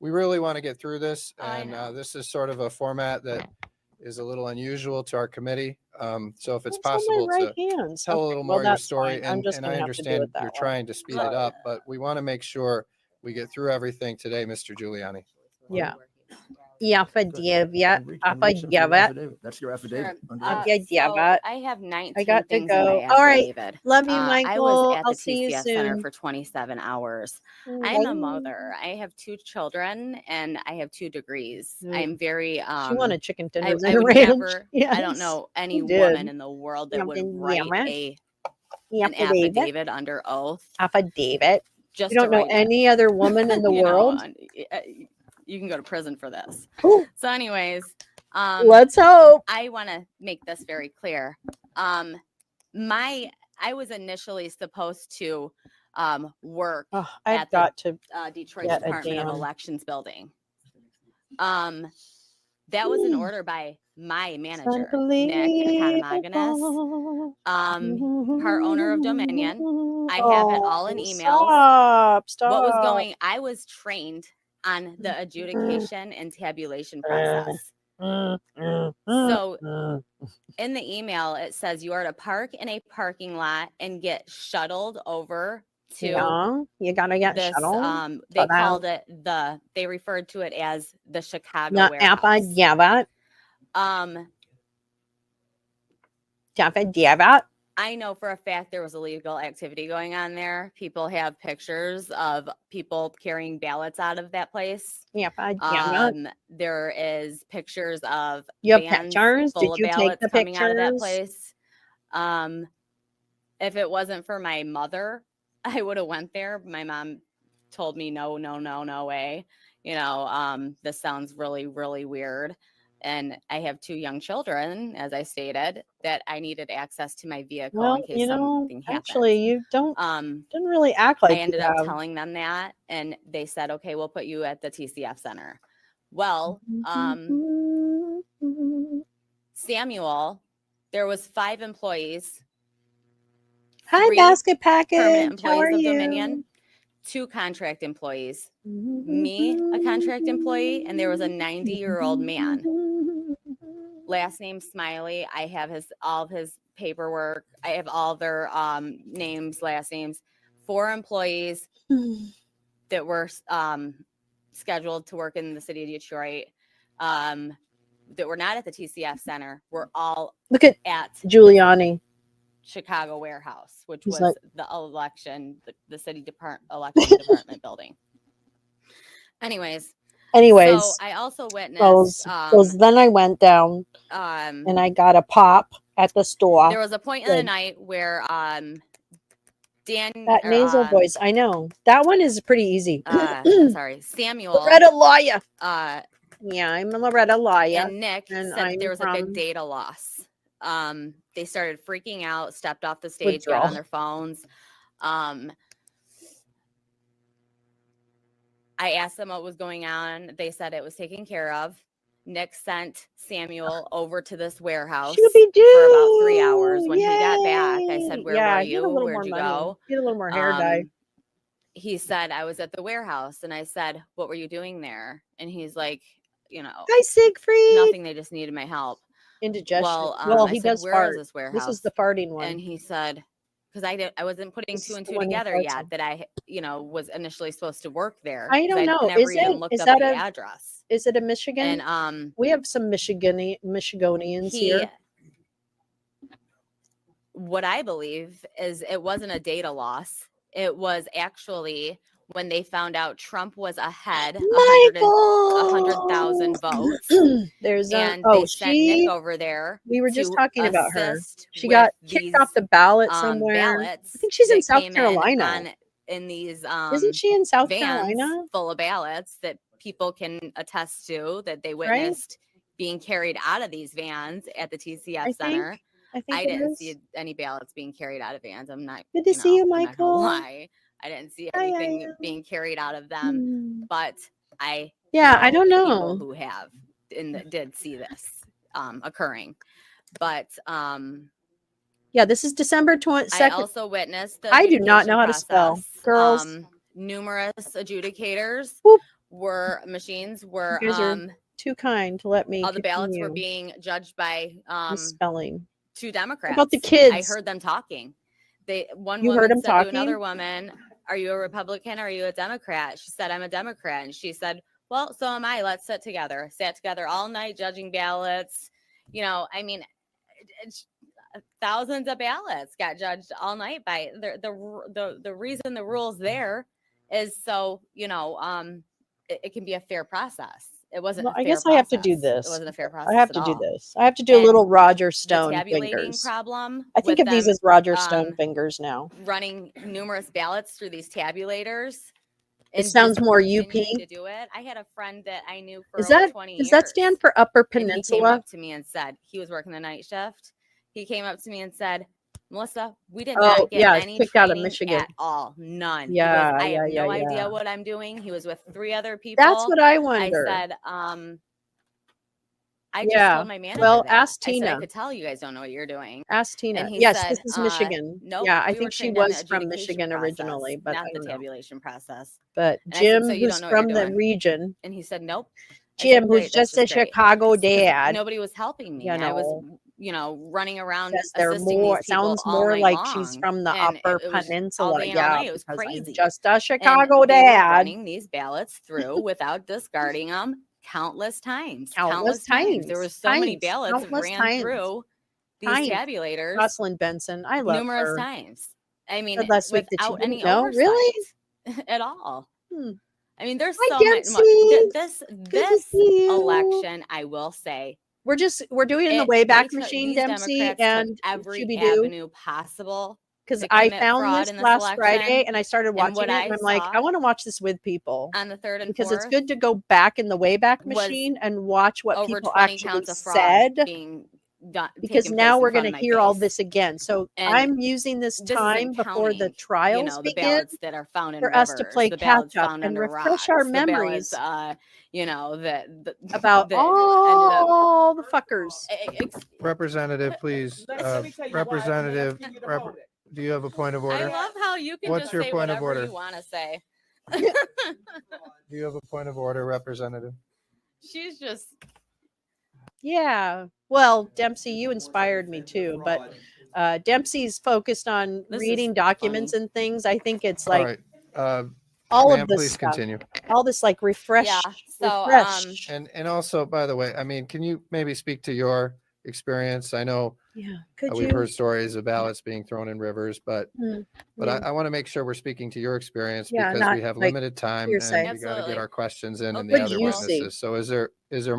We really want to get through this, and this is sort of a format that is a little unusual to our committee. So if it's What's on my possible right to hands? tell a Okay, little well, more of your that's story, fine. I'm just and gonna I have to do understand it that you're way. trying to speed it up, but we want to make sure we get through everything today, Mr. Giuliani. Yeah. Affidavit. That's your affidavit. under Uh, oath. so I have 19 I got to things in my go. All right. affidavit. Love you, I was Michael. at I'll the see you TCF Center soon. for 27 hours. Mm, I'm bye. a mother. I have 2 children and I have 2 degrees. Mm. I'm very She wanted chicken tenders I and would ranch. never I don't Yes, know any she woman did. in the world that would Yeah, write an affidavit. affidavit under oath Affidavit. just You don't to know write it. any other woman in the You know, world? you can go to prison for this. Ooh. So anyways, Let's hope. I want to make this very clear. I was initially supposed to work Oh, I've at the got to Detroit get a Department of damn. Elections building. That was an order by my manager, Nick Economaganis, part owner of Dominion. I have it all in emails. Stop. What was going? I was trained on the adjudication and tabulation process. So in the email, it says you are to park in a parking lot and get shuttled over to Yeah, you gotta get this. shuttled. They called it they referred to it as the Chicago No, warehouse. affidavit. Affidavit. I know for a fact there was illegal activity going on there. People have pictures of people carrying ballots out of that place. There is pictures of You have vans pictures? full Did of you take ballots the coming out of that pictures? place. If it wasn't for my mother, I would have went there. My mom told me no way. You know, this sounds really, really weird. And I have 2 young children, as I stated, that I needed access to my vehicle Well, in case something happened. actually, you didn't really act like I ended you up have. telling them that, and they said, okay, we'll put you at the TCF Center. Well, Samuel, there was 5 employees. Hi, 3 basket package. permanent How are employees of you? Dominion, 2 contract employees, me, a contract employee, and there was a 90-year-old man. Last name Smiley. I have all of his paperwork. I have all their names, last names. 4 employees that were scheduled to work in the city of Detroit that were not at the TCF Center were all Look at Giuliani. Chicago warehouse, which He's was like- the election, the city election department building. Anyways, so I also witnessed. Then I went down and I got a pop at the store. There was a point in the night where Dan, that nasal voice. I know that one is pretty easy. sorry, Samuel. Loretta Lawyer. Yeah, I'm Loretta Lawyer. And Nick said there was a big data loss. They started freaking out, stepped off the stage, got on their phones. I asked them what was going on. They said it was taken care of. Nick sent Samuel over to this warehouse for about 3 hours. When he got back, I said, where were you? Where'd you go? Get a little more hair dye. He said, I was at the warehouse. And I said, what were you doing there? And he's like, Hi, Siegfried. Nothing. They just needed my help. Indigestion. Well, he I said, does where fart. is this warehouse? This is the farting one. And he said, because I wasn't putting This 2 is and the 2 one he together farts yet on. that I, was initially supposed to work there. I don't know. Never Is even it? looked Is up that the a address. Is it a Michigan? And we have some Michigonians here. What I believe is it wasn't a data loss. It was actually when they found out Trump was ahead 100,000 votes. There's and they sent Nick over there. We were just talking about her. She with got kicked off the ballot somewhere. ballots I think she's in that South came Carolina. in these Isn't she in South vans Carolina? full of ballots that people can attest to that they witnessed being carried out of these vans at the TCF Center. I didn't see any ballots being carried out of vans. I'm not good to see you, I'm not gonna Michael. lie. I didn't see anything being carried out of them, but I I don't know people who have did see this occurring. But Yeah, this is December I 22nd. also witnessed the I do not know how to adjudication spell. process. Girls, Numerous adjudicators Whoop. machines were you guys are too kind to let me all the ballots were continue being judged by misspelling. two What Democrats. about the I kids? heard them talking. One You heard woman them said to another talking? woman, "Are you a Republican? Or are you a Democrat?" She said, "I'm a Democrat." And she said, "Well, so am I. Let's sit together." Sat together all night judging ballots. You know, I mean, it's thousands of ballots got judged all night by the reason the rules there is so it can be a fair process. It wasn't Well, a I fair guess I have to do process. It this. wasn't a fair I process have at to do all. this. I have to do a And little Roger the Stone tabulating fingers. problem I think with of these them, as Roger Stone fingers now. running numerous ballots through these tabulators It and sounds just more UP. continuing to do it. I had a friend that I knew for Is over that 20 does years. that stand for Upper And he came Peninsula? up to me and said, he was working the night shift. He came up to me and said, "Melissa, we did Oh, not get yeah, any kicked out of training Michigan. at all. None." He goes, Yeah, "I yeah, have no yeah. idea what I'm doing." He was with 3 other people. That's what I I wonder. said, I just Yeah. told my manager Well, that. ask I said, "I Tina. could tell you guys don't know what you're doing." Ask Tina. And he Yes, said, this is Michigan. "Nope, Yeah, I we were think she trained on the was from adjudication Michigan process, originally, but not I the don't know. tabulation process." But And I said, Jim, "So you who's don't know what you're from the doing?" region, And he said, "Nope." I Jim, said, who's "Great, that's just a great." Chicago 'Cause dad, nobody was helping me. you I was, know, running around says they're assisting more these people sounds all more night like she's long. from the And Upper it was all Peninsula. day and all Yeah, night. It was because I'm crazy. just a And Chicago they were dad. running these ballots through without discarding them countless times. Countless There were times. so many Times. ballots Countless ran times. through these Times. tabulators Jocelyn Benson, I love numerous her. times. I mean, Said last week that she without any didn't know. oversight Really? at all. Hmm. I mean, there's Hi, so much. Dempsey. This Good to this see you. election, I will say, We're doing it in the they Wayback took Machine, these Dempsey, Democrats and took every Shooby-Doo. avenue possible Because to I commit found fraud this in this last Friday election. and I started And watching what it, I and I'm like, saw I want to watch this with people on the 3rd and because it's 4th good to go back in the Wayback was Machine and watch what over people 20 actually counts of fraud said. being done, Because taking now place we're in front going of to my hear all face. this again. So And I'm using this this time isn't before the counting, trials the begin ballots that are found in for us to rivers, play the catch ballots up found and under refresh rocks, our the memories ballots, that about that ended all the fuckers. Representative, please, Let me tell you why I'm Representative, asking you to hold it. do you have a point of I order? love how you can What's just your say point of whatever order? you want to say. Do you have a point of order, Representative? She's just Yeah. Well, Dempsey, you inspired me too, but Dempsey's focused on This is reading documents funny. and things. I think it's All like right. all Ma'am, of this please stuff, continue. all this like Yeah. So refresh. And also, by the way, I mean, can you maybe speak to your experience? I know Yeah. Could we've you? heard stories of ballots being thrown in rivers, but Yeah. I want to make sure we're speaking to your experience Yeah, because not we have like limited time hearsay. and we got to get Absolutely. our questions in and the What other did you see? witnesses. So is there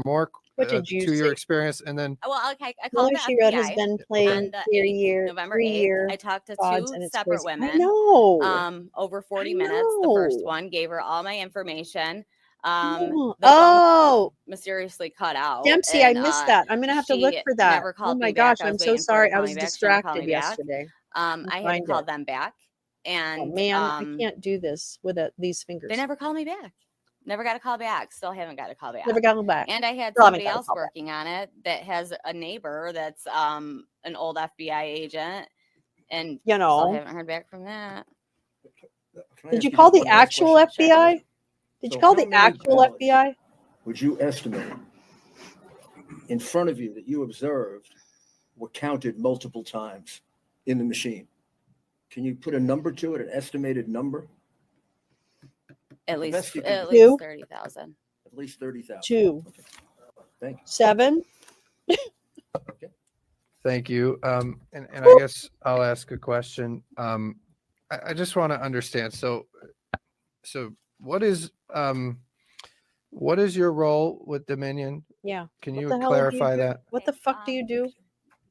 more What did you to your see? experience? And then well, okay, I Lolo called the She Wrote has FBI been on playing the 8th, November 8th. 3-year I talked to pods, 2 and it's separate crazy. I women. know. Over 40 I minutes. The first know. one gave her all my information. Oh, The phone oh, mysteriously cut out. Dempsey, I and missed that. I'm gonna have to look she for that. never Oh called my me gosh, back. I I'm was so waiting for her to sorry. I call was me back. She never called distracted me back. yesterday. I had to Find call it. them back. Oh And man, I can't do this with these fingers. they never called me back. Never got a call back. Still haven't got a call back. Never got them back. And I had Still haven't somebody got a else call back. working on it that has a neighbor that's an old FBI agent, and You still know. haven't heard back from that. Did you call the actual FBI? Did you call the actual FBI? Would you estimate in front of you that you observed were counted multiple times in the machine? Can you put a number to it, an estimated number? At The least best you can at do. least 30,000. At least 30,000. 2. Thank you. 7. thank you. And I guess I'll ask a question. I just want to understand. So what is your role with Dominion? Yeah. Can What you the hell do clarify do? that? What the fuck do you do?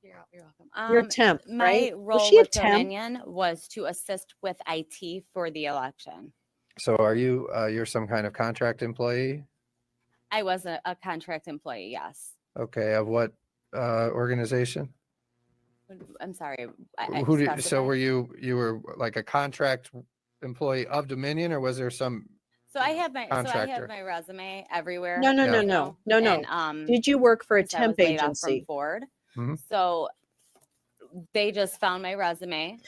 You're welcome. You're a temp, My right? Was role she a with temp? Dominion was to assist with IT for the election. So are you you're some kind of contract employee? I was a contract employee. Yes. Okay, of what organization? I'm sorry. Who did, so specify? were you were like a contract employee of Dominion, or was there some So I have my contractor? resume everywhere. No, no, Yeah. no, you no, know, no, no. and, Did you work for a since I was temp laid off from agency? Ford. Mhm. So they just found my resume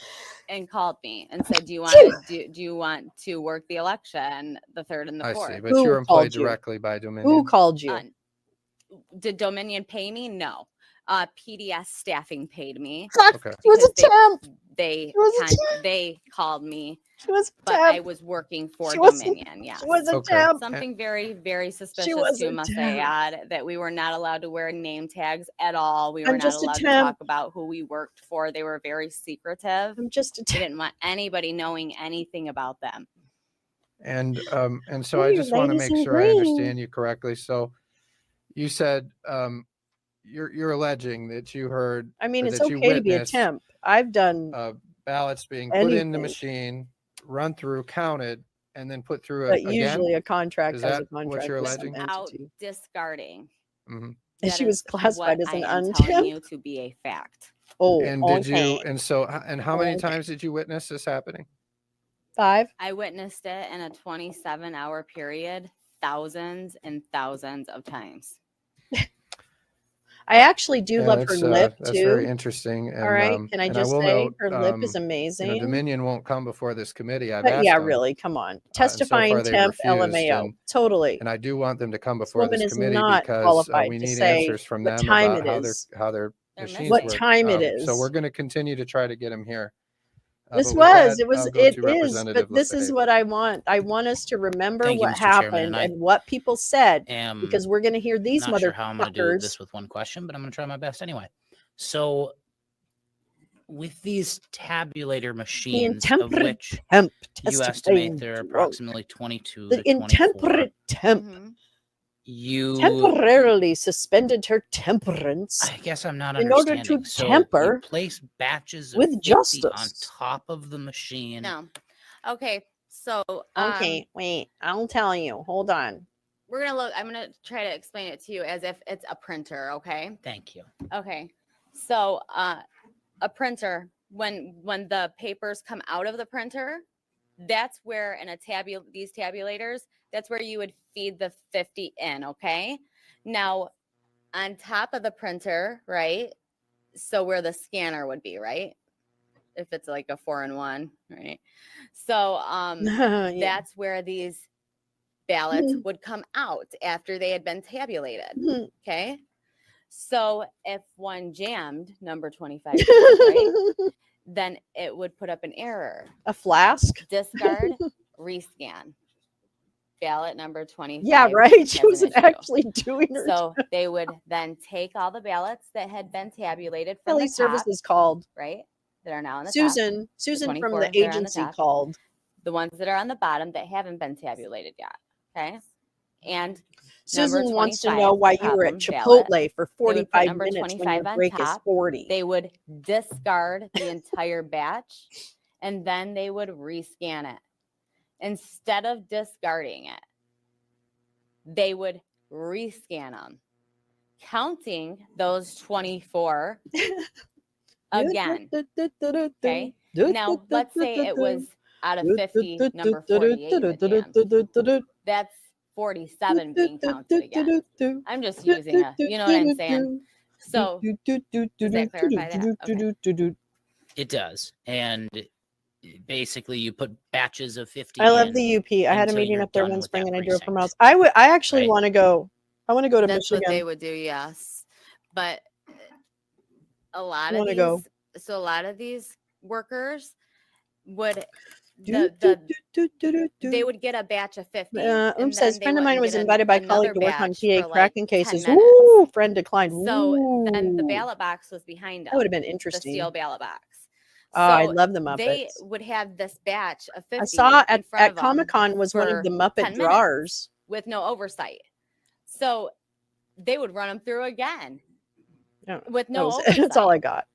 and called me and said, do you want to work the election, the 3rd and the I 4th? see, but you were employed called you? directly by Who Dominion. called you? Did Dominion pay me? No. PDS staffing paid me. Okay. She was a temp. They She was a temp. they called me, She was a but I temp. was working for She wasn't- Dominion. Yes. She was a Okay. temp. Something very, very suspicious was too, a must I temp. add, that we were not allowed to wear name tags at all. We I'm were not just a allowed to temp. talk about who we worked for. They were very secretive. I'm just a They temp. didn't want anybody knowing anything about them. And so Oh, I you just want to ladies make in sure I green. understand you correctly. So you said you're alleging that you heard I mean, or it's that you okay to be a witnessed temp. I've done ballots being put in the anything. machine, run through, counted, and then put through But again. usually a contract Is has that a what contract you're with some alleging? Out entity. discarding. Mm-hmm. And she was classified as I an am telling untemp. you to be a fact. Oh, And did you? okay. And so, and how many Okay. times did you witness this happening? 5. I witnessed it in a 27-hour period, thousands and thousands of times. I actually do Yeah, love her lip that's very too. interesting. And All right. Can I and just will say note, her lip is you know, amazing? Dominion won't come before this committee. I've But asked yeah, them. really, come on. And so Testifying far they've temp refused. LMAO. Totally. And I do want them to come This before woman this is committee not because qualified we to need say answers from what them time about it is. how their They're machines What work. time it is. So we're going to continue to try to get them here. This But with that, it was, I'll go it to is, Representative but this is Lefebvre. what I want. I want us to remember Thank you, what Mr. Chairman, happened and I and what people said, am because we're going to hear these not sure how I'm going to do motherfuckers. this with one question, but I'm going to try my best anyway. So, with these tabulator machines, of intemperate which temp you testifying estimate there are drunk. approximately 22 The to 24, intemperate temp you temporarily suspended her temperance I guess I'm not in order understanding. to So temper you place batches of with 50 justice. on top of the machine. No. Okay. So Okay, wait, I'll tell you. Hold on. we're gonna look. I'm gonna try to explain it to you as if it's a printer. Okay. Thank you. Okay. So a printer, when the papers come out of the printer, that's where in these tabulators, that's where you would feed the 50 in. Okay. Now on top of the printer, right? So where the scanner would be, right? If it's like a 4-in-1, right? So Yeah. that's where these ballots Mhm. would come out after they had been tabulated. Mhm. Okay. So if one jammed number 25, right, then it would put up an error. A flask? Discard, rescan. Ballot number 25. Yeah, right. She has an wasn't issue. actually doing her So they would then take all the ballots that had been tabulated from Kelly the top, Services called. right, that are now on the Susan. top. Susan from 24 the that are on the agency top, called. the ones that are on the bottom that haven't been tabulated yet. Okay. And Susan number wants to 25, know why the you were at problem Chipotle ballot, for they would put 45 number minutes when your 25 on break is top. 40. They would discard the entire batch and then they would rescan it. Instead of discarding it, they would rescan them, counting those 24 again. Okay. Now, let's say it was out of 50, number 48 that jammed. That's 47 being counted again. I'm just using you know what I'm saying? So, does that clarify that? Okay. It does. And basically, you put batches of 50 I love in the UP. I had a until meeting you're up there done one with spring that and I drove for precinct. miles. I actually Right. want to go. I want to go to That's what they Michigan. would do, yes. But a lot I of wanna these, go. so a lot of these workers would they would get a batch of 50. And Says then they friend of mine wouldn't was get invited by another colleague to work on batch PA for like cracking 10 cases. minutes. Ooh, friend declined. So then the Ooh. ballot box was behind them. That would have been The interesting. steel ballot box. I So love the they Muppets. would have this batch of 50 I saw in at front of them Comic-Con was one of for the Muppet 10 minutes drawers. with no oversight. So they would run them through again with no oversight. That's all I got.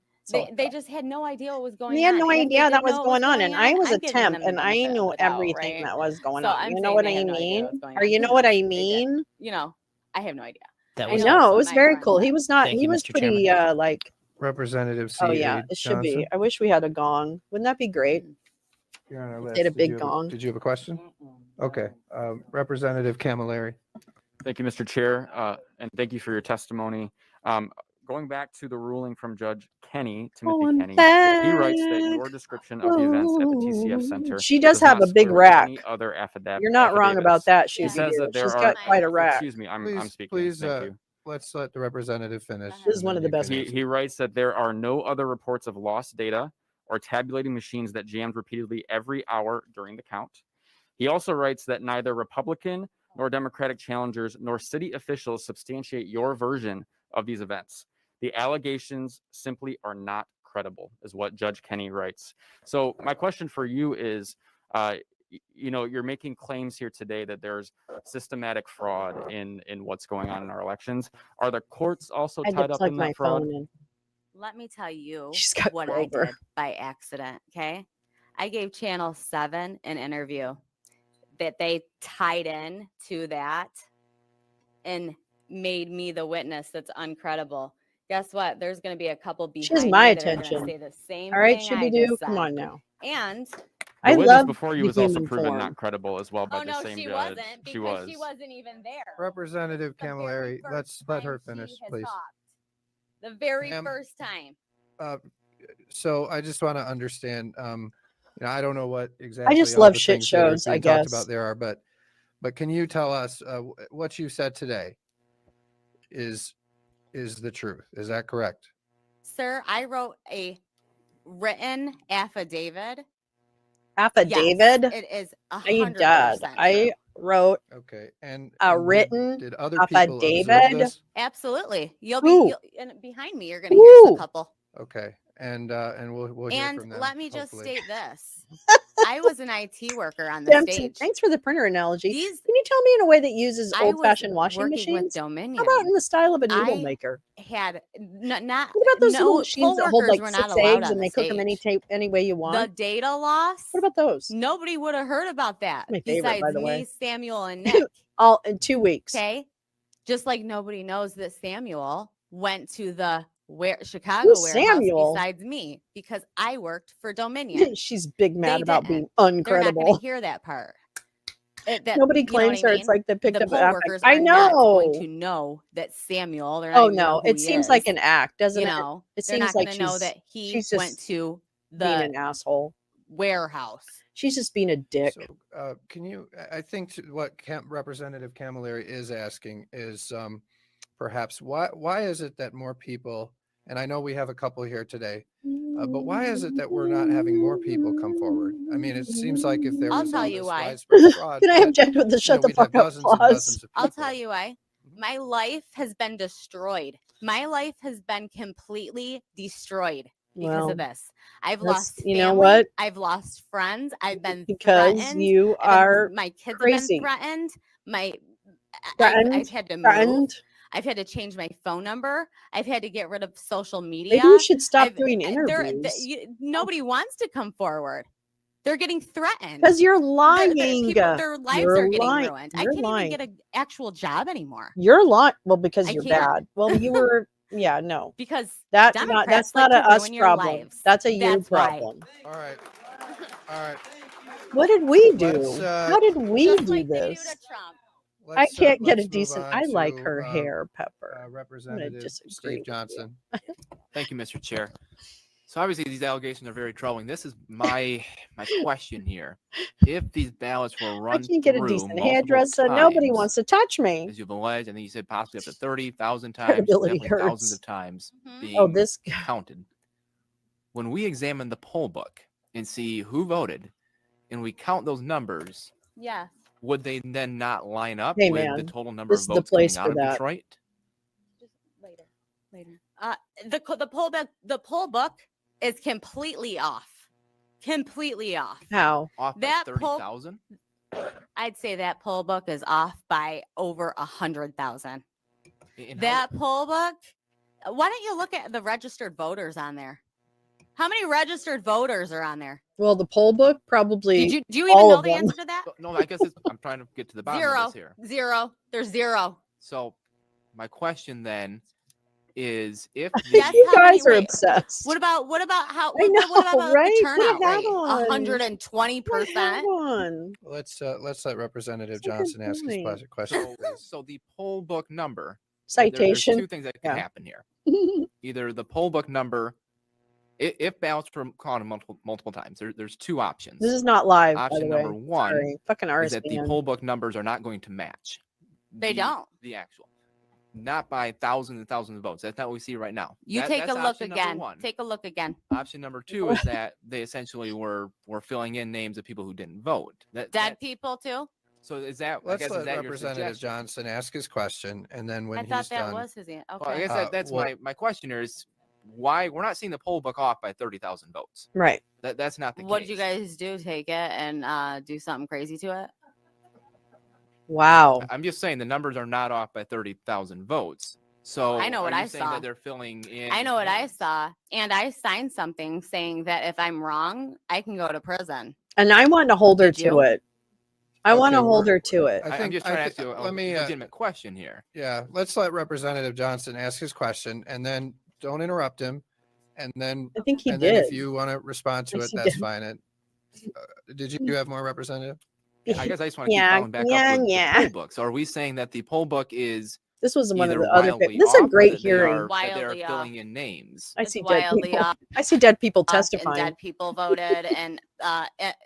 They just had no idea what was going on. They had no And if they idea did that was know what going on. And I was I'm a giving temp them the and I benefit of knew the doubt, everything right? that was going So on. I'm You know saying what they I had no idea what was mean? going Or on. you know Who what I knows? They did. mean? You know, I have no idea. That I was know No, that's it what was my very friend cool. said. He was not, Thank he you, was Mr. pretty like, Representative oh yeah, C.A. it should be. Johnson. I wish we had a gong. Wouldn't that be great? You're on our If list. they had a Did big you have gong. Did you have a question? Okay. Representative Camilleri. Thank you, Mr. Chair, and thank you for your testimony. going back to the ruling from Judge Kenny, Timothy Going Kenny, he writes that your back. description of the events at the TCF Center She does have not a big square with rack. any other affidavit. You're not wrong about that, He Shooby says Doo. that there She's are. got quite a rack. Excuse me, I'm speaking. Please, Thank you. let's let the representative finish. This is and one then of the you best can ones. answer. He writes that there are no other reports of lost data or tabulating machines that jammed repeatedly every hour during the count. He also writes that neither Republican nor Democratic challengers nor city officials substantiate your version of these events. The allegations simply are not credible, is what Judge Kenny writes. So my question for you is, you're making claims here today that there's systematic fraud in what's going on in our elections. Are the courts also I had to tied up plug in my that fraud? phone in. Let me tell you She's got what I Grover. did by accident. Okay. I gave Channel 7 an interview that they tied in to that and made me the witness that's uncredible. Guess what? There's going to be a couple behind She has my me that are going to attention. say the same All right, thing I Shooby Doo, just come said. on now. And I The witness love before you the was also human proven form. not credible as well by oh the no, same she judge. wasn't She because was. she wasn't even there. Representative The very Camilleri, first let her time finish, she has please. talked. The very Ma'am, first time. So I just want to understand, I don't know what exactly just all love the shit things that are shows, I being talked guess. about there are, but can you tell us what you said today is the truth? Is that correct? Sir, I wrote a written affidavit. Affidavit? Yes, it is Are you 100% dead? I wrote Okay, and a and written did other people observe affidavit. this? Absolutely. Who? And behind me, you're going to hear Who? a couple. Okay, and we'll hear And from them. let me just hopefully. state this. I was an IT worker on the Dempsey, stage. thanks for the printer analogy. These Can you tell me in a way that uses I was old-fashioned washing working with machines? Dominion. How about in the style of a noodle I maker? had not What about those little no machines that poll hold workers like were not 6 allowed eggs on and the they cook them stage. any way you The want? data loss. What about those? Nobody would have heard about that My favorite, besides by the me, way. Samuel, and Nick. All in 2 weeks. Okay. Just like nobody knows that Samuel went to the Chicago Who's warehouse Samuel? besides me because I worked for Dominion. She's big mad They about didn't. being They're not going uncredible. to hear that part. Nobody You know claims what I her. mean? It's like they picked The up poll affect. workers I are not going know. to know that Samuel. They're not Oh even gonna know no, who it he seems is. like an act, doesn't You it? know, It they're seems not like going to know that he she's went just to being the an asshole. warehouse. She's just being a dick. So, can you? I think what Representative Camilleri is asking is perhaps why is it that more people, and I know we have a couple here today, but why is it that we're not having more people come forward? I mean, it seems like if there I'll was tell all you this why. widespread fraud, Can I that, object with the shut the we'd have fuck up dozens and clause? dozens of I'll people. tell you why. My life has been destroyed. My life has been completely destroyed because Well, of this. I've that's- lost you family. know what? I've lost friends. I've been Because threatened. you are my kids crazy. have been threatened. I've Threatened, had to move. threatened. I've had to change my phone number. I've had to get rid of social media. Maybe you should stop I've- doing they're- interviews. Nobody wants to come forward. They're getting threatened. Because you're Their lying. their lives You're are getting lying. ruined. I You're can't lying. even get an actual job anymore You're lying. Well, because I you're can't. bad. Well, you were. Yeah, no. because That's Democrats not like a to us ruin your problem. lives. That's a you That's why. problem. All right, all right. What did we do? Let's, How did we Just do like they do this? to Trump. I can't get a let's move decent. on I like to, her hair, Pepper. I'm gonna Representative disagree Steve with Johnson. Thank you, Mr. Chair. So obviously these allegations are very troubling. This is my question here. If these ballots were I run can't get a through decent multiple hairdresser. Nobody times, wants to touch me. as you've alleged, and then you said possibly up to 30,000 times, Credibility definitely thousands hurts. of times Mhm. being Oh, this guy. counted. When we examine the poll book and see who voted, and we count those numbers, Yeah. would they then not line up Hey, with man, the total number this of is the votes coming place out for of that. Detroit? Later. The poll book is completely off. Completely off. How? Off by That poll- 30,000? I'd say that poll book is off by over 100,000. And That poll book. Why don't you look at the registered voters on there? How many registered voters are on there? Well, the poll book probably. Do you even all know of the them. answer to that? No, I guess I'm trying to get to the bottom of this here. Zero. There's zero. So my question then is if Guess You how guys many, are wait, obsessed. What about how? I know, what about right? the Put a turnout hat rate? on. 120%. on. Let's let Representative That's a good Johnson ask his point. question. so the poll book number There's Citation. two things that can Yeah. happen here. Either the poll book number, if ballots were counted multiple times, there's two options. This is not live, by Option the way. number one Sorry. Fucking is that the RSBN. poll book numbers are not going to match. They don't. The actual. Not by thousands and thousands of votes. That's not what we see right now. You take a look again. Take a look again. Option number two is that they essentially were filling in names of people who didn't vote. Dead people too. So is that? I Let's guess, let is that your Representative suggestion? Johnson ask his question, and then when I he's thought that done, was his answer. Okay. Well, I guess that's what- my question here is why we're not seeing the poll book off by 30,000 votes. Right. That's not the What case. did you guys do? Take it and do something crazy to it? Wow. I'm just saying the numbers are not off by 30,000 votes. So I know what are you I saying saw. that they're filling in. I know what I saw, and I signed something saying that if I'm wrong, I can go to prison. And I want to hold her Did to you? it. I want to Okay, hold we're- her to it. I'm just trying to ask you let me, a legitimate question here. yeah, let's let Representative Johnson ask his question, and then don't interrupt him. And then, I think he and then if did. you want to respond to Yes, it, he that's did. fine. And did you have more, Representative? I guess I just want to Yeah, keep following back yeah, up with yeah. the poll book. So are we saying that the poll book is This was one of either the other. wildly This is a off or great that they hearing. are- that they're Wildly filling in names? I It's see dead wildly people. off. I see dead people And testifying. dead people voted, and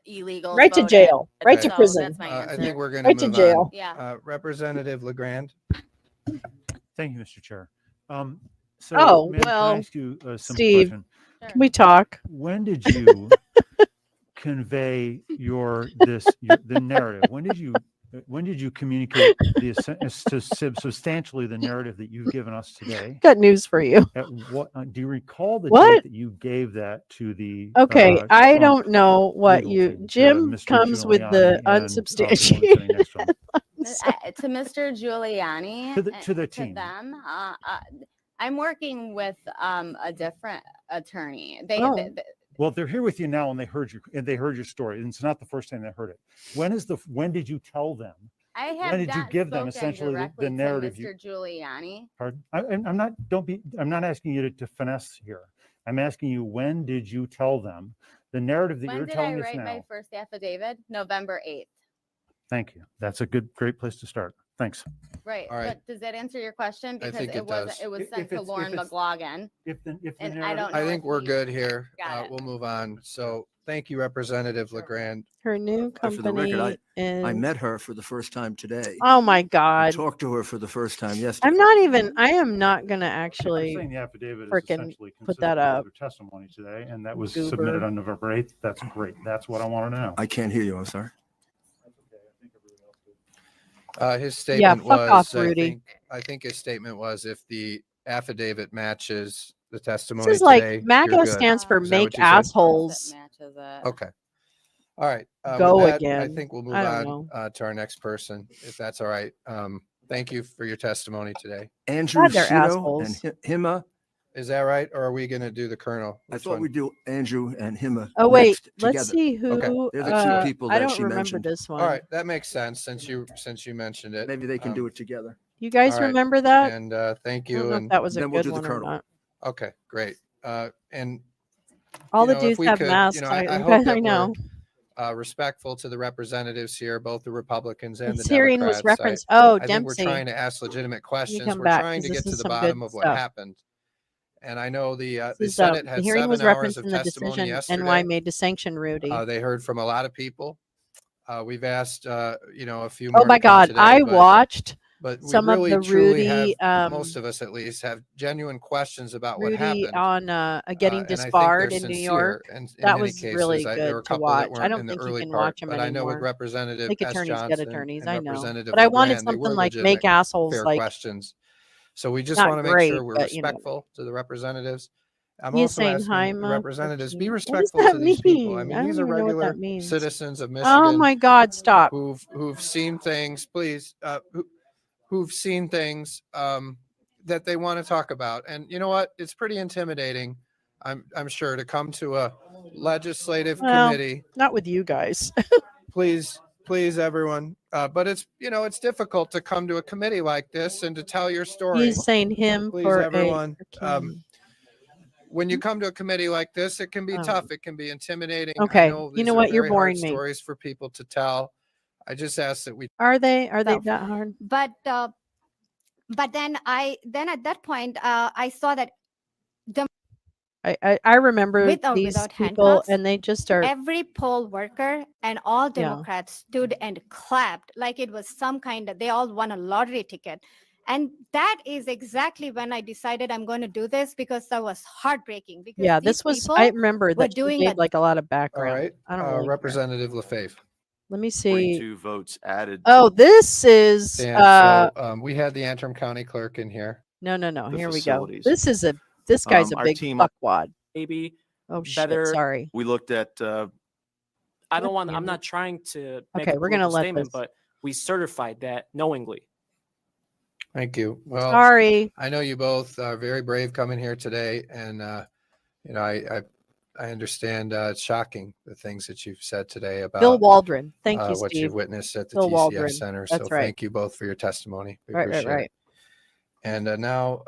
illegals. Right to voted. jail. Right to So prison. That's my I answer. think we're going to Right to move jail. on. Yeah. Representative Legrand. Thank you, Mr. Chair. So Oh, ma'am, can I well, ask you a simple Steve, question? can we talk? When did you convey the narrative? When did you communicate substantially the narrative that you've given us today? Got news for you. At what do you recall the What? date that you gave that to the? Okay, I Trump don't know what legal you. team, to Jim Mr. comes with the Giuliani and, the woman unsubstantiated. sitting next to him. To Mr. Giuliani, To the to team. them, I'm working with a different attorney. Oh. Well, they're here with you now, and they heard your story, and it's not the first time they heard it. When did you tell them? I have When did you not give them spoken essentially directly the narrative? to Mr. Giuliani. Pardon? I'm not. Don't be. I'm not asking you to finesse here. I'm asking you, when did you tell them the narrative that When you're did I telling us write now? my first affidavit? November 8th. Thank you. That's a great place to start. Thanks. Right. All right. but does that answer your question? I Because think it does. it was If sent to it's- Lauren if it's- McLaughlin. If the And I narrative, don't know. I think if we're he- good here. Got it. We'll move on. So thank you, Representative Legrand. Her new For the record, company is. I met her for the first time today. Oh my I God! talked to her for the first time yesterday. I'm not even. I am not gonna I'm actually. saying the affidavit is frickin' essentially put that consistent with up. your testimony today, and that was Goober. submitted on November 8th. That's great. That's what I want to know. I can't hear you. I'm sorry. His statement fuck was, off, Rudy. I think his statement was if the affidavit matches the testimony This is like today, you're MAGA good. stands for Is that make what you said? assholes. That matches it. Okay. All right. Go with that, I again. think we'll move I don't on know. to our next person, if that's all right. Thank you for your testimony today. Andrew God, they're Cito assholes. and Hima. Is that right? Or are we going to do the colonel? I Which thought one? we'd do Andrew and Hima. Oh wait, next let's together. see who. Okay. They're the two people I that don't she remember mentioned. this one. All right. That makes sense since you mentioned it. Maybe they can do it together. You guys all right. remember that? And thank I don't you. know if And that was a then we'll good do the one or colonel. not. okay, great. And All you the know, if dudes we have could, masks. you know, I, I hope that I know. we're respectful to the representatives here, both the Republicans and This the hearing was Democrats. referenced. Oh, I think we're Dempsey. trying to ask legitimate questions. come We're back, trying to 'cause get this to is the some bottom good of what stuff. happened. And I know the This is, Senate the had hearing 7 was hours referenced of in the testimony decision yesterday. NY made to sanction Rudy. They heard from a lot of people. We've asked, you know, a few Oh more. my to come God, today, I but- watched But we some of really the truly Rudy, have, most of us at least, have genuine questions about what Rudy happened. on getting And I think disbarred they're in New sincere York. in That many was cases. really There were a good to couple that watch. I weren't don't in the think you early can part, watch them but I know with anymore. Representative Like S. attorneys get Johnson attorneys, and I know. Representative But I wanted Legrand, they were something like make legitimate, assholes fair like questions. So we just not want to make great, sure we're but, you know. respectful to the representatives. I'm He is also saying asking hi, the Ma. representatives, be What does respectful that to these people. I mean? mean, I don't these are even know what that regular means. citizens of Oh Michigan my God, stop. who've seen things, please, who've seen things that they want to talk about. And you know what? It's pretty intimidating, I'm sure, to come to a legislative Well, committee. not with you guys. Please, everyone. But it's, you know, it's difficult to come to a committee like this and to tell your story. He's saying him Please, for everyone. a. When you come to a committee like this, it can be tough. It can be intimidating. Okay. I know You these know are what? You're very hard boring me. stories for people to tell. I just ask that we. Are they? Are they that hard? But but then at that point, I saw that I remember with or these without people, handcuffs, and they just are. every poll worker and all Yeah. Democrats stood and clapped like it was some kind of, they all won a lottery ticket. And that is exactly when I decided I'm going to do this, because that was heartbreaking. Because Yeah, these this was. people I remember were that she doing gave a like a lot of All background. right, I don't really care. Representative LaFave. Let me see. 42 votes added. Oh, this is. Dan, so we had the Antrim County Clerk in here. No. the Here we go. facilities. This guy's a Our big team fuckwad. Maybe Oh shit! better. Sorry. We looked at I don't want. damn I'm it. not trying to make Okay, a we're gonna political let statement, this. but we certified that knowingly. Thank you. Well, Sorry. I know you both are very brave coming here today, and you know, I understand it's shocking the things that you've said today about Phil Waldron. Thank you, what Steve. you've witnessed at the Phil TCF Waldron. Center. That's So right. thank you both for your testimony. We Right. appreciate it. And now,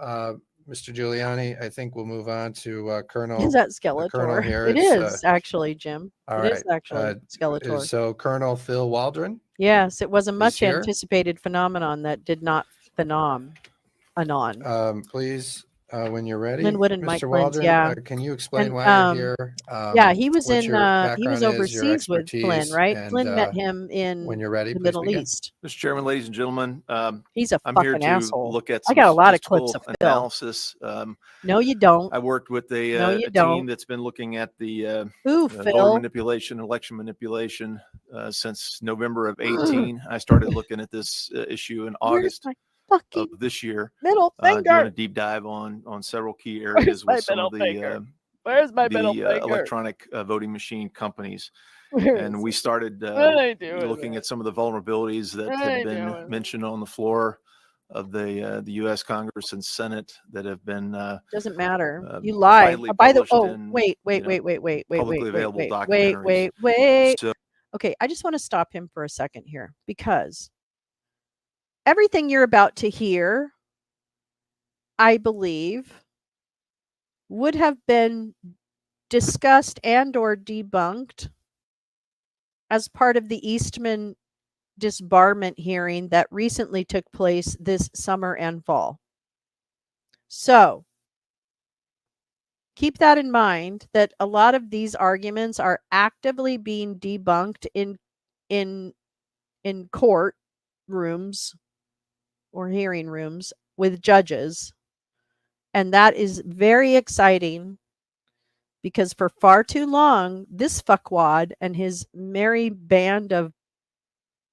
Mr. Giuliani, I think we'll move on to Colonel. Is that the Colonel Skeletor? here. It It's, is actually, Jim. all It right. is actually Skeletor. So Colonel Phil Waldron. Yes, it was a much here. anticipated phenomenon that did not anon. Please, when you're ready, Linwood and Mike Mr. Lynn's, Waldron, yeah. can you explain And, why you're here? yeah, he was what in. your He was background is, your overseas with Flynn, expertise, right? and, Flynn met him in when you're ready, the please Middle begin. East. Mr. Chairman, ladies and gentlemen, He's a I'm here fucking to asshole. look at I some got a lot of clips statistical of Phil. analysis. No, you don't. I worked with No, a, you a don't. team that's been looking at the Who, voter Phil? manipulation, election manipulation since November of 18. I started looking at this issue in Where's August my fucking of this year, middle doing finger? a deep dive on several key areas my with some of middle finger? the Where's my middle finger? electronic voting machine companies. Where And is we it? started What are they doing, looking man? at some of the vulnerabilities that What are have they been doing? mentioned on the floor of the U.S. Congress and Senate that have been Doesn't matter. You lie. widely By the published in wait, publicly available wait. documentaries. So Okay, I just want to stop him for a second here, because everything you're about to hear, I believe, would have been discussed and or debunked as part of the Eastman disbarment hearing that recently took place this summer and fall. So keep that in mind, that a lot of these arguments are actively being debunked in court rooms or hearing rooms with judges. And that is very exciting, because for far too long, this fuckwad and his merry band of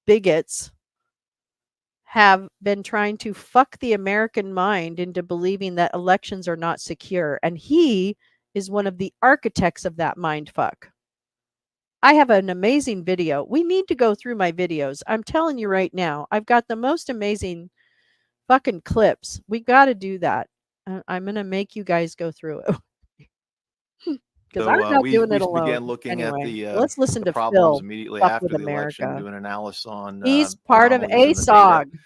bigots have been trying to fuck the American mind into believing that elections are not secure. And he is one of the architects of that mind fuck. I have an amazing video. We need to go through my videos. I'm telling you right now, I've got the most amazing fucking clips. We got to do that. I'm going to make you guys go through it. Because I'm not we doing it began alone. looking Anyway, at let's listen the to problems Phil. immediately Fuck after with the election, America. do an analysis on He's part of anomalies in the data. ASOG.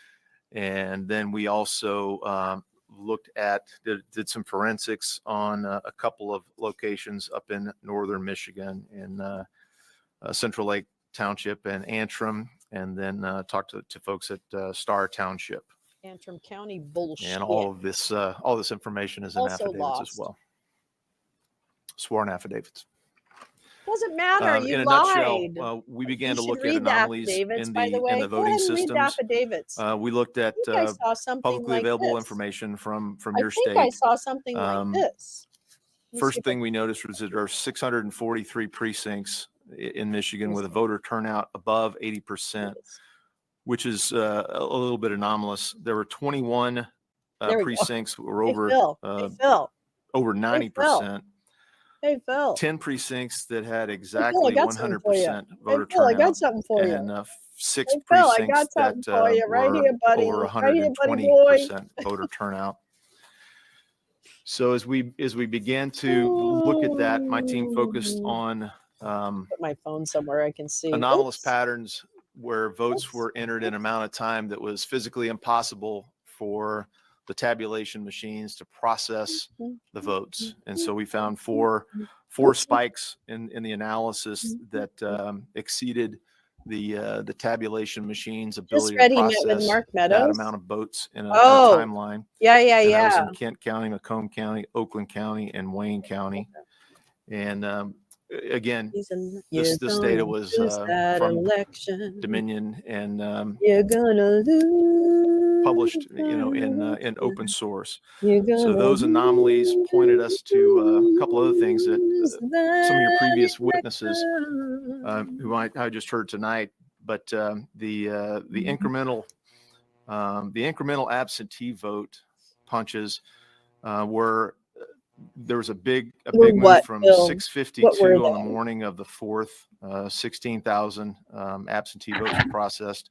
And then we also looked at, did some forensics on a couple of locations up in northern Michigan, in Central Lake Township and Antrim, and then talked to folks at Star Township. Antrim County bullshit. And all this information is in Also affidavits as lost. well. Sworn affidavits. Doesn't matter. You In a lied. nutshell, we began You to should look at read the anomalies affidavits, in by the way. the Go ahead voting and read the systems. affidavits. We looked at I think I saw something publicly like available this. information from I your think state. I saw something like this. Let me see First if I thing we noticed was that there are 643 precincts in Michigan with a voter turnout above 80%, which is a little bit anomalous. There were 21 There we go. precincts that were Hey, over Phil. Hey, Phil. over Hey, 90%. Hey, Phil. 10 precincts that had Hey, Phil, exactly I got something for you. 100% Hey, voter Phil, I got turnout, something for you. and 6 Hey, Phil, I precincts got something that for you. Right were here, buddy. over Right here, buddy boy. 120% voter turnout. So as we began to look at that, my team focused on Put my phone somewhere I can see. anomalous Oops. patterns where votes were entered in an amount of time that was physically impossible for the tabulation machines to process the votes. And so we found four spikes in the analysis that exceeded the tabulation machine's Just ability to read he met with process Mark that Meadows. amount of boats in a Oh, timeline. yeah, yeah, And that was yeah. in Kent County, Macomb County, Oakland County, and Wayne County. And again, this data was from election. Dominion and You're gonna lose. published, in open source. You're So gonna those anomalies pointed us to a couple other things that lose some of your that previous witnesses, election. who I just heard tonight, but the incremental absentee vote punches were. There was a big Were move what, from Bill? What were 652 on the they? morning of the 4th. 16,000 absentee votes were processed.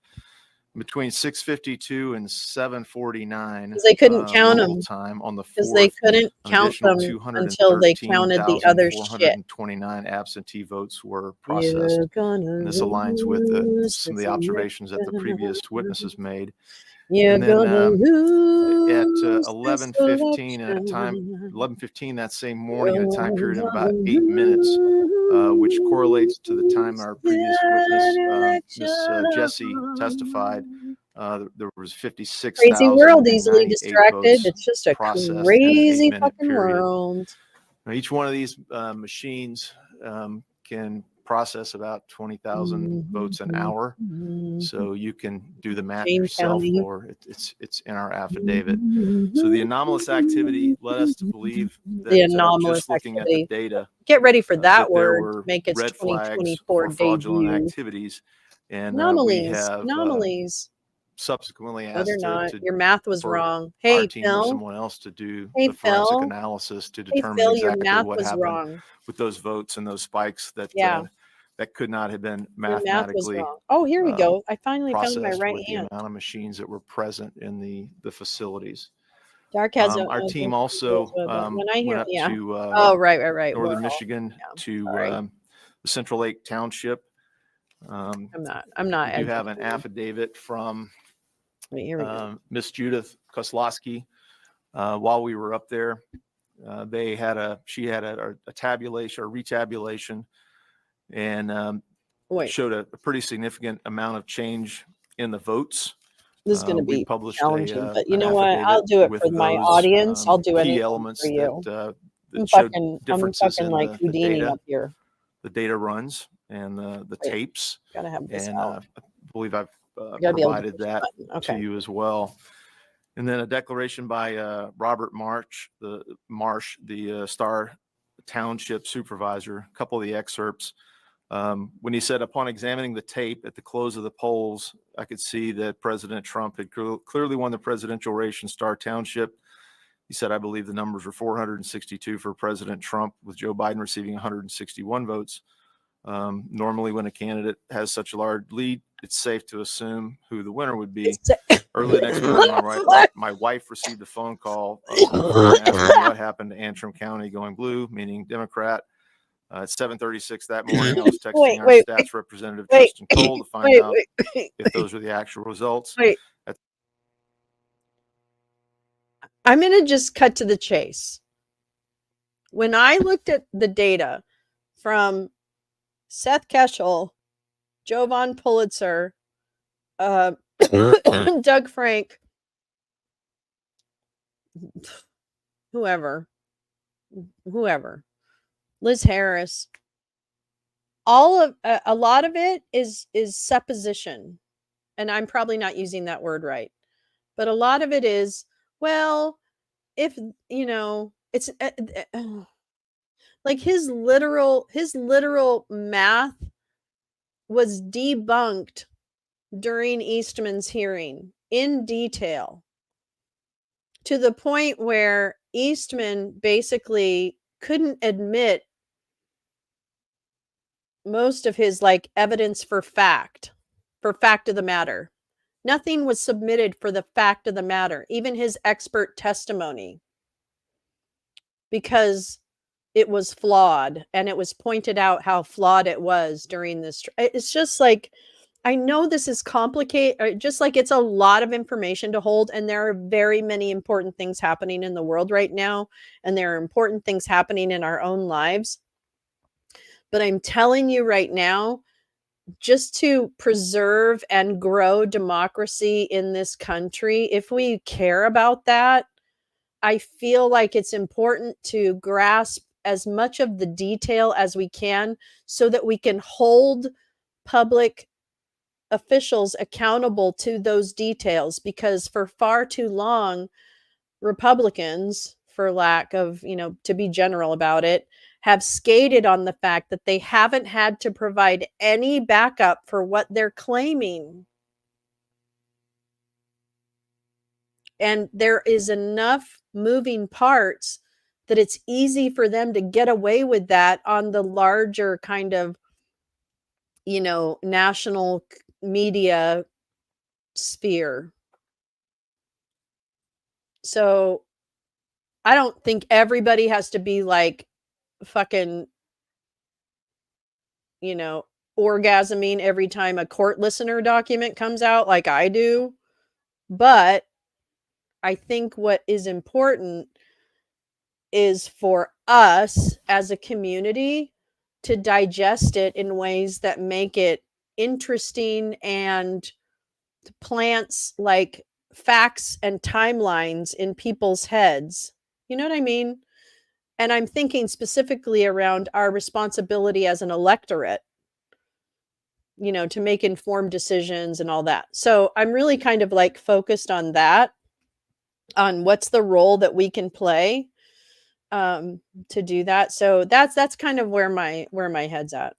Between 6:52 and 7:49 Because they couldn't count local them. time on the 4th, Because they couldn't an count additional them until they counted the other shit. 213,429 absentee votes were processed. You're gonna And this aligns with lose some of the this observations that the election. previous witnesses made. You're And then gonna lose at this 11:15 election. 11:15 that same morning, in a time period of about 8 minutes, which correlates to the time our previous witness, Miss Jessie, testified. There was Crazy world, easily 56,098 distracted. votes It's just a processed in an crazy 8-minute fucking period. world. Now, each one of these machines can process about 20,000 votes an hour. So you can do the math Kane yourself, County. or it's in our affidavit. So the anomalous activity led us to believe that The anomalous just looking activity. at the data, Get ready for that that there word were to make its red flags 2024 for fraudulent debut. activities, and we Anomalies, have anomalies. subsequently No, they're asked not. to Your math was for wrong. our Hey, team or Phil. someone else to do Hey, the forensic Phil. analysis to Hey, determine Phil, your exactly math what was happened wrong. with those votes and those spikes that Yeah. that could not have been Your math was mathematically wrong. Oh, here we go. I finally found my processed right with the hand. amount of machines that were present in the facilities. Dark has Our team also when I hear, went up yeah. to Oh, right. northern Well, Michigan yeah, to sorry. the Central Lake Township. I'm not. We do have an educated. affidavit from Wait, here we go. Miss Judith Koslowski. While we were up there, she had a tabulation or retabulation, and showed a pretty significant amount of change in the votes. This is going to We be published challenging, but you an know what? I'll affidavit do it with for my those, audience. I'll do key anything elements for you. that I'm showed fucking differences in like the Houdini data, up here. the data runs and the Wait, tapes. Gotta have this And out. I believe I've Gotta be able to provided push the that button. to Okay. you as well. And then a declaration by Robert Marsh, the Star Township supervisor. A couple of the excerpts. When he said, upon examining the tape at the close of the polls, I could see that President Trump had clearly won the presidential race in Star Township. He said, I believe the numbers were 462 for President Trump, with Joe Biden receiving 161 votes. Normally, when a candidate has such a large lead, it's safe to assume who the winner would be. Early the next morning, my wife received a phone call asking what happened to Antrim County going blue, meaning Democrat. At 7:36 that morning, I was texting our stats representative, Tristan Cole, to find out if those are the actual results. I'm going to just cut to the chase. When I looked at the data from Seth Keshel, Jovan Pulitzer, Doug Frank, whoever, Liz Harris, a lot of it is supposition, and I'm probably not using that word right, but a lot of it is, well, if it's like his literal math was debunked during Eastman's hearing in detail, to the point where Eastman basically couldn't admit most of his evidence for fact of the matter. Nothing was submitted for the fact of the matter, even his expert testimony, because it was flawed, and it was pointed out how flawed it was during this. It's just like, I know this is complicated, just like it's a lot of information to hold, and there are very many important things happening in the world right now, and there are important things happening in our own lives. But I'm telling you right now, just to preserve and grow democracy in this country, if we care about that, I feel like it's important to grasp as much of the detail as we can so that we can hold public officials accountable to those details, because for far too long, Republicans, for lack of, to be general about it, have skated on the fact that they haven't had to provide any backup for what they're claiming. And there is enough moving parts that it's easy for them to get away with that on the larger kind of, national media sphere. So I don't think everybody has to be like fucking, orgasming every time a court listener document comes out like I do. But I think what is important is for us as a community to digest it in ways that make it interesting and plants like facts and timelines in people's heads. You know what I mean? And I'm thinking specifically around our responsibility as an electorate, to make informed decisions and all that. So I'm really kind of like focused on that, on what's the role that we can play to do that. So that's kind of where my head's at.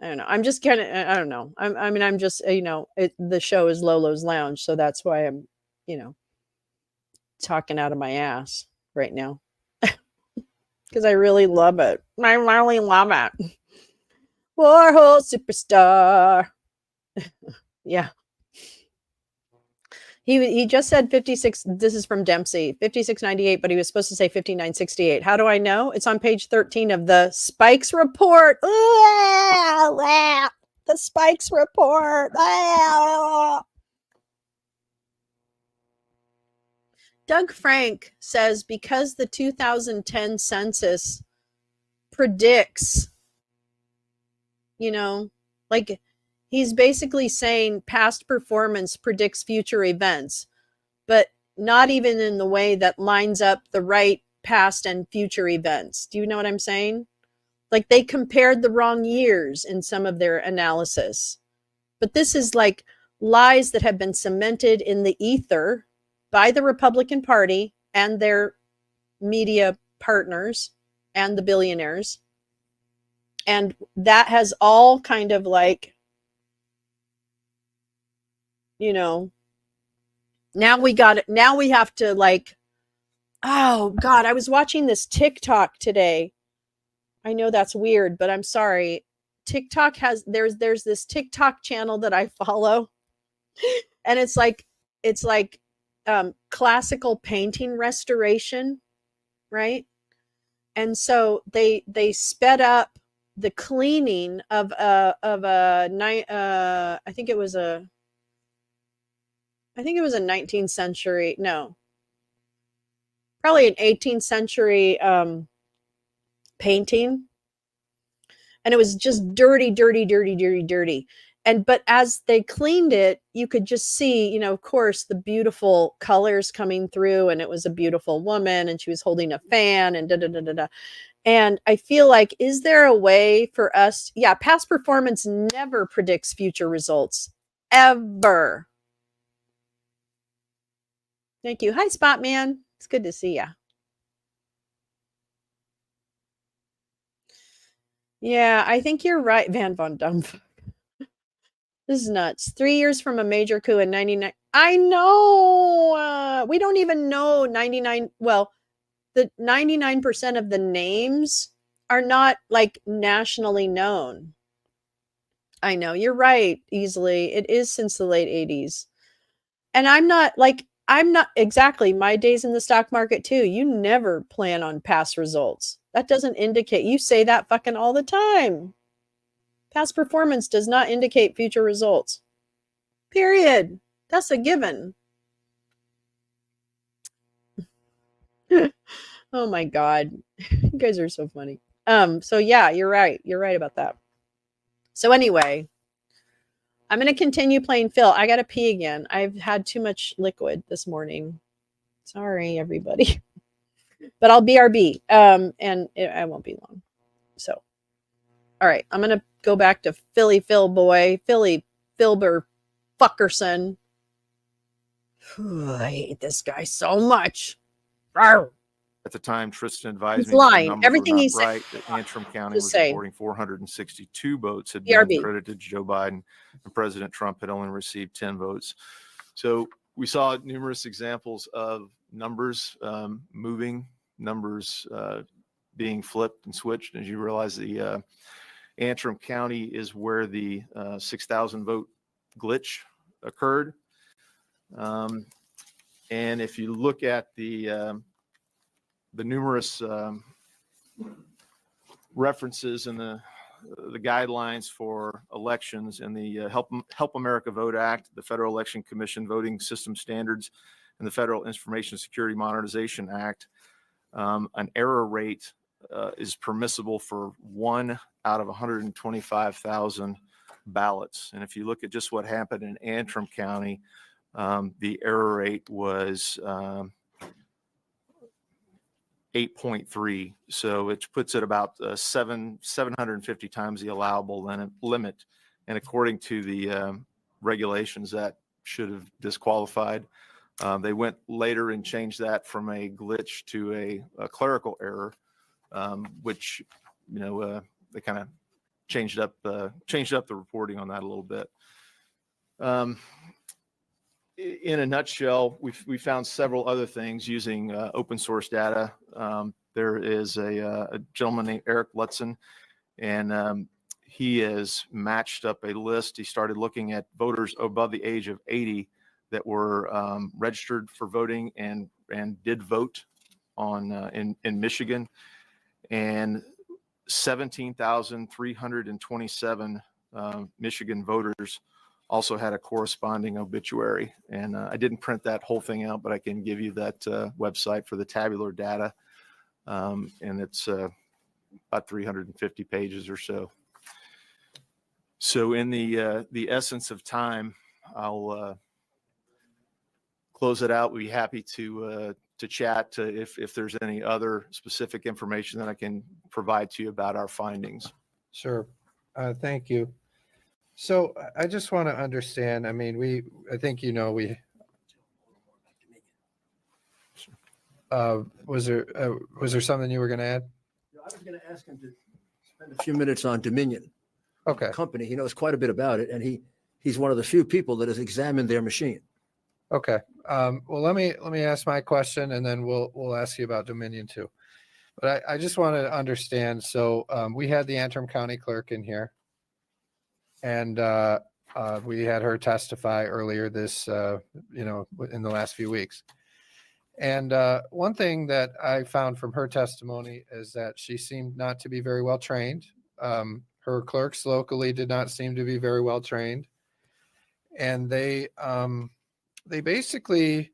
I don't know. I'm just kind of, I don't know. I'm just, the show is Lolo's Lounge. So that's why I'm, talking out of my ass right now. Because I really love it. I really love it. Warhol superstar. Yeah. He just said 56. This is from Dempsey, 5698, but he was supposed to say 5968. How do I know? It's on page 13 of the Spikes report. The Spikes report. Doug Frank says because the 2010 census predicts, like he's basically saying past performance predicts future events, but not even in the way that lines up the right past and future events. Do you know what I'm saying? Like they compared the wrong years in some of their analysis. But this is like lies that have been cemented in the ether by the Republican Party and their media partners and the billionaires. And that has all kind of like, now we got it. Now we have to like, oh God, I was watching this TikTok today. I know that's weird, but I'm sorry. TikTok has, there's this TikTok channel that I follow, and it's like classical painting restoration, right? And so they sped up the cleaning of a night. I think it was a 19th century. No, probably an 18th century painting, and it was just dirty. And but as they cleaned it, you could just see, of course, the beautiful colors coming through, and it was a beautiful woman, and she was holding a fan, and da da da da da. And I feel like, is there a way for us? Yeah, past performance never predicts future results, ever. Thank you. Hi, Spot Man. It's good to see you. Yeah, I think you're right, Van Von Dump. This is nuts. 3 years from a major coup in 99. I know. We don't even know 99. Well, the 99% of the names are not like nationally known. I know. You're right, easily. It is since the late 80s. And I'm not exactly my days in the stock market too. You never plan on past results. That doesn't indicate, you say that fucking all the time. Past performance does not indicate future results. Period. That's a given. Oh my God. You guys are so funny. So yeah, you're right. You're right about that. So anyway, I'm going to continue playing Phil. I got to pee again. I've had too much liquid this morning. Sorry, everybody. But I'll BRB. I won't be long. So, all right, I'm going to go back to Philly Phil boy, Philly Filber Fuckerson. I hate this guy so much. Rawr. At the time, Tristan advised He's me that the lying. numbers Everything were he not said. right, that Antrim County Just was saying. reporting 462 votes had been BRB. credited to Joe Biden, and President Trump had only received 10 votes. So we saw numerous examples of numbers moving, numbers being flipped and switched. As you realize, the Antrim County is where the 6,000 vote glitch occurred. And if you look at the numerous references in the guidelines for elections in the Help America Vote Act, the Federal Election Commission Voting System Standards, and the Federal Information Security Modernization Act, an error rate is permissible for 1 out of 125,000 ballots. And if you look at just what happened in Antrim County, the error rate was 8.3. So it puts it about 750 times the allowable limit. And according to the regulations, that should have disqualified. They went later and changed that from a glitch to a clerical error, which, they kind of changed up the reporting on that a little bit. In a nutshell, we found several other things using open source data. There is a gentleman named Eric Lutzen, and he has matched up a list. He started looking at voters above the age of 80 that were registered for voting and did vote in Michigan, and 17,327 Michigan voters also had a corresponding obituary. And I didn't print that whole thing out, but I can give you that website for the tabular data. And it's about 350 pages or so. So in the essence of time, I'll close it out. We'd be happy to chat if there's any other specific information that I can provide to you about our findings. Sure. Thank you. So I just want to understand, I mean, we was there something you were going to add? I was going to ask him to spend a few minutes on Dominion. Okay. Company. He knows quite a bit about it, and he's one of the few people that has examined their machine. Okay. Well, let me ask my question, and then we'll ask you about Dominion too. But I just want to understand. So we had the Antrim County Clerk in here, and we had her testify earlier this, in the last few weeks. And one thing that I found from her testimony is that she seemed not to be very well trained. Her clerks locally did not seem to be very well trained, and they basically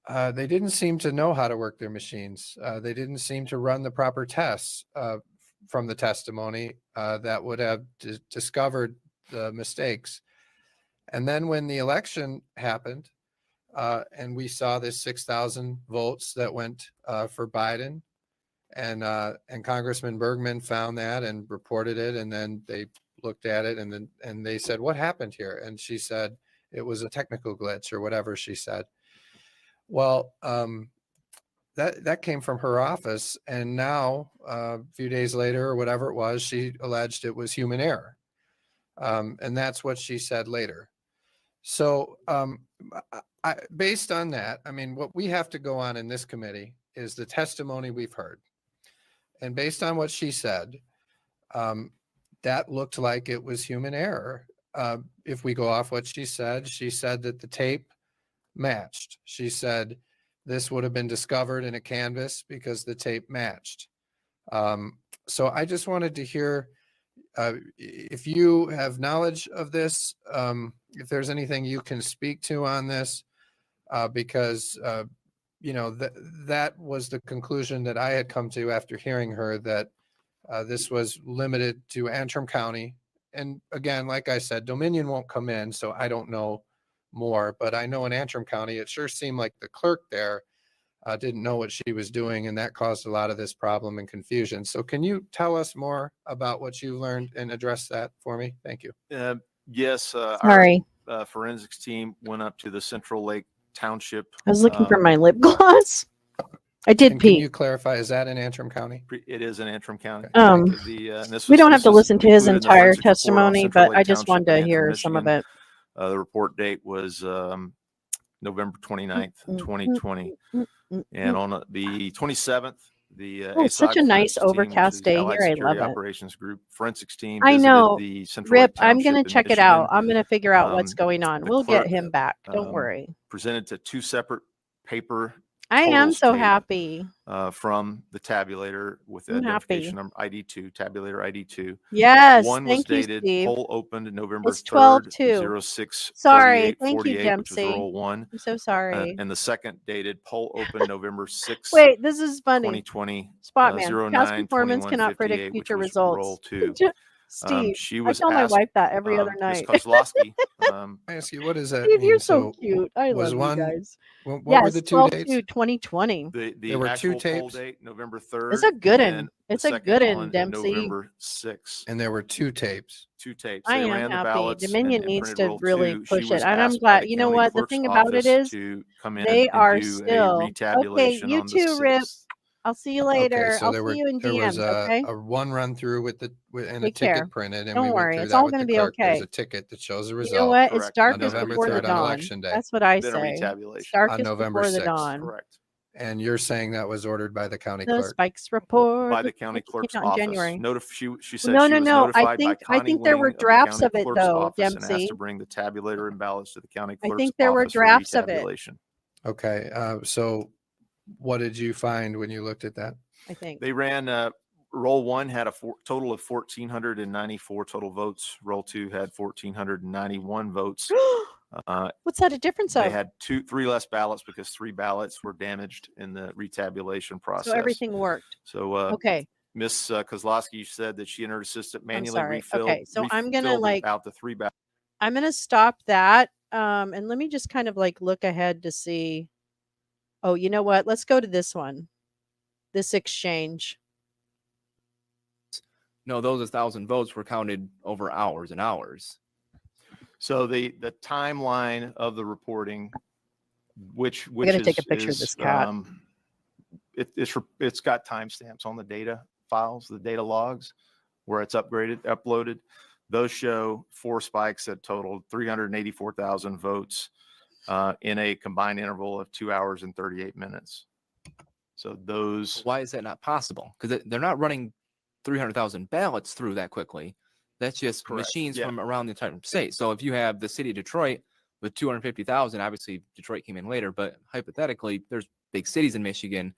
they didn't seem to know how to work their machines. They didn't seem to run the proper tests from the testimony that would have discovered the mistakes. And then when the election happened, and we saw this 6,000 votes that went for Biden, and Congressman Bergman found that and reported it, and then they looked at it, and they said, "What happened here?" And she said it was a technical glitch or whatever she said. Well, that came from her office, and now a few days later or whatever it was, she alleged it was human error, and that's what she said later. So based on that, I mean, what we have to go on in this committee is the testimony we've heard. And based on what she said, that looked like it was human error. If we go off what she said that the tape matched. She said this would have been discovered in a canvas because the tape matched. So I just wanted to hear if you have knowledge of this, if there's anything you can speak to on this, because that was the conclusion that I had come to after hearing her, that this was limited to Antrim County and again, like I said, Dominion won't come in, so I don't know more, but I know in Antrim County, it sure seemed like the clerk there didn't know what she was doing, and that caused a lot of this problem and confusion. So can you tell us more about what you learned and address that for me? Thank you. Yes, Sorry. our forensics team went up to the Central Lake Township. I was looking for my lip gloss. I did And can pee. you clarify, is that in Antrim County? It is in Antrim County. Um, and this we was- don't have this to is listen to his included in the entire forensics report on testimony, Central but Lake I just Township wanted to in Antrim, hear some of Michigan. it. The report date was November 29th, 2020. And on the 27th, the Oh, it's such ASOG a nice forensics team, which overcast is day Allied here. I Security love it. Operations Group forensics team, I visited know. the Central Rip, Lake I'm Township going to in check it out. Michigan. I'm going to figure out what's going on. The We'll get clerk, him back. Don't worry. Presented to two separate paper I am totals so tape, happy. from the tabulator with the I'm identification happy. number ID2, tabulator ID2. Yes, One was thank you, dated, Steve. poll opened November It's 12 3rd, too. 06 Sorry. 38 Thank you, 48, which was Dempsey. roll one. I'm so sorry. And the second dated, poll opened November 6th. Wait, this is funny. 2020, Spotman. Past 09 performance cannot 21 predict 58, which future was results. roll two. Steve, She I was tell my asked, wife that every other Ms. night. Kozlowski, I ask you, what does that Steve, mean? you're so cute. I was love one, you guys. what were Yes, the two 12 dates? 2020. the There were two actual poll tapes? date, November 3rd. It's a good and one. then It's the a second good one, on Dempsey. November 6th. And there were two tapes. Two tapes. I They am ran the happy. ballots Dominion and needs printed to roll really two. She push it. was And I'm asked by glad. the You know county what? The clerk's thing about it office is to come in they and are do still a okay. retabulation You on the too, Rip. 6th. I'll see you Okay, later. so I'll there see you in was DMs. Okay. a one run through with and a Take care. ticket printed, and Don't we went worry. through It's that all with going to the be clerk. There's okay. a ticket that shows the You know result what? It's Correct. on darkest November before the 3rd on dawn. election day. That's what I Then a say. It's retabulation. darkest November before the 6th. dawn. Correct. And you're saying that was ordered by the county The clerk? Spikes report. By the county clerk's came out in office. January. She said No, she no, was no. I notified by Connie think there were Wing of the drafts county of it clerk's though, office and asked Dempsey. to bring the tabulator and ballots to the county I clerk's think there were office for drafts of it. retabulation. Okay, so what did you find when you looked at that? I think They ran roll one had a total of 1,494 total votes. Roll two had 1,491 votes. What's that a difference They of? had three less ballots because 3 ballots were damaged in the retabulation process. So everything worked. So Okay. Miss Kozlowski said that she and her assistant manually sorry. refilled, Okay, so I'm gonna, refilled like- out the 3 ballots. I'm going to stop that. And let me just kind of like look ahead to see. Oh, you know what? Let's go to this one. This exchange. No, those 1,000 votes were counted over hours and hours. So the timeline of the reporting, which gotta is, take a picture of this cat. It's got timestamps on the data files, the data logs, where it's uploaded. Those show 4 spikes that totaled 384,000 votes in a combined interval of 2 hours and 38 minutes. So those. Why is that not possible? Because they're not running 300,000 ballots through that quickly. That's just Correct. machines Yeah. from around the entire state. So if you have the city of Detroit with 250,000, obviously Detroit came in later, but hypothetically, there's big cities in Michigan,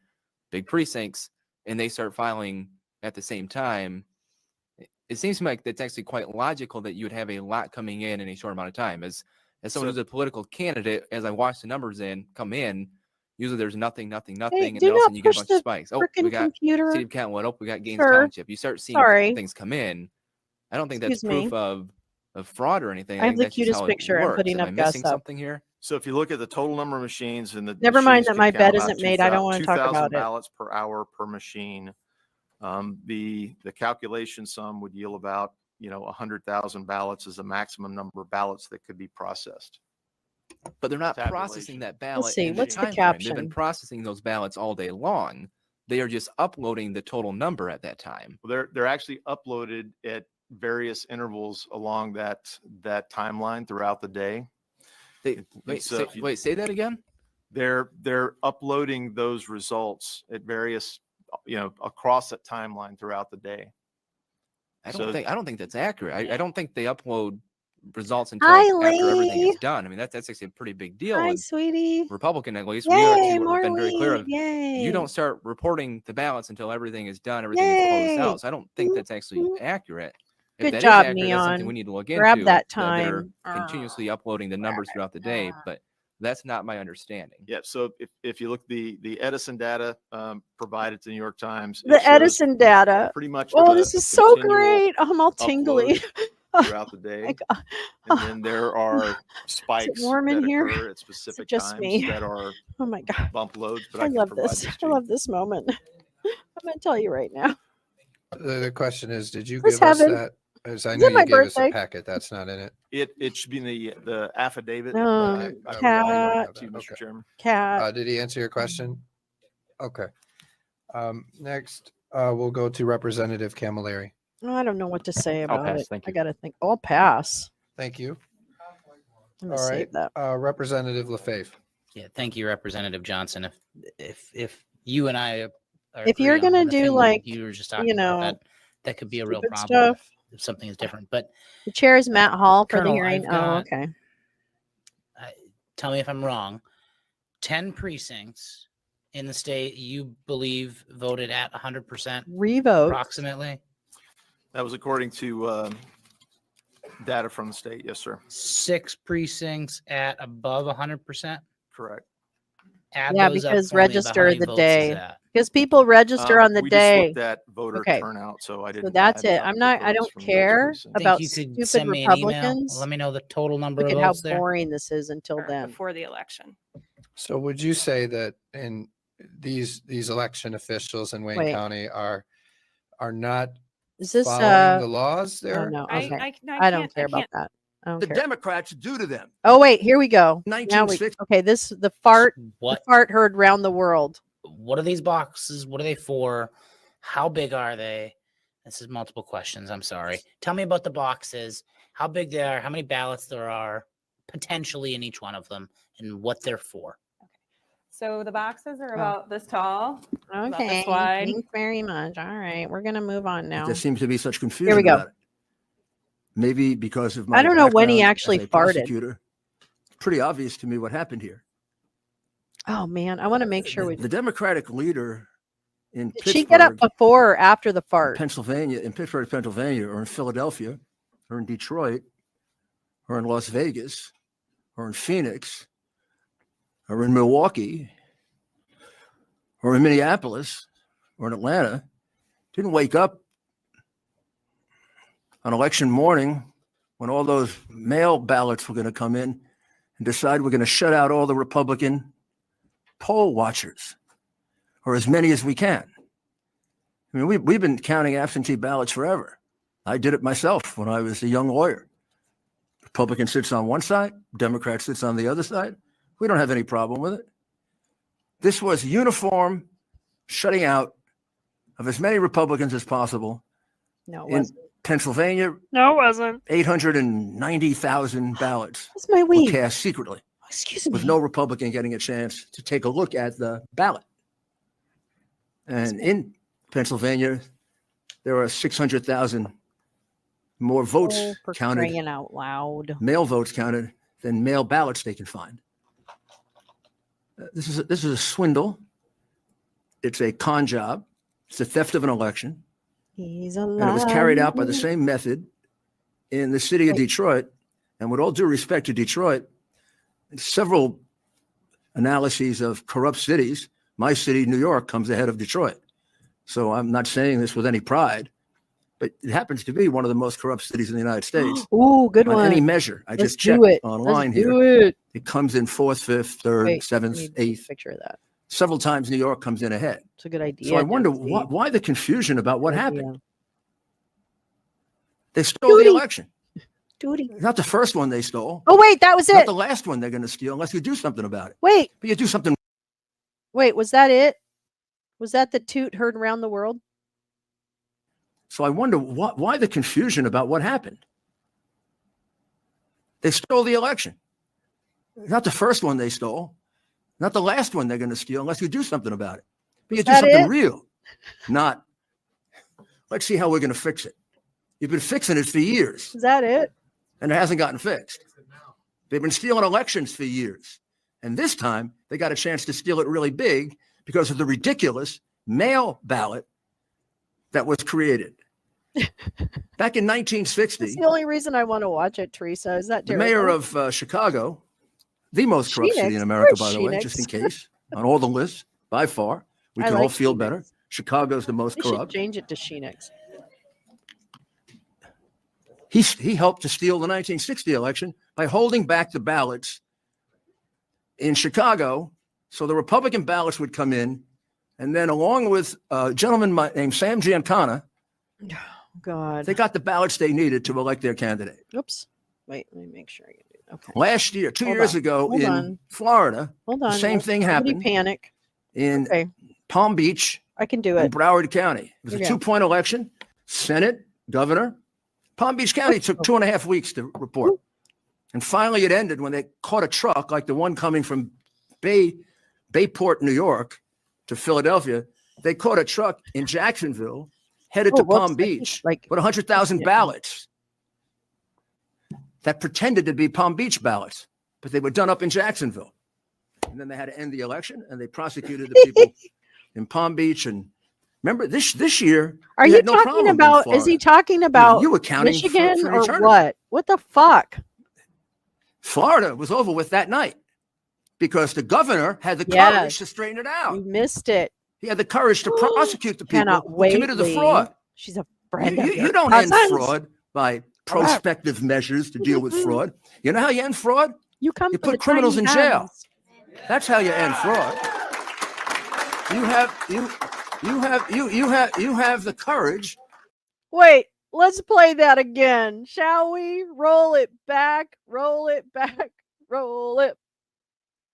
big precincts, and they start filing at the same time. It seems to me like that's actually quite logical that you would have a lot coming in a short amount of time. As someone who's a political candidate, as I watch the numbers come in, usually there's nothing, Hey, and do then all of a not sudden you get a push bunch the of spikes. Oh, frickin' we got computer. City of Kentwood. Oh, we got Gaines Sir. Township. You start seeing Sorry. things come in. I don't think that's Excuse me. proof of fraud or anything. I have think the that's just cutest how it picture. I'm works. putting Am up I Gus missing up. something here? So if you look at the total number of machines and the Never mind machines that can my count bed about isn't made. I don't wanna talk 2,000 about it. ballots per hour per machine. The calculation sum would yield about 100,000 ballots is the maximum number of ballots that could be processed. But they're not Tabulation. processing that ballot. Let's see. in What's the time frame. They've been caption? processing those ballots all day long. They are just uploading the total number at that time. Well, they're actually uploaded at various intervals along that timeline throughout the day. Say that again. They're uploading those results at various across that timeline throughout the day. I don't think that's accurate. I don't think they upload results until Hi, after everything Lee. is done. I mean, that's actually a pretty big deal. Hi, And sweetie. Republican, at least, Yay, we actually more have been very clear of Yay. you don't start reporting the ballots until everything is done, everything is closed Yay. out. So I don't think that's actually accurate. If Good that is job, accurate, that's something we Neon. need to look Grab into. that They're time. continuously uploading the numbers throughout the day, but that's not my understanding. Yeah. So if you look the Edison data provided to the New York Times, it The shows Edison data. pretty much. Oh, the this is so continual great. I'm all tingly. upload throughout the day. Like, And then there are spikes warm in that here? occur at Is specific it just times me? that are Oh my God. bump loads, but I I can love provide this. this I to you. love this moment. I'm going to tell you right now. The question is, did you Where's give us heaven? that? As I Is know it you my gave us a birthday? packet. That's not in it. It should be in the affidavit. No, Okay. I we provided don't cat, have to you, that. Mr. Okay. Chairman. cat. Did he answer your question? Okay. Next, we'll go to Representative Camilleri. Oh, I don't know what to say I'll about pass. it. Thank I you. got to think. I'll pass. Thank you. I'm All going to right. save that. Representative LaFave. Yeah, thank you, Representative Johnson. If you and I are If you're agree on gonna the do, thing like, you were just you talking about, know, that could be a real stupid problem stuff. if something is different. But The chair is Matt Hall for the Colonel, hearing. I've Oh, got, okay. tell me if I'm wrong, 10 precincts in the state you believe voted at 100% Revote. approximately? That was according to data from the state. Yes, sir. 6 precincts at above 100%? Correct. Add Yeah, those up because for me about how register many the votes is day. that? Because people register on the We day. just looked at voter Okay. turnout, so I So didn't. that's add it. up I'm the not, I votes don't from those care precincts. Think about you could stupid send me an email? Republicans. Let me know the total number Look of at how votes there. boring this is until then. Before the election. So would you say that in these election officials in Wayne Wait. County are not Is this, following the laws oh there? no, I- okay. I I don't can't- care I about can't- that. I don't The care. Democrats do to them. Oh wait, here we go. Now we, 1960. okay, the fart What? heard round the world. What are these boxes? What are they for? How big are they? This is multiple questions. I'm sorry. Tell me about the boxes, how big they are, how many ballots there are potentially in each one of them, and what they're for. So the boxes are Oh. about this tall, about Okay, this wide. thanks very much. All right, we're gonna move on now. There seems to be such Here we confusion go. about it. Maybe because of my I don't know when he background actually as a farted. prosecutor, it's pretty obvious to me what happened here. Oh man, I want to make sure we. The Democratic leader in Did she get up Pittsburgh, before or after the fart? Pennsylvania, in Pittsburgh, Pennsylvania, or in Philadelphia, or in Detroit, or in Las Vegas, or in Phoenix, or in Milwaukee, or in Minneapolis, or in Atlanta, didn't wake up on election morning when all those mail ballots were going to come in and decide we're going to shut out all the Republican poll watchers, or as many as we can. I mean, we've been counting absentee ballots forever. I did it myself when I was a young lawyer. Republican sits on one side, Democrat sits on the other side. We don't have any problem with it. This was uniform shutting out of as many Republicans as possible. No, it in wasn't. Pennsylvania, No, it wasn't. 890,000 ballots That's my were weed. cast secretly Excuse me. with no Republican getting a chance to take a look at the ballot. And in Pennsylvania, there are 600,000 more votes Oh, for counted, crying out loud. mail votes counted, than mail ballots they can find. This is a swindle. It's a con job. It's the theft of an election. He's a And it was carried out by the liar. same method in the city of Detroit. And with all due respect to Detroit, several analyses of corrupt cities, my city, New York, comes ahead of Detroit. So I'm not saying this with any pride, but it happens to be one of the most corrupt cities in the United States. Ooh, good on one. any measure. I Let's just do checked it. online Let's here. do it. It comes in 4th, 5th, 3rd, Wait, 7th, I need 8th. a picture of that. Several times New York comes in ahead. It's a good idea. So I wonder Dempsey. why the confusion about what Good happened. idea. They stole the Duty. election. Duty. Not the first one they stole. Oh wait, that was Not it. the last one they're going to steal unless you do something about it. Wait, But you do something. wait, was that it? Was that the toot heard around the world? So I wonder why the confusion about what happened. They stole the election. Not the first one they stole. Not the last one they're going to steal unless you do something about it. But you Is do that something it? real. Not, let's see how we're going to fix it. You've been fixing it for years, Is that it? and it hasn't gotten fixed. They've been stealing elections for years. And this time, they got a chance to steal it really big because of the ridiculous mail ballot that was created. Back in 1960, That's the only reason I want to watch it, Teresa. Is that the terrible? mayor of Chicago, the most corrupt city in Phoenix? America, Where's by the way, Phoenix? just in case, on all the lists, by far. We I can all like feel Phoenix. better. Chicago's the most We should corrupt. change it to Phoenix. He helped to steal the 1960 election by holding back the ballots in Chicago so the Republican ballots would come in. And then along with a gentleman named Sam Giancana, God. they got the ballots they needed to elect their candidate. Oops. Wait, let me make sure I can do it. Okay. Last year, 2 Hold years on. ago Hold in on. Florida, Hold the on. same thing Nobody happened panic. in Okay. Palm Beach I can do and it. Broward County. It was a Okay. 2-point election, Senate, governor. Palm Beach County took 2.5 weeks to report. And finally it ended when they caught a truck like the one coming from Bayport, New York to Philadelphia. They caught a truck in Jacksonville headed to Palm Beach with 100,000 ballots that pretended to be Palm Beach ballots, but they were done up in Jacksonville. And then they had to end the election and they prosecuted the people in Palm Beach. And remember this year, Are we you had no talking problem in about, is Florida. he talking about You were counting for Michigan an or eternity. what? What the fuck? Florida was over with that night because the governor had the Yes. courage to straighten it out. You missed it. He had the courage to prosecute the people Cannot who wait, committed the Lee. fraud. She's a friend of You your don't end cousin's. fraud by prospective measures to deal with fraud. You know how you end fraud? You come You for the put criminals tiny in jail. hands. That's how you end fraud. You have the courage. Wait, let's play that again, shall we? Roll it back, roll it back, roll it,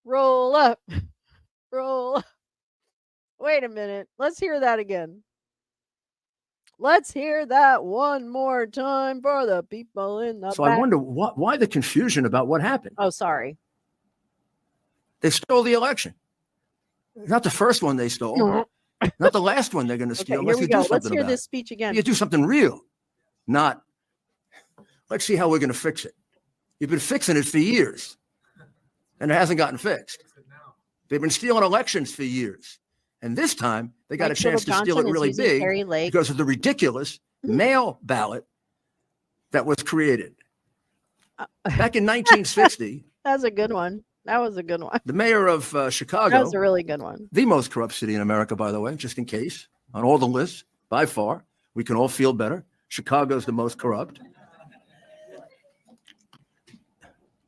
roll up, roll up. Wait a minute. Let's hear that again. Let's hear that one more time for the people in the So back. I wonder why the confusion about what happened. Oh, sorry. They stole the election. Not the first one they stole. Not the last one they're going to steal. Okay, unless here we you do go. something Let's hear about this it. speech again. You do something real, not let's see how we're going to fix it. You've been fixing it for years, and it hasn't gotten fixed. They've been stealing elections for years, and this time they got Mike a chance to steal Johnson it is really using big Carrie Lake. because of the ridiculous mail ballot that was created back in 1960. That's a good one. That was a good one. The mayor of Chicago, That was a really good one. the most corrupt city in America, by the way, just in case, on all the lists, by far. We can all feel better. Chicago's the most corrupt.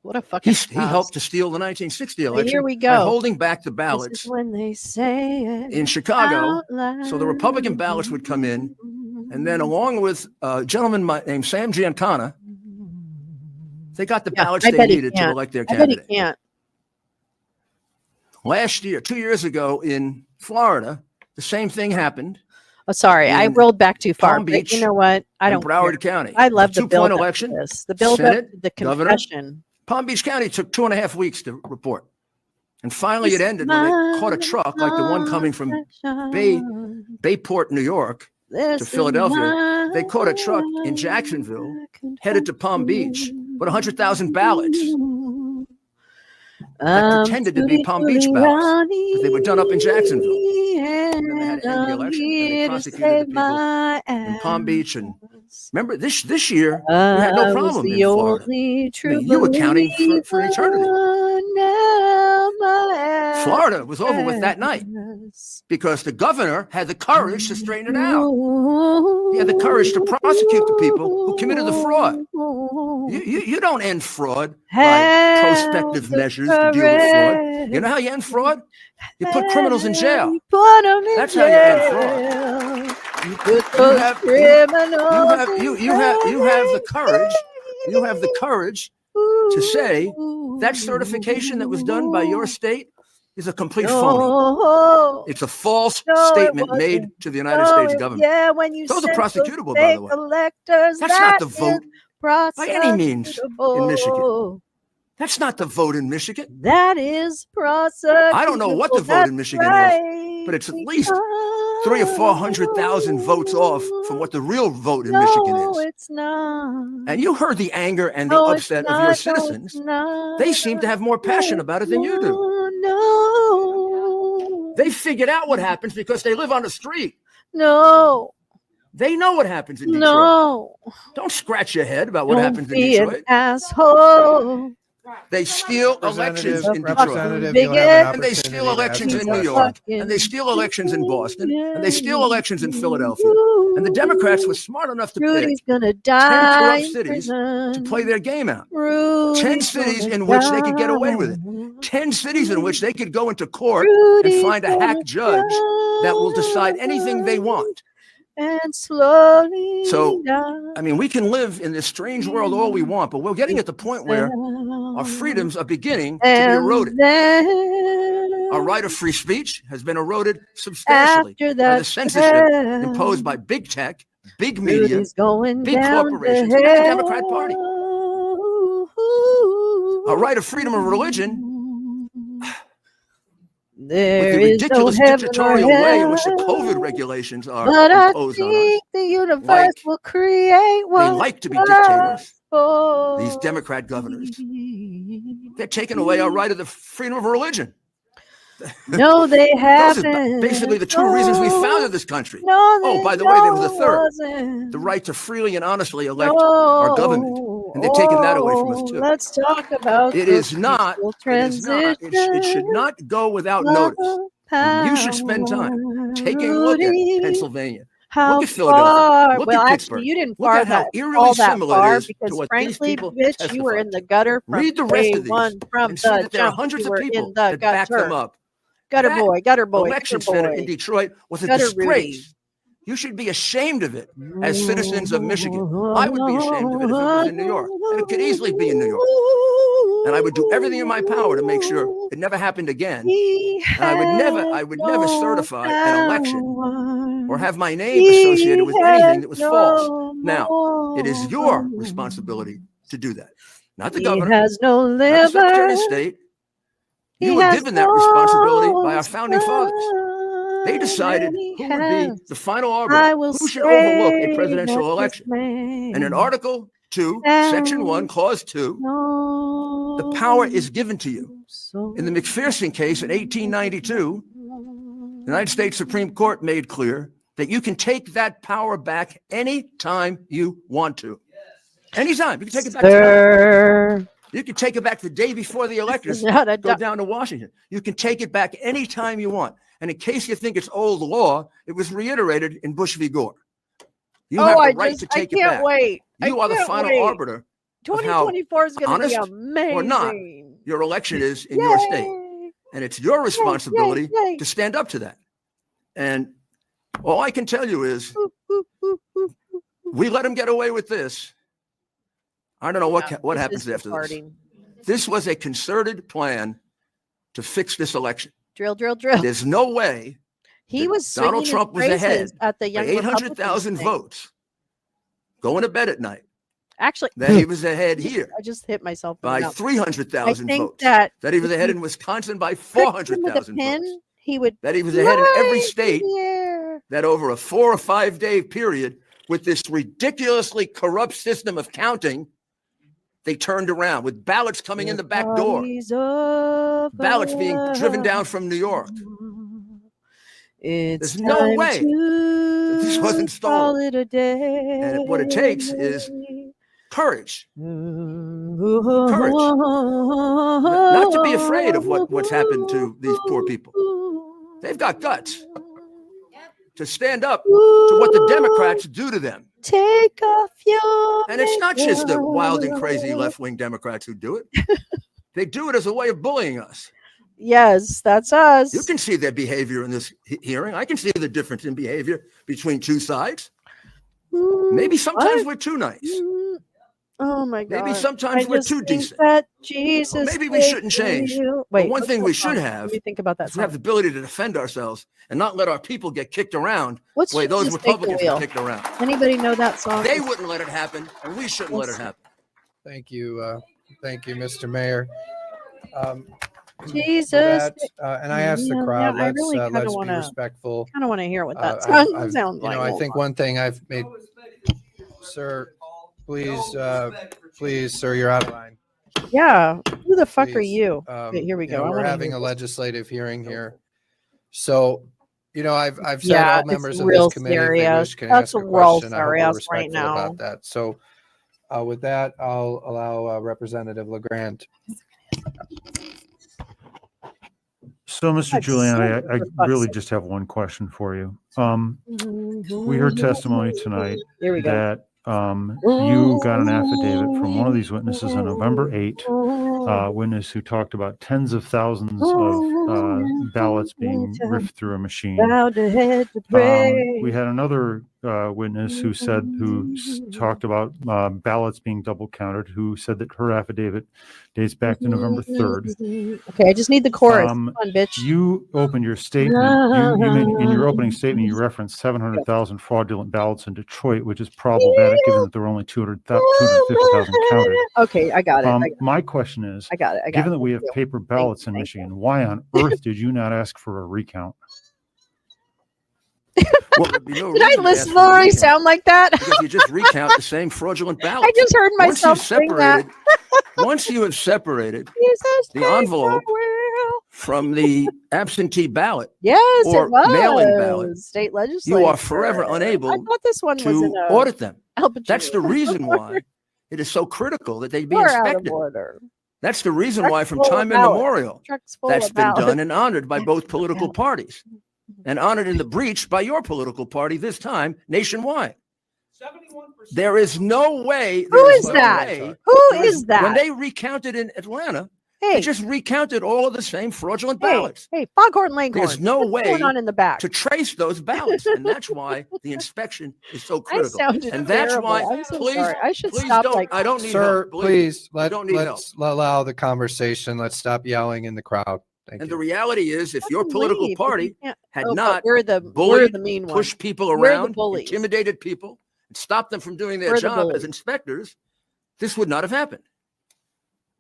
What a fucking He helped to steal the 1960 But election here we by go. holding back the This ballots is when they say it in Chicago out loud. so the Republican ballots would come in. And then along with a gentleman named Sam Giancana, they got the ballots I they bet he needed to can't. elect their I bet he candidate. can't. Last year, 2 years ago in Florida, the same thing happened. Oh, sorry, I in rolled back too far. Palm But Beach you know what? I and don't Broward care. County. I It was love a the 2-point build election. This. The build Senate, up, the governor. confession. Palm Beach County took 2.5 weeks to report. And finally it ended when they caught a truck like the one coming from Bayport, New York to Philadelphia. They caught a truck in Jacksonville headed to Palm Beach with 100,000 ballots that pretended to be Palm Beach ballots, but they were done up in Jacksonville. And then they had to end the election and they prosecuted the people in Palm Beach. And remember this year, we had no problem in Florida. I mean, you were counting for eternity. Florida was over with that night because the governor had the courage to straighten it out. He had the courage to prosecute the people who committed the fraud. You don't end fraud by prospective measures to deal with fraud. You know how you end fraud? You put criminals in jail. That's how you end fraud. You have the courage. You have the courage to say that certification that was done by your state is a complete phony. It's a false statement made to the United States government. Yeah, when you Those are said prosecutable, by the way. electors, That's not the vote by any means in prosecutable. Michigan. That's not the vote in Michigan. That is prosecutable. I don't know what the vote in Michigan is, but it's at least 300,000 or 400,000 votes off from what the real vote in Michigan No, is. it's not. And you heard the anger and the No, it's upset of not. your No, citizens. it's not. They seem to have more passion about it than you do. No. They figured out what happens because they live on the street. No. They know what happens in Detroit. No. Don't scratch your head about what Don't happens in be Detroit. an asshole. They steal elections in Detroit. Representative, you'll have an And they steal opportunity to elections ask in a New question. York. And they steal elections in Boston. And they steal elections in Philadelphia. And the Democrats were smart enough to pick Rudy's gonna 10 die corrupt in cities to prison. play their game out. 10 Rudy's cities gonna in which they could get away die. with it. 10 cities in which they could go into court and Rudy's find a hack gonna judge that will decide anything they die want. and slowly So, die. I mean, we can live in this strange world all we want, but we're getting at the point where our freedoms are beginning to be And eroded. then Our right of free speech has been eroded substantially after by that the censorship imposed by big tech, big media, Rudy's going big down corporations, to and the hell. Democrat Party. Our right of freedom of religion, with There the is no ridiculous heaven or dictatorial way in which the hell, COVID regulations are but I imposed on us. think the universe Like will create they one like to be dictators, for these Democrat governors. They're taking away our right of the freedom of religion. No, they Those haven't. are basically the two reasons we founded this country. No, Oh, by the way, there was a no, it third, wasn't. the right to freely and honestly elect our government. And they've taken that away from us too. Let's talk about It the is not, peaceful it should not go without notice. And you should spend time taking a look at Rudy. Pennsylvania. How Look at Philadelphia. far? Look Well, at actually, Pittsburgh. you didn't Look far at how that eerily all that similar far it is to because, what these frankly, people bitch, you were in the gutter from Read the rest day of these one from and see the that there are jump. hundreds You of were in people the that back them gutter. up. Gutter That boy, gutter boy, election gutter center boy. in Detroit was a Gutter disgrace. You should be ashamed of it as citizens of Michigan. I would be ashamed of it if it was in New York, and it could easily be in New York. And I would do everything in my power to make sure it never happened again. And I would never certify an election or have my name associated with anything that was false. Now, it is your responsibility to do that, not the He governor, has no not the Secretary of liver. State. He You were has given that responsibility by no our founding fathers. They decided he who would be has. the final I arbiter, will who should overlook a say presidential that this election. And in man Article 2, Section 1, Clause 2, the power is given to you. In the McPherson case in 1892, the United States Supreme Court made clear that you can take that power back anytime you want to. Anytime. You can take it back tonight. You can take it back the day before the electors go down to Washington. You can take it back anytime you want. And in case you think it's old law, it was reiterated in Bush v. Gore. You have the right to take it back. I can't wait. You are the final arbiter of how 2024 is going to be honest amazing. or not your election is in your state. And it's your responsibility to stand up to that. And all I can tell you is we let them get away with this. I don't know what happens after this. This was a concerted plan to fix this election. Drill, drill, drill. There's no way He was Donald swinging Trump was his ahead braces at the young by 800,000 Republicans thing. votes going to bed at night. Actually, That he was ahead here I just hit myself in the by mouth. 300,000 I think votes. that That he was if ahead you in Wisconsin by pricked him with a 400,000 pin, votes. he would That he was ahead in every fly state through the air. that over a 4 or 5 day period with this ridiculously corrupt system of counting, they turned around with ballots coming in the back door, ballots being driven down from New York. It's There's no time way that this wasn't to stolen. call it a day. And what it takes is courage. Courage. Not to be afraid of what's happened to these poor people. They've got guts to stand up to what the Democrats do to them. Take off your And it's not just the wild and makeup. crazy left-wing Democrats who do it. They do it as a way of bullying us. Yes, that's us. You can see their behavior in this hearing. I can see the difference in behavior between two sides. Maybe sometimes we're too nice. Oh my God. Maybe sometimes we're too decent. That Jesus Or maybe we shouldn't change. Wait, But one what's thing that we should song? have Let me think about that is we have song. the ability to defend ourselves and not let our people get kicked around What's the way those Jesus Take the Republicans Wheel? were kicked around. Anybody know that song? They wouldn't let it happen, and we shouldn't let it happen. Thank you, Mr. Mayor. Jesus. That, and I asked the Yeah, crowd, I really kinda let's be wanna- respectful. Kind of want to hear what that I've- song I've- sounds like. I think one thing I've made, sir, please, sir, you're out of line. Yeah. Who the fuck are Please. you? Wait, here we You go. know, I we're wanna having hear a this. legislative hearing here. So, I've said Yeah, all members it's of real this committee, if they serious. wish, can That's ask a real question. I hope we're serious right respectful now. about that. So, With that, I'll allow Representative LeGrand. So, Mr. I've Giuliani, said it, I for fuck's really sake. just have one question for you. We heard testimony tonight Here we go. that you got an affidavit from one of these witnesses on November 8, witness who talked about tens of thousands of ballots being ripped through a machine. Bowed the head to pray. We had another witness who talked about ballots being double counted, who said that her affidavit dates back to November 3rd. Okay, I just need the chorus. Come on, bitch. You opened your statement. In your opening statement, you referenced 700,000 fraudulent ballots in Detroit, which is problematic given that there were only 250,000 counted. Okay, I got it. My question is, I got it. given that we have paper ballots in Michigan, why on earth did you not ask for a recount? Well, there'd be no Did I reason to ask listen for a or I recount, sound like that? because you just recount the same fraudulent ballots. I just heard myself sing that. Once you have separated the envelope from the absentee ballot, Yes, or it was. mail-in ballot, State legislature. you are forever I unable thought this one was to in a audit them. Al Pacino. That's the reason why it is so critical that they be We're out of inspected. order. That's the reason Truck's why, from full of time ballots. immemorial, Truck's full that's of been ballots. done and honored by both political parties, and honored in the breach by your political party this time nationwide. There is no way. Who is that? Who is that? When they recounted in Atlanta, they just recounted all of the same fraudulent ballots. Hey, Foghorn Leghorn. There's no What's way going on in the back? to trace those ballots, and that's why the inspection is so I critical. sounded And that's terrible. why, I'm so please, sorry. I should please stop don't. like I don't need Sir, help. Believe me. please, I don't need help. let's allow the conversation. Let's stop yelling in the crowd. Thank And you. the reality is, if your can political leave, but you party can't- had Oh, but not we're the bullied, mean ones. pushed people We're the around, bullies. intimidated people, and stopped them from doing their We're the job as bullies. inspectors, this would not have happened.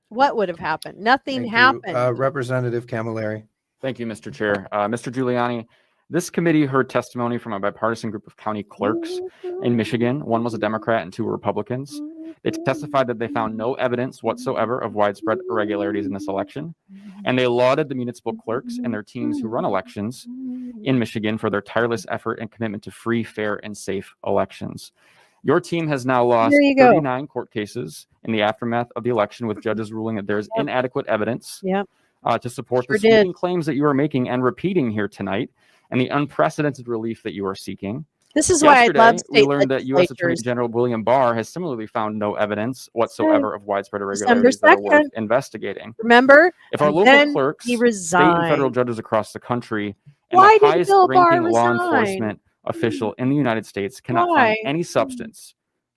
What would have happened? Nothing Thank happened. you. Representative Camilleri. Thank you, Mr. Chair. Mr. Giuliani, this committee heard testimony from a bipartisan group of county clerks in Michigan. One was a Democrat and two were Republicans. They testified that they found no evidence whatsoever of widespread irregularities in this election, and they lauded the municipal clerks and their teams who run elections in Michigan for their tireless effort and commitment to free, fair, and safe elections. Your team has now lost There you go. 39 court cases in the aftermath of the election, with judges ruling that there is inadequate evidence to support the sweeping claims that you are making and repeating here tonight, and the unprecedented relief that you are seeking. This is why I love Yesterday, we state learned that U.S. Attorney legislatures. General William Barr has similarly found no evidence whatsoever of widespread December irregularities that are worth 2nd. investigating. Remember? If our And local then clerks, he state and federal resigned. judges across the country, and Why the did highest Bill Barr ranking law resign? enforcement official in the United States cannot Why? find any substance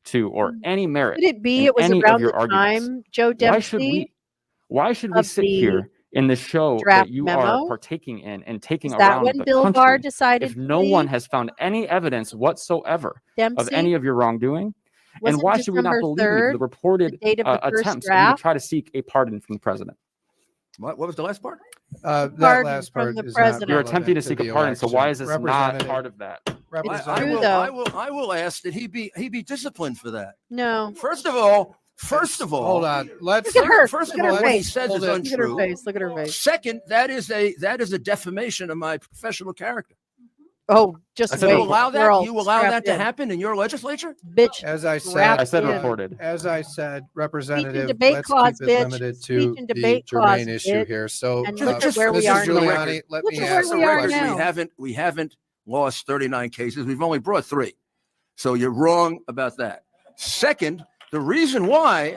to or any merit Could it be in it was any of around your the arguments. time, Joe Why should we of sit the here in this show draft that you memo? are partaking in and taking Is that around when the Bill country Barr decided if to no one leave? has found any evidence whatsoever of Dempsey? any of your wrongdoing? Was And it why should we not December believe 3rd, the reported date of the first attempts for you to draft? try to seek a pardon from the president? What was the last part? That Pardon last from part the is president. You're not attempting to relevant seek a the pardon, so election. why is this not Representative- part of that? I will ask that he be disciplined for that. No. First of all, hold on. Let's Look at her. First Look of at all, her what he face. says is Look at her untrue. face. Look at her face. Second, that is a defamation of my professional character. Oh, just So wait. you allow We're that? all You allow strapped that to in. happen in your legislature? Bitch. As I strapped said, I said in. reported. as I said, Representative, debate let's clause, keep it bitch. limited Speech to and the debate clause, germane issue bitch. here. So, And look at where Mrs. we are now. Giuliani, let Look me at where ask we a are question. now. We haven't lost 39 cases. We've only brought 3. So you're wrong about that. Second, the reason why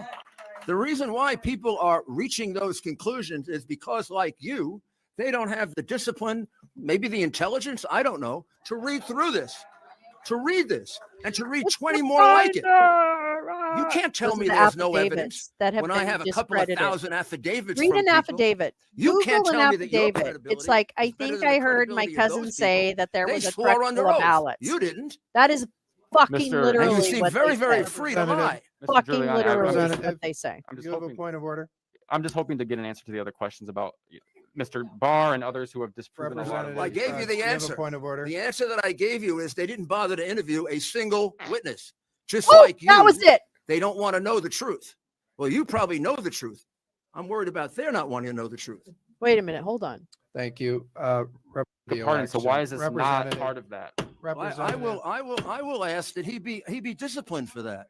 people are reaching those conclusions is because, like you, they don't have the discipline, maybe the intelligence, I don't know, to read through this, and to read 20 more like it. You can't tell Those are me the there's no affidavits evidence that have when I been have a couple of discredited. thousand affidavits Read from an people. affidavit. You can't Google tell an me that your affidavit. credibility It's like, I is better think than the I heard my credibility of cousin those say people. that there They was a swore truck under full of oath. ballots. You didn't. That is fucking Mr. literally And you seem what very, they very say. free to lie. Mr. Fucking Giuliani, literally is Representative, what they say. I'm just you have a hoping, point of order? I'm just hoping to get an answer to the other questions about Mr. Barr and others who have disproven a lot of Representative, I what gave you the you have a answer. point of order? The answer that I gave you is they didn't bother to interview a single witness. Just Oh, like you. that was it. They don't want to know the truth. Well, you probably know the truth. I'm worried about their not wanting to know the truth. Wait a minute. Hold on. Thank you. the pardon. So why is this not Representative- part of that? I will ask that he be disciplined for that.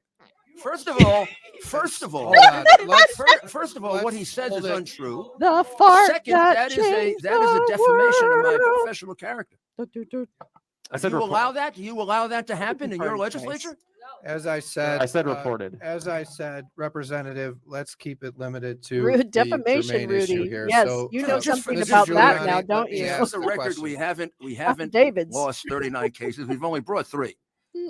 First of all, Hold on. first of all, what he says is untrue. The fart Second, that is a defamation of my professional character. I said Do you report- allow that? Do you allow that to happen in your legislature? As I said, I said reported. As I said, Representative, let's keep it limited to Rude the defamation, germane issue Rudy. here. Yes, So, you know Just for- something just about for that Giuliani, now, let don't me you? ask For the the record, question. we haven't David's. lost 39 cases. We've only brought 3.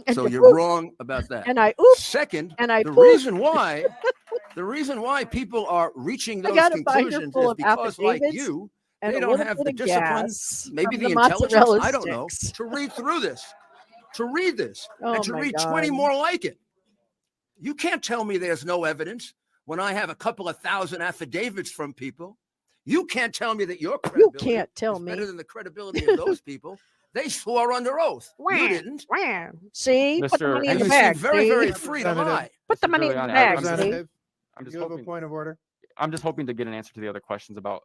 And So you you're oop, wrong about that. and I oop, Second, and I the poop. reason why people are reaching I those got a binder conclusions full is of because, like affidavits you, and they a don't little have bit the of discipline, gas maybe from the the intelligence, mozzarella I don't know, sticks. to read through this, Oh and to my read 20 God. more like it. You can't tell me there's no evidence when I have a couple of thousand affidavits from people. You can't tell me that your You credibility can't tell is me. better than the credibility of those people. They swore under oath. You didn't. See, put the money in And the you bag. seem very, see? very free to lie. Put the Mr. money in the Giuliani, bag. I'm just- See? Representative, I'm just you have a hoping. point of order. I'm just hoping to get an answer to the other questions about.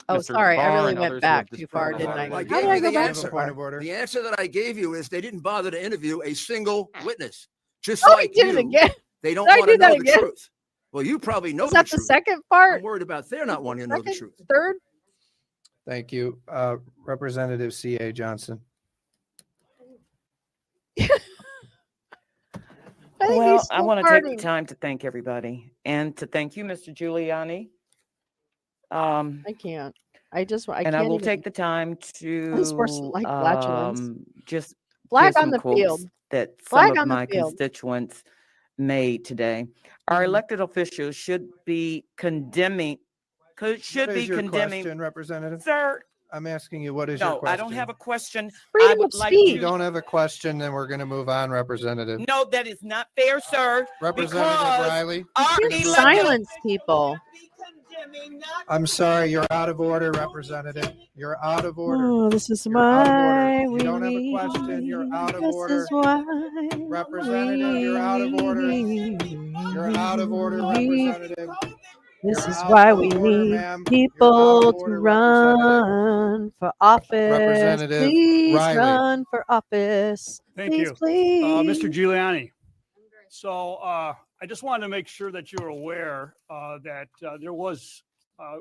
Oh, Mr. sorry, I Barr really and went others who have back too just far, put didn't a lot I? of I weight. How gave did I you go the back? answer. Point of order. The answer that I gave you is they didn't bother to interview a single witness. Just Oh, he like did it you, again. they don't Did I want to do that know the again? truth. Well, you probably know Was that the truth. second part? I'm worried about they're not wanting to know the Second, truth. third? Thank you. Representative C.A. Johnson. I think Well, he's I still want to take the farting. time to thank everybody and to thank you, Mr. Giuliani. I can't. I and can't I will even. take the time This person to like flatulence. just Flag give on some the quotes field. that some Flag of on the my field. constituents made today. Our elected officials should be condemning, What is your question, Representative? Sir. I'm asking you, what is your No, question? I don't have a question. I Freedom would of like If you to. don't have a question, then we're going to move on, Representative. No, that is not fair, sir. Representative because Riley. our You elected silence people. I'm sorry, you're out of order, Representative. You're out of order. Oh, this is You're out of why order. we You don't have a question. You're out of This order. is why Representative, you're out of order. You're out of order, Representative. This You're is out why of we order, need ma'am. people to order, Representative. run for office. Representative Please Riley. run for office. Thank Please, you. please. Mr. Giuliani. So I just wanted to make sure that you're aware that there was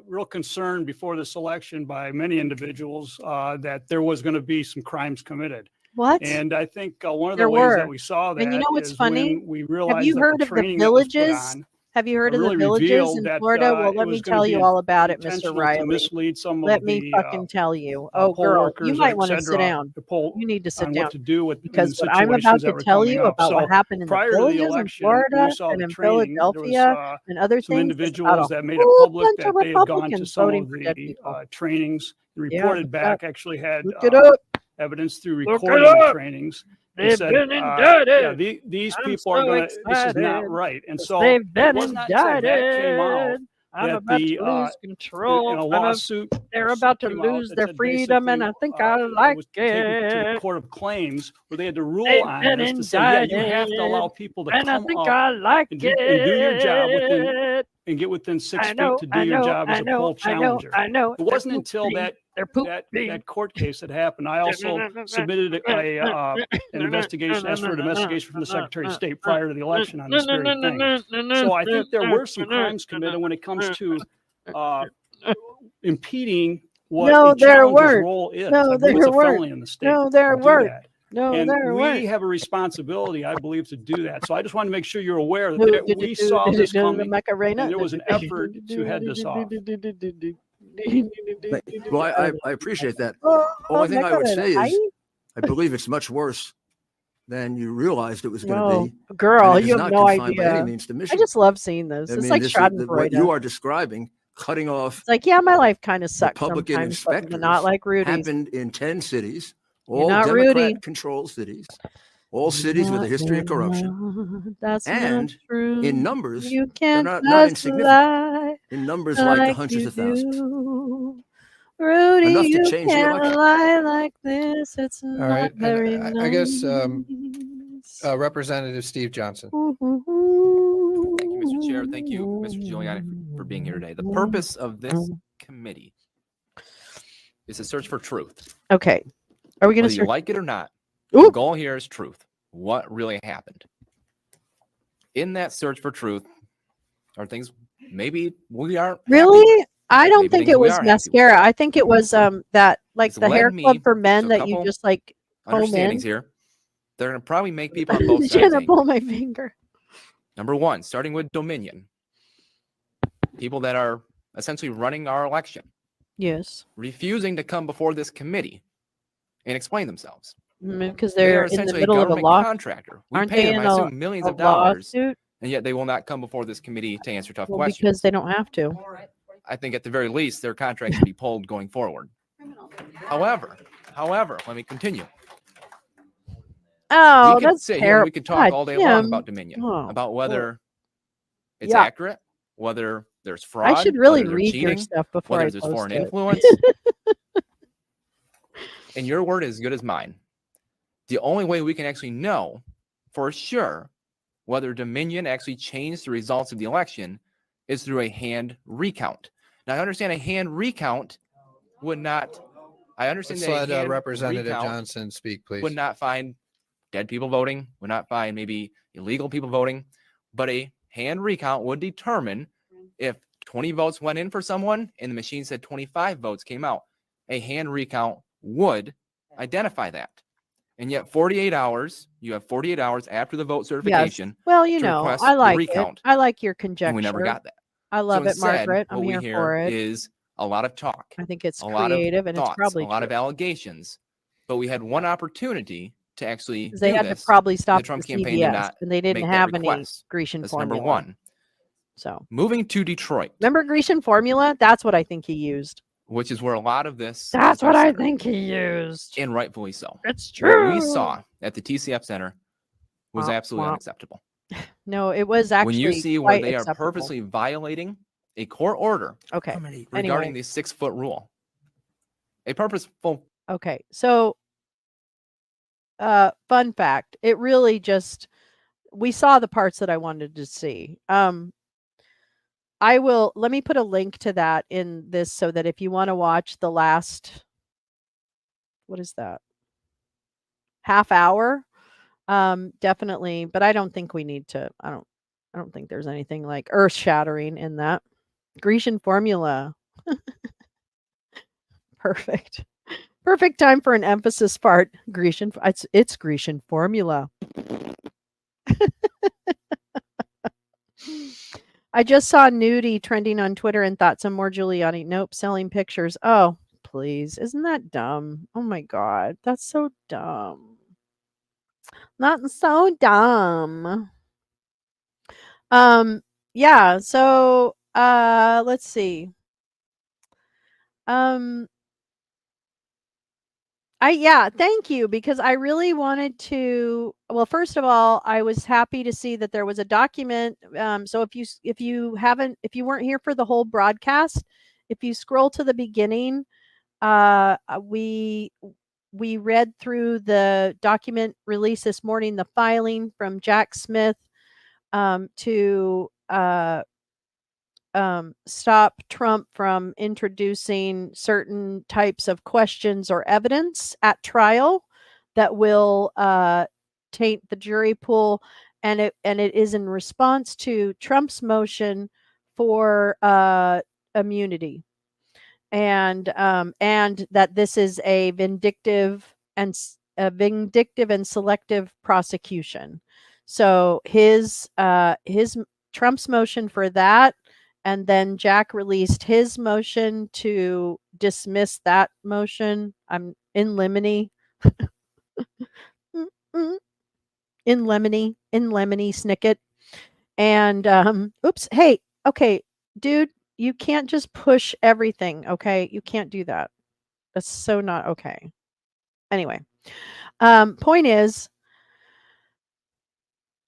real concern before this election by many individuals that there was going to be some crimes committed. What? And I think one of the There ways were. that we saw that And you know what's is funny? when we Have realized you that heard the of the training that was put villages? on Have you heard of the really villages revealed in that Florida? Well, it let me was gonna tell be you all about it, Mr. intentional to Riley. mislead some Let of me the fucking tell you. Oh, poll girl, workers, you might et want to sit cetera, down. to poll You need to sit on down what to do with because in what I'm about situations to that were tell coming you up. about So what happened in the prior to the villages in election, Florida when we saw and the in training, there was Philadelphia and other some things is about individuals a that made it whole public bunch that of they had gone to Republicans some voting of for dead the people. trainings and Yeah, reported look it back, up. actually had Look it up. evidence through Look it recording the up. trainings. They They've said, been yeah, indicted. these I'm people are so going to, this is not excited right. And 'cause so they've it been was not until that came out indicted. I'm that about the, to lose in control. a lawsuit They're about to came out lose that their said freedom, and basically, I think I it like was taken to the it. Court of Claims where they had to rule They've on been this to say, yeah, you have to allow indicted, people to and I come think up I like and do your job within it. and get within 6 I feet know, to do I your know, job as I a know, poll I know, challenger. I know. It wasn't until that court case had happened. I also submitted an investigation, asked for an investigation from the Secretary of State prior to the election on this very thing. So I think there were some crimes committed when it comes to impeding what No, a there challenger's weren't. role is. No, I believe it's there a weren't. felony in the state. No, there to do weren't. that. No, And there we weren't. have a responsibility, I believe, to do that. So I just want to make sure you're aware Who that did we you do? saw Did you this do the coming, Macarena? and there was an effort to head this off. Well, I appreciate that. Oh, Only thing I would Macarena. say is, Ahí. I believe it's much worse than you realized it was going to Well, be. girl, and it is you have not no confined by any idea. means to I Michigan. just love seeing this. I It's mean, like this is what Schadenfreude. you are describing, cutting off It's like, yeah, my life kind of sucks Republican sometimes, but inspectors, not like Rudy's. happened in 10 cities, You're all not Rudy. Democrat-controlled cities, all cities with a history of corruption. That's And not true. in numbers, You they're can't not just insignificant. lie In numbers like the hundreds you of thousands. do. Rudy, Enough to you change the can't election. lie like this. It's All not right. very And nice. I guess Representative Steve Johnson. Thank you, Mr. Chair. Thank you, Mr. Giuliani, for being here today. The purpose of this committee is to search for truth. Okay. Are we going to Whether you search? like it or not, Ooh. the goal here is truth. What really happened? in that search for truth are things maybe we aren't happy Really? with. I don't Maybe think things it we was are happy with. mascara. I think it was that like It's the led hair me club for to men a that you couple just like comb understandings in. here. They're going to probably make people on both sides Jenna, angry. pull my finger. Number one, starting with Dominion, people that are essentially running our election, Yes. refusing to come before this committee and explain themselves. Because They they're are in the essentially a middle of a government law. contractor. We Aren't pay they them, in I a assume, millions of dollars, lawsuit? and yet they will not come before this committee to answer tough Well, questions. because they don't have to. I think at the very least, their contracts should be pulled going forward. However, let me continue. Oh, We could that's sit here and terrible. we could talk all day long about Jim. Dominion, Oh, about whether it's yuck. accurate, whether there's fraud, I should really whether they're read your cheating, stuff before whether I there's post foreign it. influence. And your word is as good as mine. The only way we can actually know for sure whether Dominion actually changed the results of the election is through a hand recount. Now, I understand a hand recount would not. I understand Let's that a let hand Representative recount Johnson speak, please. would not find dead people voting, would not find maybe illegal people voting, but a hand recount would determine if 20 votes went in for someone and the machine said 25 votes came out. A hand recount would identify that. And yet 48 hours, you have 48 hours after the vote Yes. certification Well, you to know, request I the like it. recount. I like your And conjecture. we never got that. I love So it, instead, Margaret. I'm what we here hear for it. is a lot of talk, I think it's a lot of creative and it's thoughts, probably a lot of true. allegations. But we had one opportunity to actually 'Cause they do had to this. probably and stop the Trump the campaign did CVS, not and they didn't make that have any request. Grecian That's number formula. one. So Moving to Detroit, remember Grecian formula? That's what I think he used. which is where a lot of this That's has been what I centered, think he used. and rightfully so. It's What we true. saw at the TCF Center was Womp, absolutely womp. unacceptable. No, it was When you actually see where quite they are acceptable. purposely violating a court order Okay. regarding Anyway. the 6-foot rule, a purposeful. Okay. So fun fact, it really just we saw the parts that I wanted to see. Let me put a link to that in this so that if you want to watch the last, what is that? Half hour? Definitely, but I don't think we need to. I don't think there's anything like earth shattering in that. Grecian formula. Perfect. Perfect time for an emphasis part. Grecian. It's Grecian formula. I just saw nudie trending on Twitter and thought some more Giuliani. Nope, selling pictures. Oh, please. Isn't that dumb? Oh my God. That's so dumb. Not so dumb. Yeah, so let's see. Thank you, because I really wanted to. Well, first of all, I was happy to see that there was a document. So if you weren't here for the whole broadcast, if you scroll to the beginning, we read through the document released this morning, the filing from Jack Smith to stop Trump from introducing certain types of questions or evidence at trial that will taint the jury pool, and it is in response to Trump's motion for immunity, and that this is a vindictive and selective prosecution. So his Trump's motion for that, and then Jack released his motion to dismiss that motion. I'm in limine. In lemony snicket. And oops, hey, okay, dude, you can't just push everything, okay? You can't do that. That's so not okay. Anyway, point is,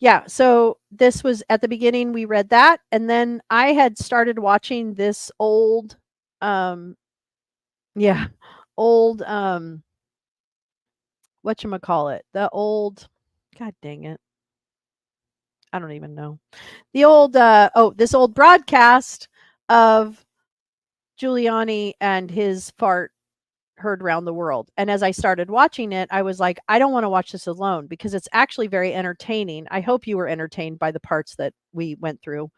yeah, so this was at the beginning, we read that, and then I had started watching this old whatchamacallit, the old, god dang it, I don't even know. The old this old broadcast of Giuliani and his fart heard around the world. And as I started watching it, I was like, I don't want to watch this alone because it's actually very entertaining. I hope you were entertained by the parts that we went through.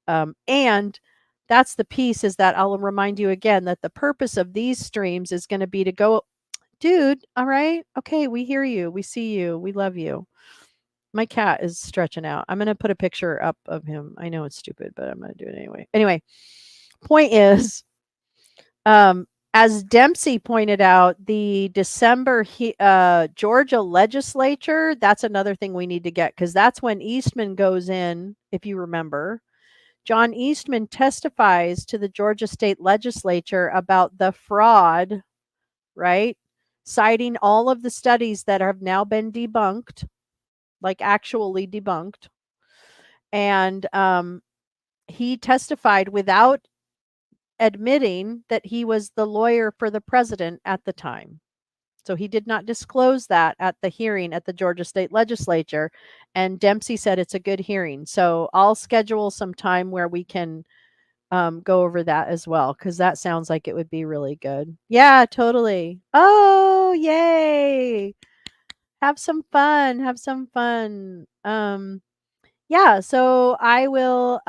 And that's the piece, is that I'll remind you again that the purpose of these streams is going to be to go, dude, all right, okay, we hear you, we see you, we love you. My cat is stretching out. I'm going to put a picture up of him. I know it's stupid, but I'm going to do it anyway. Anyway, point is, as Dempsey pointed out, the December Georgia legislature, that's another thing we need to get, because that's when Eastman goes in, if you remember. John Eastman testifies to the Georgia state legislature about the fraud, right? Citing all of the studies that have now been debunked, like actually debunked. And he testified without admitting that he was the lawyer for the president at the time. So he did not disclose that at the hearing at the Georgia State Legislature. And Dempsey said it's a good hearing. So I'll schedule some time where we can go over that as well, because that sounds like it would be really good. Yeah, totally. Oh, yay. Have some fun. Have some fun. Yeah, so I will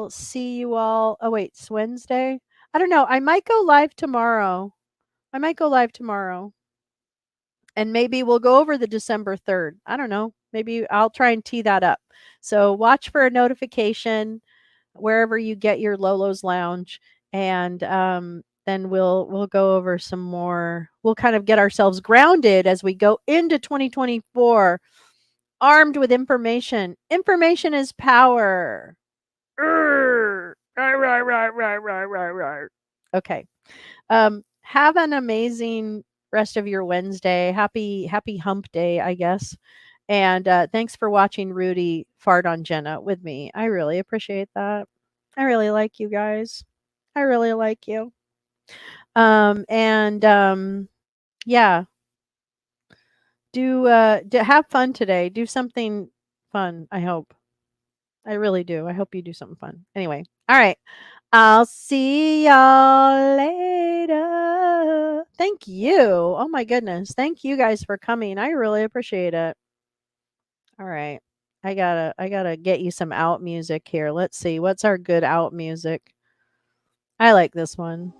see you all. Oh wait, it's Wednesday. I don't know. I might go live tomorrow. And maybe we'll go over the December 3rd. I don't know. Maybe I'll try and tee that up. So watch for a notification wherever you get your Lolo's Lounge, and then we'll go over some more. We'll kind of get ourselves grounded as we go into 2024, armed with information. Information is power. Okay. Have an amazing rest of your Wednesday. Happy hump day, I guess. And thanks for watching Rudy fart on Jenna with me. I really appreciate that. I really like you guys. I really like you. Yeah. Have fun today. Do something fun, I hope. I really do. I hope you do something fun. Anyway. All right. I'll see y'all later. Thank you. Oh my goodness. Thank you guys for coming. I really appreciate it. All right. I gotta get you some out music here. Let's see. What's our good out music? I like this one.